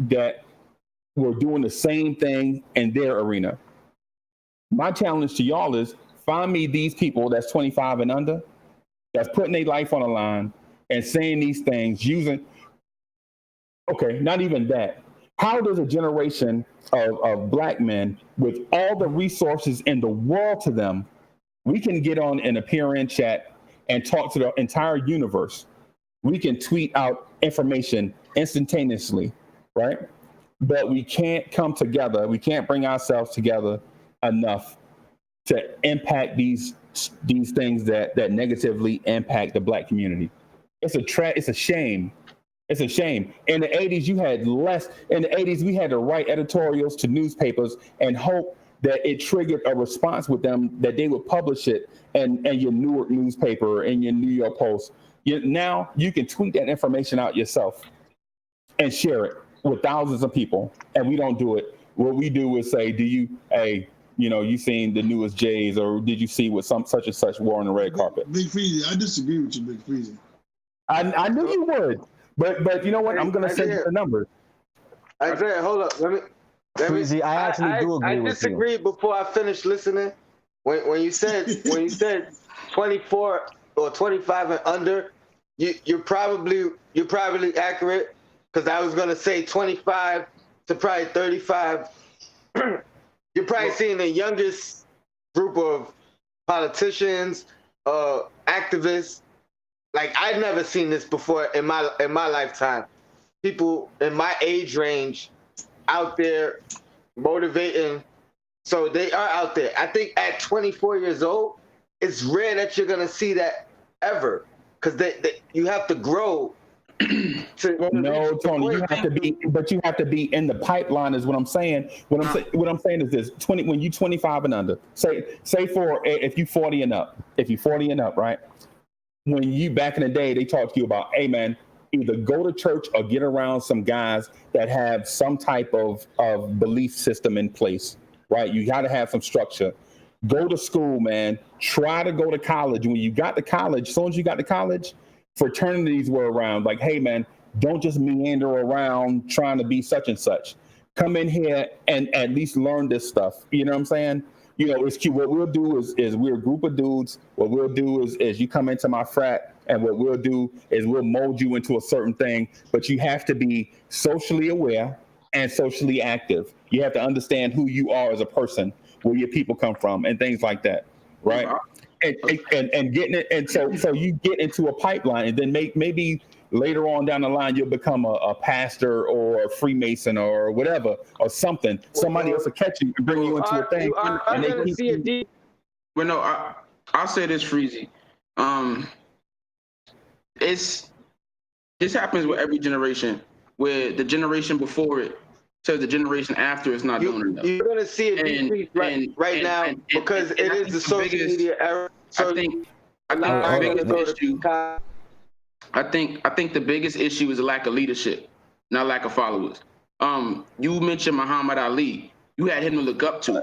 were doing the same thing in their arena. My challenge to y'all is find me these people that's 25 and under, that's putting their life on the line and saying these things not even that. How does a generation of black men with all the resources in the world to them, we can get on and appear in chat and talk to the entire universe. We can tweet out information instantaneously, right? But we can't come together. We can't bring ourselves together enough to impact these things that negatively impact the black community. It's a shame. It's a shame. In the 80s, you had less. In the 80s, we had to write editorials to newspapers and hope that it triggered a response with them, that they would publish it in your Newark newspaper and your New York Post. Now you can tweet that information out yourself and share it with thousands of people, and we don't do it. What we do is say, you seen the newest Jays, or did you see what such and such wore on the red carpet? Big Freezy, I disagree with you, Big Freezy. I knew you would. But you know what? I'm going to say the numbers. Isaiah, hold up. Let me. Freezy, I actually do agree with you. I disagreed before I finished listening. When you said 24 or 25 and under, you're probably accurate, because I was going to say 25 to probably 35. You're probably seeing the youngest group of politicians, activists. Like, I've never seen this before in my lifetime. People in my age range out there motivating. So they are out there. I think at 24 years old, it's rare that you're gonna see that ever, because you have to grow. No, Tony, you have to be in the pipeline, is what I'm saying. What I'm saying is this: when you 25 and under, say if you 40 and up, right? When you back in the day, they talked to you about, hey man, either go to church or get around some guys that have some type of belief system in place, right? You got to have some structure. Go to school, man. Try to go to college. When you got to college, as soon as you got to college, fraternities were around. Like, hey man, don't just meander around trying to be such and such. Come in here and at least learn this stuff. You know what I'm saying? It's cute. What we'll do is we're a group of dudes. What we'll do is you come into my frat, and what we'll do is we'll mold you into a certain thing. But you have to be socially aware and socially active. You have to understand who you are as a person, where your people come from, and things like that, right? And getting it, and so you get into a pipeline, and then maybe later on down the line you'll become a pastor or a Freemason or whatever, or something. Somebody else will catch you and bring you into a thing. I'm gonna see a deep. Well, no, I'll say this, Freezy. This happens with every generation, where the generation before it to the generation after is not doing enough. You're gonna see a decrease right now because it is the social media era. So I think the biggest issue is a lack of leadership, not lack of followers. You mentioned Muhammad Ali. You had him to look up to.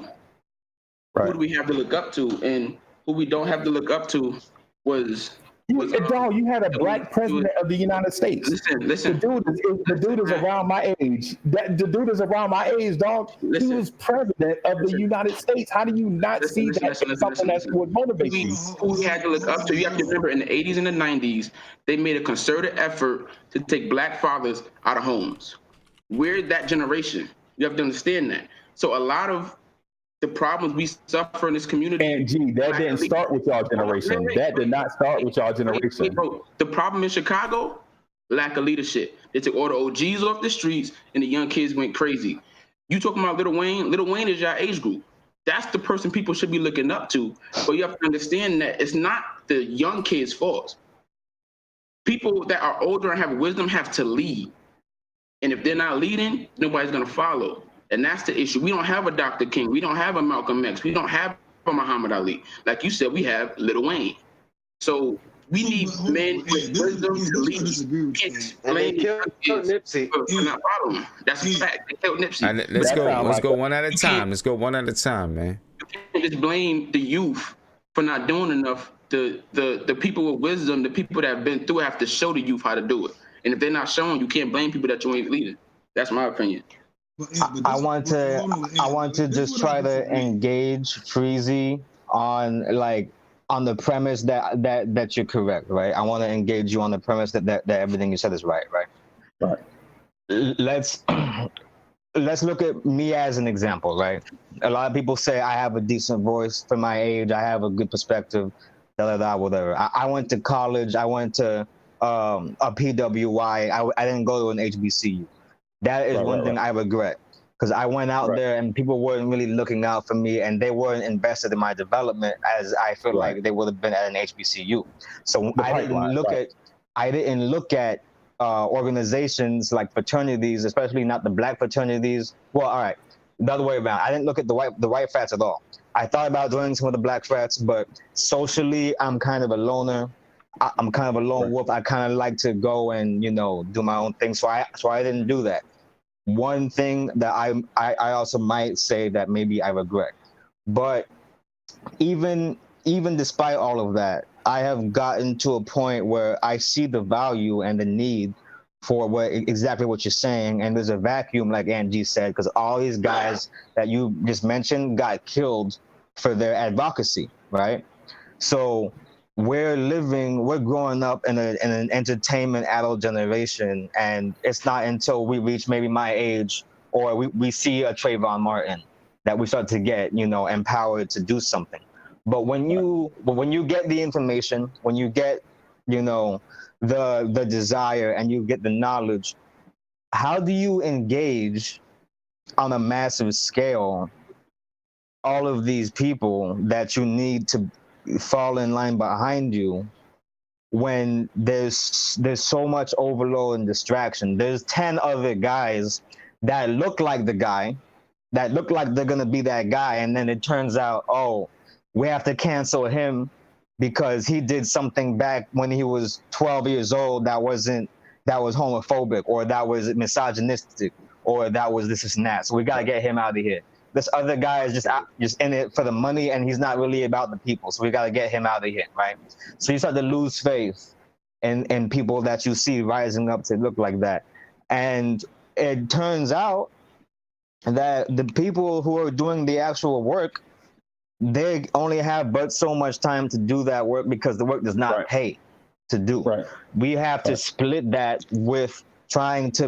Right. Who do we have to look up to? And who we don't have to look up to was you had a black president of the United States. Listen. The dude is around my age. The dude is around my age, dog. He was president of the United States. How do you not see that as something that would motivate you? Who we had to look up to? You have to remember, in the 80s and the 90s, they made a concerted effort to take black fathers out of homes. We're that generation. You have to understand that. So a lot of the problems we suffer in this community. And that didn't start with y'all generation. That did not start with y'all generation. Bro, the problem in Chicago, lack of leadership. They took all the OGs off the streets and the young kids went crazy. You talking about Lil Wayne? Lil Wayne is your age group. That's the person people should be looking up to. But you have to understand that it's not the young kids' fault. People that are older and have wisdom have to lead. And if they're not leading, nobody's gonna follow. And that's the issue. We don't have a Dr. King. We don't have a Malcolm X. We don't have a Muhammad Ali. Like you said, we have Lil Wayne. So we need men with wisdom to lead. And they killed Nipsey. That's a fact. They killed Nipsey. Let's go one at a time. Let's go one at a time, man. You can't just blame the youth for not doing enough. The people with wisdom, the people that have been through it, have to show the youth how to do it. And if they're not showing, you can't blame people that you ain't leading. That's my opinion. I want to just try to engage Freezy on the premise that you're correct, right? I want to engage you on the premise that everything you said is right. Right. Let's look at me as an example, right? A lot of people say I have a decent voice for my age. I have a good perspective, whatever. I went to college. I went to a PWI. I didn't go to an HBCU. That is one thing I regret, because I went out there and people weren't really looking out for me and they weren't invested in my development as I feel like they would have been at an HBCU. So I didn't look at organizations like fraternities, especially not the black fraternities. Well, all right, the other way around. I didn't look at the white frats at all. I thought about joining some of the black frats, but socially, I'm kind of a loner. I'm kind of a lone wolf. I kind of like to go and do my own thing. So I didn't do that. One thing that I also might say that maybe I regret, but even despite all of that, I have gotten to a point where I see the value and the need for exactly what you're saying, and there's a vacuum, like Angie said, because all these guys that you just mentioned got killed for their advocacy, right? So we're growing up in an entertainment adult generation, and it's not until we reach maybe my age or we see a Trayvon Martin that we start to get, empowered to do something. But when you get the information, when you get, the desire and you get the knowledge, how do you engage on a massive scale all of these people that you need to fall in line behind you when there's so much overload and distraction? There's 10 other guys that look like the guy, that look like they're gonna be that guy, and then it turns out, oh, we have to cancel him because he did something back when he was 12 years old that was homophobic, or that was misogynistic, or that was this and that. So we gotta get him out of here. This other guy is just in it for the money, and he's not really about the people. So we got to get him out of here, right? So you start to lose faith in people that you see rising up to look like that. And it turns out that the people who are doing the actual work, they only have but so much time to do that work because the work does not pay to do. Right. We have to split that with trying to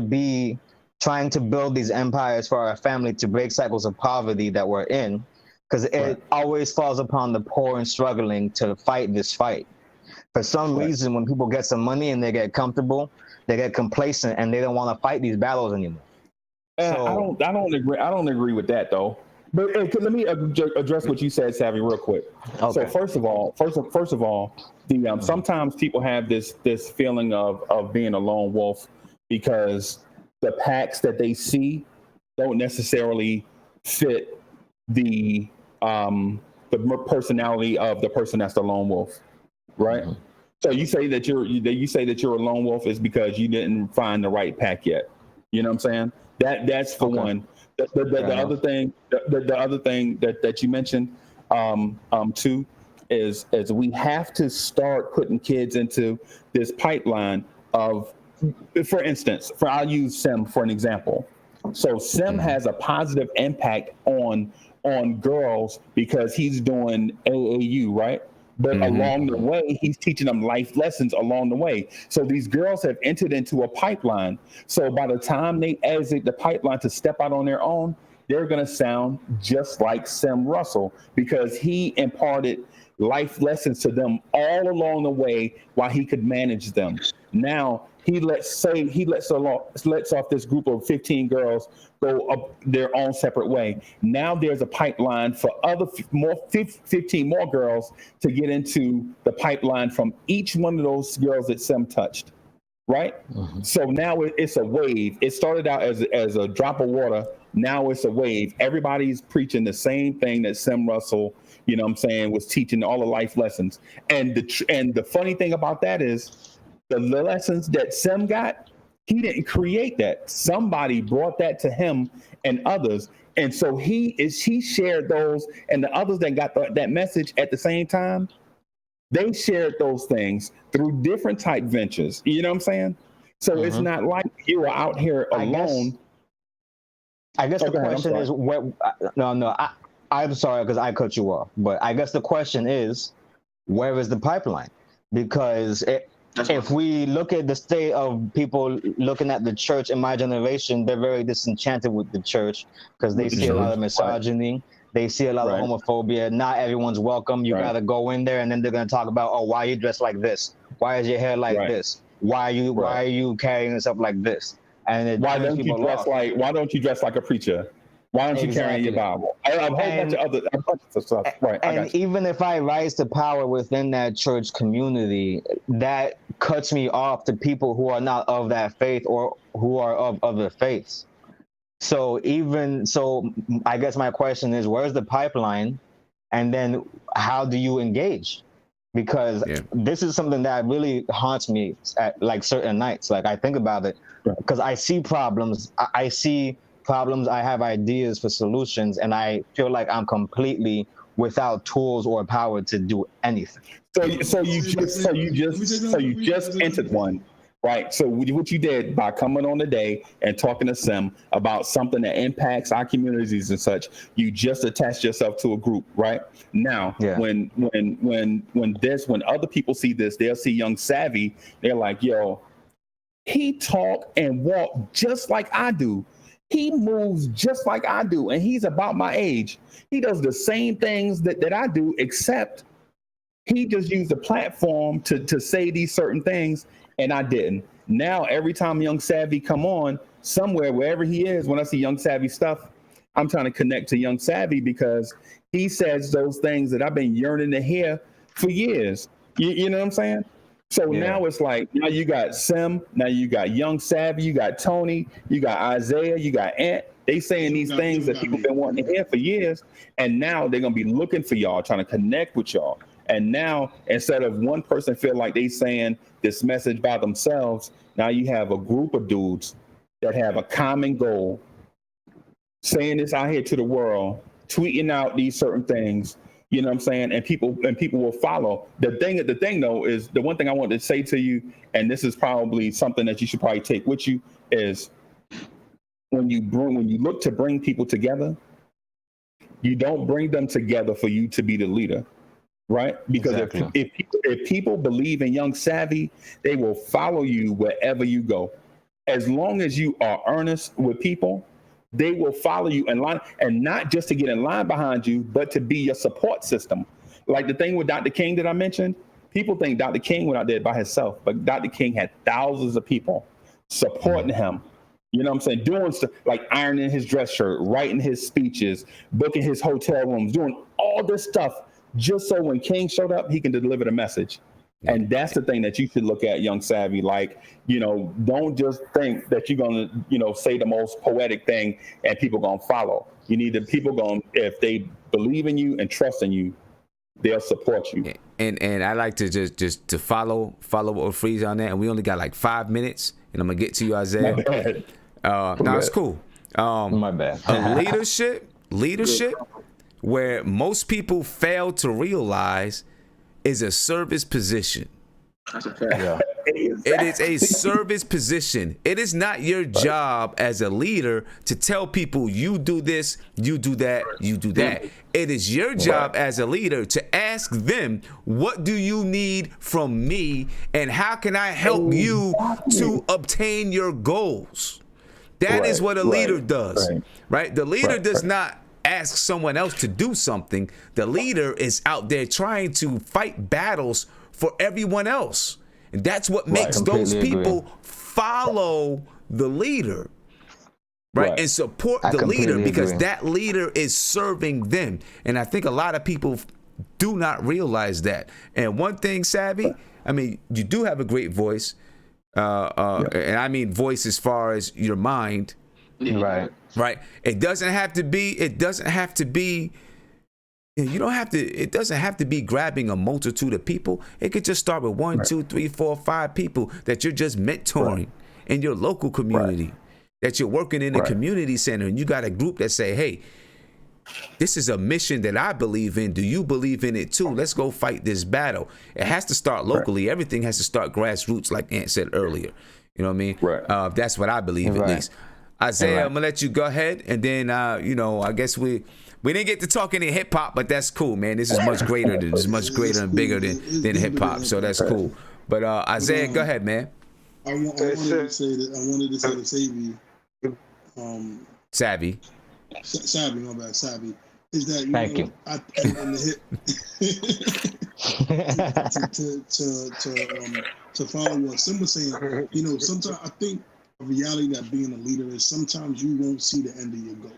build these empires for our family to break cycles of poverty that we're in, because it always falls upon the poor and struggling to fight this fight. For some reason, when people get some money and they get comfortable, they get complacent and they don't want to fight these battles anymore. So, I don't agree with that though. But let me address what you said, Savvy, real quick. Okay. So first of all, sometimes people have this feeling of being a lone wolf because the packs that they see don't necessarily fit the personality of the person that's the lone wolf, right? Mm-hmm. So you say that you're a lone wolf is because you didn't find the right pack yet. You know what I'm saying? That's for one. The other thing that you mentioned too is we have to start putting kids into this pipeline of, for instance, I'll use Sim for an example. So Sim has a positive impact on girls because he's doing AAU, right? But along the way, he's teaching them life lessons along the way. So these girls have entered into a pipeline. So by the time they exit the pipeline to step out on their own, they're going to sound just like Sim Russell because he imparted life lessons to them all along the way while he could manage them. Now he lets off this group of 15 girls go up their own separate way. Now there's a pipeline for other 15 more girls to get into the pipeline from each one of those girls that Sim touched, right? Mm-hmm. So now it's a wave. It started out as a drop of water. Now it's a wave. Everybody's preaching the same thing that Sim Russell, you know what I'm saying, was teaching all the life lessons. And the funny thing about that is the lessons that Sim got, he didn't create that. Somebody brought that to him and others. And so he shared those, and the others that got that message at the same time, they shared those things through different type ventures. You know what I'm saying? So it's not like you are out here alone. I guess the question is, I'm sorry because I cut you off, but I guess the question is, where is the pipeline? Because if we look at the state of people looking at the church in my generation, they're very disenchanted with the church because they see a lot of misogyny. They see a lot of homophobia. Not everyone's welcome. You got to go in there and then they're going to talk about, oh, why are you dressed like this? Why is your hair like this? Why are you carrying this up like this? And why don't you dress like a preacher? Why don't you carry your Bible? A whole bunch of stuff. Right. And even if I rise to power within that church community, that cuts me off to people who are not of that faith or who are of other faiths. So I guess my question is, where's the pipeline? And then how do you engage? Because this is something that really haunts me at like certain nights. Like I think about it because I see problems. I see problems. I have ideas for solutions, and I feel like I'm completely without tools or power to do anything. So you just entered one, right? So what you did by coming on today and talking to Sim about something that impacts our communities and such, you just attached yourself to a group, right? Now, when other people see this, they'll see Young Savvy. They're like, yo, he talk and walk just like I do. He moves just like I do, and he's about my age. He does the same things that I do, except he just used a platform to say these certain things, and I didn't. Now, every time Young Savvy come on, somewhere, wherever he is, when I see Young Savvy stuff, I'm trying to connect to Young Savvy because he says those things that I've been yearning to hear for years. You know what I'm saying? So now it's like, now you got Sim, now you got Young Savvy, you got Tony, you got Isaiah, you got Ant. They saying these things that people been wanting to hear for years, and now they're gonna be looking for y'all, trying to connect with y'all. And now, instead of one person feel like they saying this message by themselves, now you have a group of dudes that have a common goal, saying this out here to the world, tweeting out these certain things. You know what I'm saying? And people will follow. The thing though is the one thing I want to say to you, and this is probably something that you should probably take with you, is when you look to bring people together, you don't bring them together for you to be the leader, right? Because if people believe in Young Savvy, they will follow you wherever you go. As long as you are earnest with people, they will follow you in line, and not just to get in line behind you, but to be your support system. Like the thing with Dr. King that I mentioned, people think Dr. King went out there by himself, but Dr. King had thousands of people supporting him. You know what I'm saying? Doing stuff like ironing his dress shirt, writing his speeches, booking his hotel rooms, doing all this stuff just so when King showed up, he can deliver the message. And that's the thing that you should look at, young Savvy. Like, don't just think that you're going to, say the most poetic thing and people going to follow. You need the people if they believe in you and trust in you, they'll support you. And I like to just to follow what Freeze on that. And we only got like 5 minutes, and I'm gonna get to you, Isaiah. No, it's cool. My bad. Leadership, where most people fail to realize, is a service position. That's a fact. Yeah. It is a service position. It is not your job as a leader to tell people you do this, you do that, you do that. It is your job as a leader to ask them, what do you need from me, and how can I help you to obtain your goals? That is what a leader does, right? The leader does not ask someone else to do something. The leader is out there trying to fight battles for everyone else. And that's what makes those people follow the leader, right? And support the leader, because that leader is serving them. And I think a lot of people do not realize that. And one thing, Savvy, I mean, you do have a great voice. And I mean voice as far as your mind. Right. It doesn't have to be, it doesn't have to be grabbing a multitude of people. It could just start with 1, 2, 3, 4, 5 people that you're just mentoring in your local community, that you're working in a community center, and you got a group that say, hey, this is a mission that I believe in. Do you believe in it too? Let's go fight this battle. It has to start locally. Everything has to start grassroots, like Ant said earlier. You know what I mean? That's what I believe, at least. Isaiah, I'm gonna let you go ahead, and then I guess we didn't get to talk any hip hop, but that's cool, man. This is much greater and bigger than hip hop, so that's cool. But Isaiah, go ahead, man. I wanted to say to Savvy. Savvy, my bad, Savvy. Is that Thank you. To follow what Sim was saying, sometimes I think a reality that being a leader is sometimes you won't see the end of your goal.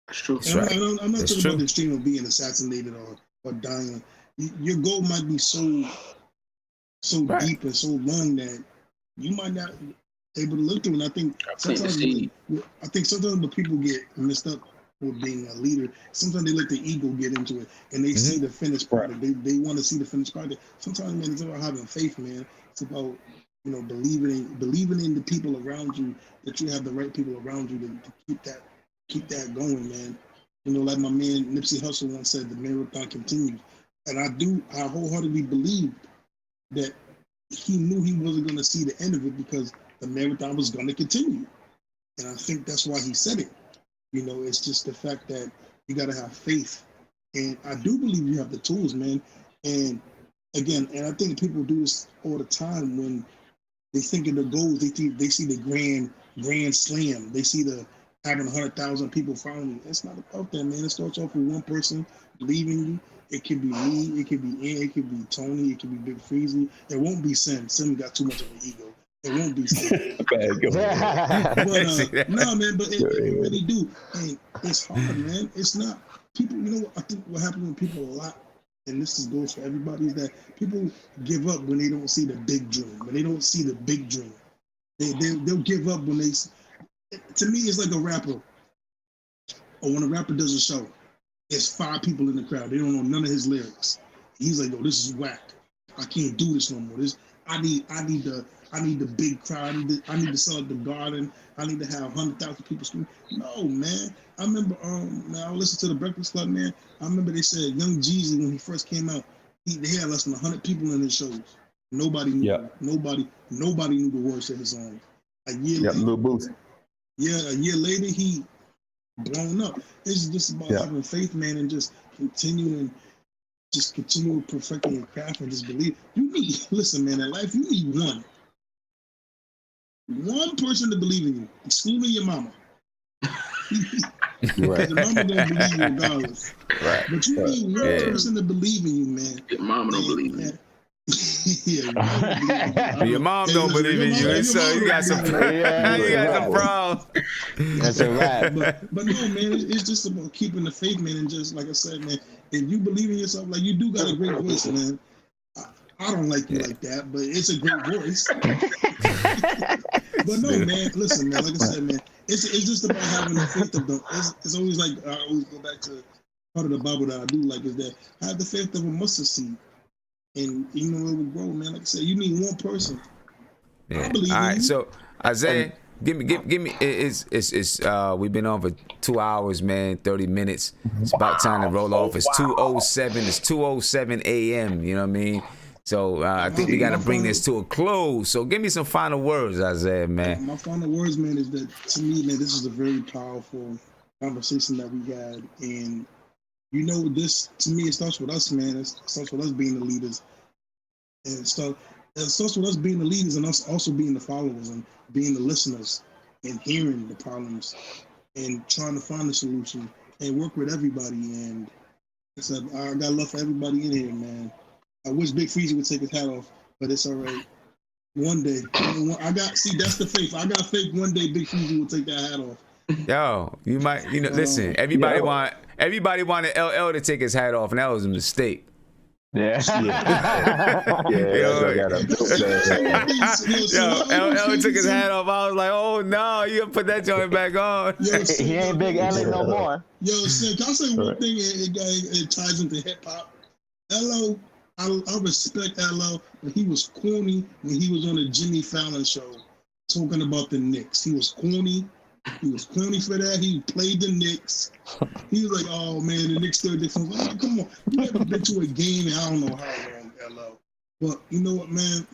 That's true. I'm not talking about the extreme of being assassinated or dying. Your goal might be so deep and so long that you might not be able to look through. And I think sometimes the people get messed up with being a leader. Sometimes they let the ego get into it, and they see the finished product. They want to see the finished product. Sometimes, man, it's about having faith, man. It's about believing in the people around you, that you have the right people around you to keep that going, man. Like my man Nipsey Hussle once said, the marathon continues. And I wholeheartedly believe that he knew he wasn't going to see the end of it, because the marathon was going to continue. And I think that's why he said it. It's just the fact that you got to have faith. And I do believe you have the tools, man. And again, I think people do this all the time when they think of the goals. They see the grand slam. They see the having 100,000 people following you. It's not about that, man. It starts off with one person believing you. It could be me. It could be Ian. It could be Tony. It could be Big Freezy. It won't be Sim. Sim got too much of an ego. It won't be Sim. But no, man. But it really do. And it's hard, man. It's not people. I think what happens with people a lot, and this goes for everybody, is that people give up when they don't see the big dream. When they don't see the big dream, they'll give up when they. To me, it's like a rapper. Or when a rapper does a show, there's 5 people in the crowd. They don't know none of his lyrics. He's like, "Yo, this is whack. I can't do this no more. I need the big crowd. I need to sell at the Garden. I need to have 100,000 people scream." No, man. I remember, I listened to the Breakfast Club, man. I remember they said Young Jeezy, when he first came out, they had less than 100 people in his shows. Nobody knew. Nobody knew the words to his songs. A year later, he blown up. It's just about having faith, man, and just continue perfecting your craft and just believe. Listen, man, in life, you need one person to believe in you, excluding your mama. Your mama don't believe you regardless. Right. But you need one person to believe in you, man. Your mama don't believe in you. Your mom don't believe in you, so you got some problems. That's a wrap. But no, man, it's just about keeping the faith, man, and just like I said, man, if you believe in yourself, like you do got a great voice, man. I don't like you like that, but it's a great voice. But no, man, listen, man, like I said, man, it's just about having the faith of the. It's always like I always go back to part of the Bible that I do like is that I have the faith of a mustard seed, and you know it will grow, man. Like I said, you need one person. Yeah. All right, so Isaiah, give me. It's we've been on for 2 hours, man. 30 minutes. It's about time to roll off. It's 2:07. It's 2:07 a.m. You know what I mean? So I think we got to bring this to a close. So give me some final words, Isaiah, man. My final words, man, is that to me, man, this is a very powerful conversation that we had, and you know, this to me, it starts with us, man. It starts with us being the leaders, and it starts with us being the leaders and us also being the followers and being the listeners and hearing the problems and trying to find a solution and work with everybody. And I said, I got love for everybody in here, man. I wish Big Freezy would take his hat off, but it's all right. One day, that's the faith. I got faith. One day, Big Freezy will take that hat off. Yo, you might, listen. Everybody wanted LL to take his hat off, and that was a mistake. Yeah. LL took his hat off. I was like, oh no, you gonna put that joint back on? He ain't Big LA no more. Yo, Sid, can I say one thing? It ties into hip hop. LL. I respect LL, but he was corny when he was on the Jimmy Fallon show talking about the Knicks. He was corny. He was corny for that. He played the Knicks. He was like, oh man, the Knicks still different. Like, come on. You never been to a game in I don't know how long, LL. But you know what, man?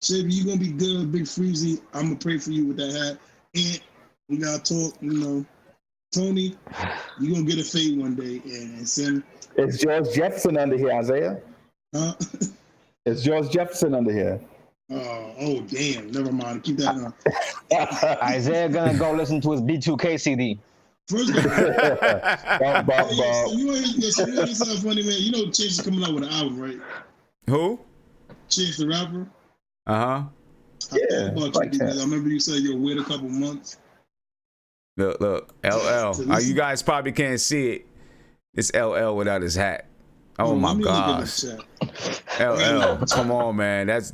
Shabby, you going to be good, Big Freezy. I'm going to pray for you with that hat. And we got to talk, Tony, you're going to get a fade one day. And send. Is George Jefferson under here, Isaiah? It's George Jefferson under here. Oh, damn. Never mind. Keep that on. Isaiah gonna go listen to his B2K CD. First of all, you ain't something funny, man. You know Chance is coming out with an album, right? Who? Chance the rapper. Uh-huh. I remember you said you'll wait a couple months. Look, LL. You guys probably can't see it. It's LL without his hat. Oh my gosh. LL, come on, man. That's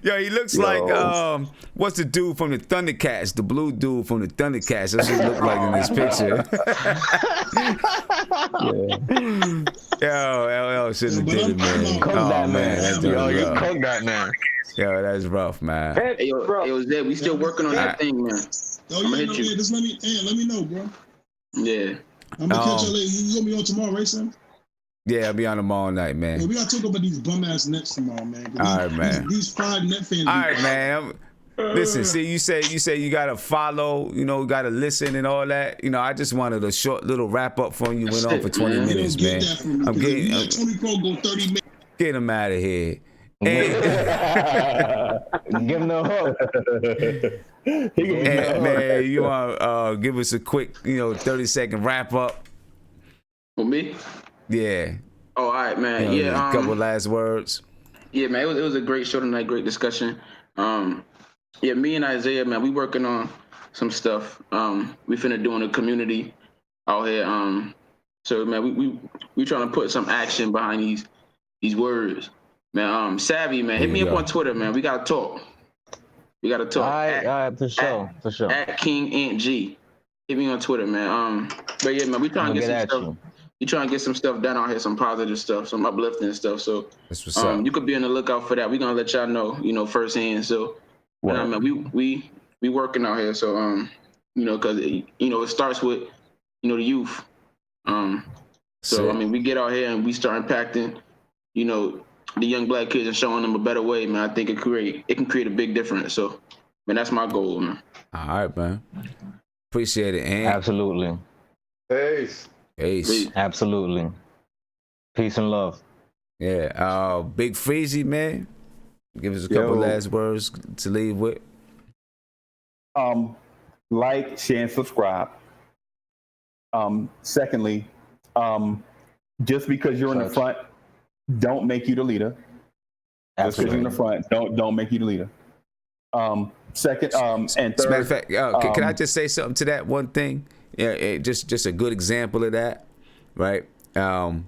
Yo, he looks like what's the dude from the Thundercats? The blue dude from the Thundercats. That's what he look like in this picture. Yo, LL shouldn't have did it, man. Oh man, that's rough. Yo, that's rough, man. Hey, Zed, we still working on that thing, man. Oh yeah, just let me know, bro. Yeah. I'm gonna catch you later. You gonna be on tomorrow, right, son? Yeah, I'll be on tomorrow night, man. Yeah, we gotta talk about these bum ass Nets tomorrow, man. All right, man. These 5 Net fans. All right, man. Listen, see, you say you gotta follow, gotta listen and all that. I just wanted a short little wrap up from you. Went on for 20 minutes, man. I'm getting. Tony Pro go 30 minutes. Get him out of here. Give him the hook. Man, you want to give us a quick, 30-second wrap up? For me? Yeah. Oh, all right, man. A couple last words. Yeah, man. It was a great show tonight. Great discussion. Me and Isaiah, man, we working on some stuff. We finna do in the community out here. So, man, we trying to put some action behind these words. Man, Savvy, man, hit me up on Twitter, man. We gotta talk. All right, for sure. At King Ant G. Hit me on Twitter, man. But yeah, man, we trying to get some stuff. We trying to get some stuff done out here, some positive stuff, some uplifting stuff. So that's what's up. You could be on the lookout for that. We're gonna let y'all know, firsthand. So we working out here. So because it starts with the youth. We get out here and we start impacting, the young black kids and showing them a better way, man. I think it can create a big difference. So, man, that's my goal, man. All right, man. Appreciate it, Ant. Absolutely. Peace. Absolutely. Peace and love. Yeah. Big Freezy, man. Give us a couple last words to leave with. Like, share, and subscribe. Secondly, just because you're in the front, don't make you the leader. Just because you're in the front, don't make you the leader. Second, and third. As a matter of fact, can I just say something to that one thing? Yeah, just a good example of that, right? When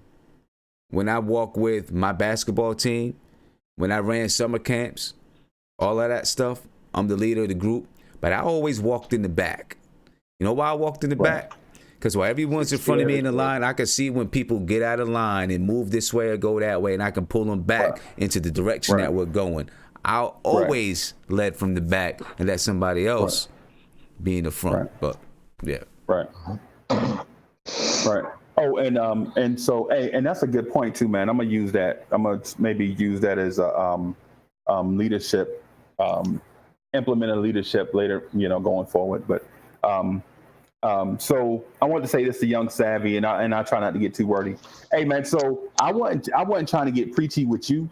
when I walk with my basketball team, when I ran summer camps, all of that stuff, I'm the leader of the group, but I always walked in the back. You know why I walked in the back? Because while everyone's in front of me in the line, I can see when people get out of line and move this way or go that way, and I can pull them back into the direction that we're going. I always led from the back and let somebody else be in the front. But yeah. Right. Oh, and so, hey, and that's a good point too, man. I'm gonna use that. I'm gonna maybe use that as a leadership, implemented leadership later, going forward. But so I wanted to say this to Young Savvy, and I try not to get too wordy. Hey, man, so I wasn't trying to get preachy with you,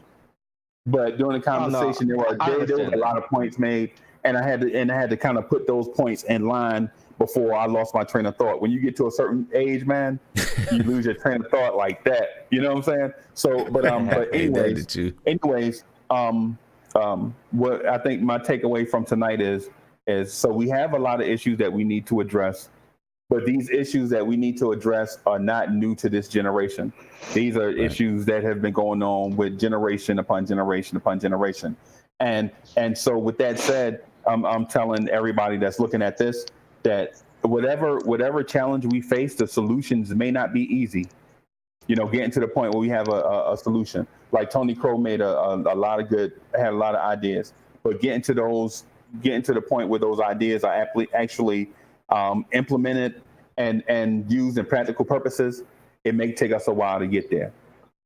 but during the conversation there was a lot of points made, and I had to kind of put those points in line before I lost my train of thought. When you get to a certain age, man, you lose your train of thought like that. You know what I'm saying? So, but anyways, what I think my takeaway from tonight is so we have a lot of issues that we need to address, but these issues that we need to address are not new to this generation. These are issues that have been going on with generation upon generation upon generation. And so with that said, I'm telling everybody that's looking at this that whatever challenge we face, the solutions may not be easy. Getting to the point where we have a solution. Like Tony Crow made had a lot of ideas, but getting to the point where those ideas are actually implemented and used in practical purposes, it may take us a while to get there.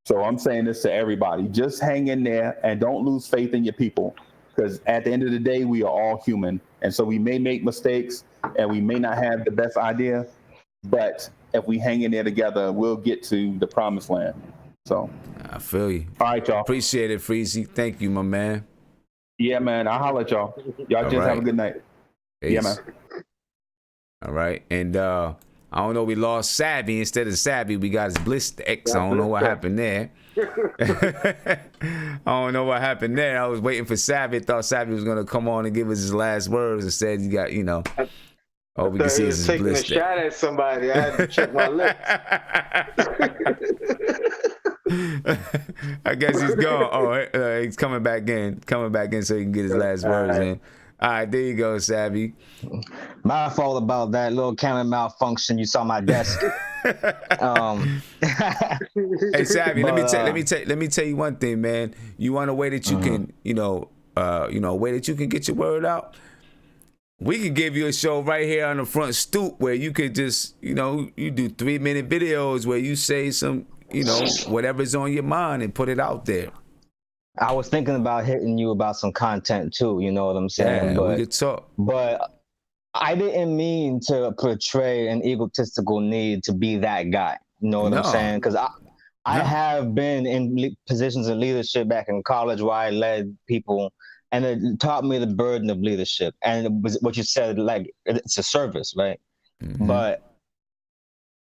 So I'm saying this to everybody: just hang in there and don't lose faith in your people, because at the end of the day, we are all human, and so we may make mistakes and we may not have the best idea, but if we hang in there together, we'll get to the promised land. So I feel you. All right, y'all. Appreciate it, Freezy. Thank you, my man. Yeah, man. I'll holler at y'all. Y'all All just right. have a good night. Peace. Yeah, man. All right. And I don't know, we lost Savvy. Instead of Savvy, we got his Blister X. I don't know what happened there. I don't know what happened there. I was waiting for Savvy. Thought Savvy was going to come on and give us his last words. Instead, he got, all we can see is his taking blister. a shot at somebody. I had to check my lips. I guess he's gone. Oh, he's coming back in so he can get his last words in. All right, there you go, Savvy. My fault about that little camera malfunction. You saw my desk. Hey, Savvy, let me tell you one thing, man. You want a way that you can, a way that you can get your word out? We could give you a show right here on the Front Stoop where you could just, you do 3-minute videos where you say some, whatever's on your mind and put it out there. I was thinking about hitting you about some content too, you know what I'm saying? Yeah, we could talk. But I didn't mean to portray an egotistical need to be that guy. You know what I'm saying? Because I have been in positions of leadership back in college where I led people, and it taught me the burden of leadership. And it was what you said, like, it's a service, right? Mm-hmm. But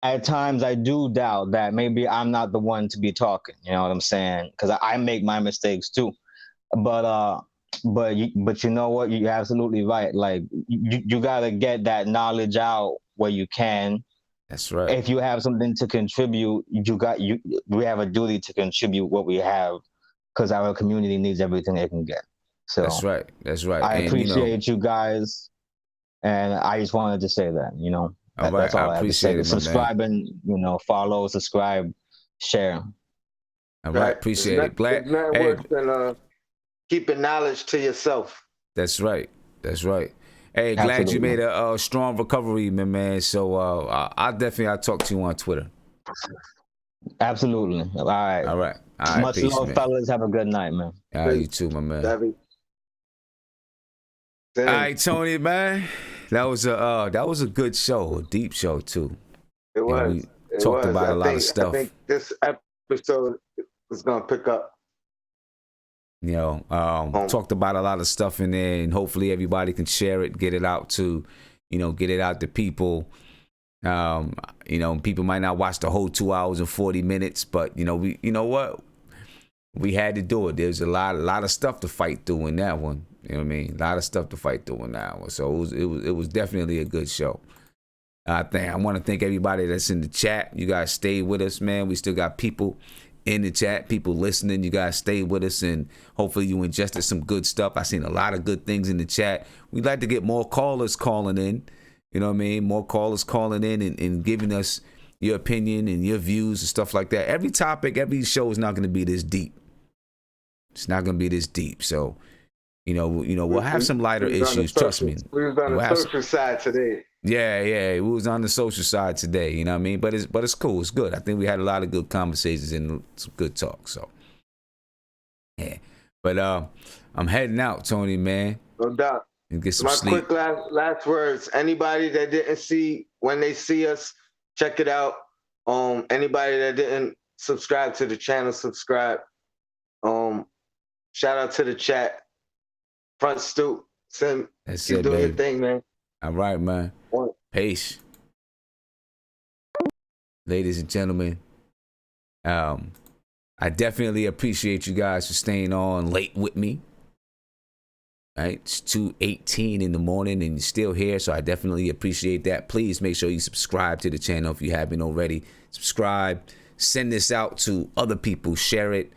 at times I do doubt that maybe I'm not the one to be talking, you know what I'm saying? Because I make my mistakes too. But you know what? You're absolutely right. Like, you got to get that knowledge out where you can. That's right. If you have something to contribute, we have a duty to contribute what we have, because our community needs everything it can get. So That's right. I appreciate you guys, and I just wanted to say that, All right, that's all I have to say. appreciate it, Subscribe and follow, subscribe, share. All right, appreciate it. Glad. It's not worse than keeping knowledge to yourself. That's right. Hey, glad Absolutely. you made a strong recovery, my man. So I'll talk to you on Twitter. Absolutely. All right. Much peace, love, man. Fellas. Have a good night, man. All right, you too, my man. All right, Tony, man. That was a good show, a deep show too. It was. We talked about a lot of stuff. I think this episode is gonna pick up. Talked about a lot of stuff in there, and hopefully everybody can share it, get it out to people. People might not watch the whole 2 hours and 40 minutes, but we had to do it. There's a lot of stuff to fight through in that one. You know what I mean? A lot of stuff to fight through in that one. So it was definitely a good show. I want to thank everybody that's in the chat. You guys stayed with us, man. We still got people in the chat, people listening. You guys stay with us, and hopefully you ingested some good stuff. I seen a lot of good things in the chat. We'd like to get more callers calling in. You know what I mean? More callers calling in and giving us your opinion and your views and stuff like that. Every topic, every show is not going to be this deep. It's not going to be this deep. So, we'll have some lighter issues. Trust me. We was on the social side today. Yeah, we was on the social side today. You know what I mean? But it's cool. It's good. I think we had a lot of good conversations and some good talk. So, yeah. But I'm heading out, Tony, man. No doubt. And get some My sleep. quick last words. Anybody that didn't see, when they see us, check it out. Anybody that didn't subscribe to the channel, subscribe. Shout out to the chat. Front Stoop. Sim, That's keep it, doing baby. your thing, man. All right, man. Peace. Ladies and gentlemen, I definitely appreciate you guys for staying on late with me. Right? It's 2:18 in the morning and you're still here, so I definitely appreciate that. Please make sure you subscribe to the channel if you haven't already. Subscribe. Send this out to other people. Share it.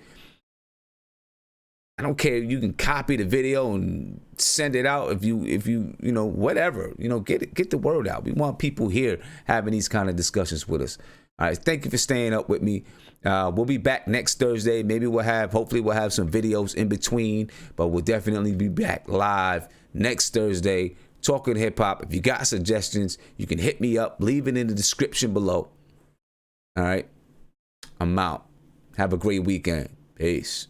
I don't care. You can copy the video and send it out if you whatever. Get the word out. We want people here having these kind of discussions with us. All right. Thank you for staying up with me. We'll be back next Thursday. Hopefully we'll have some videos in between, but we'll definitely be back live next Thursday talking hip hop. If you got suggestions, you can hit me up. Leave it in the description below. All right. I'm out. Have a great weekend. Peace.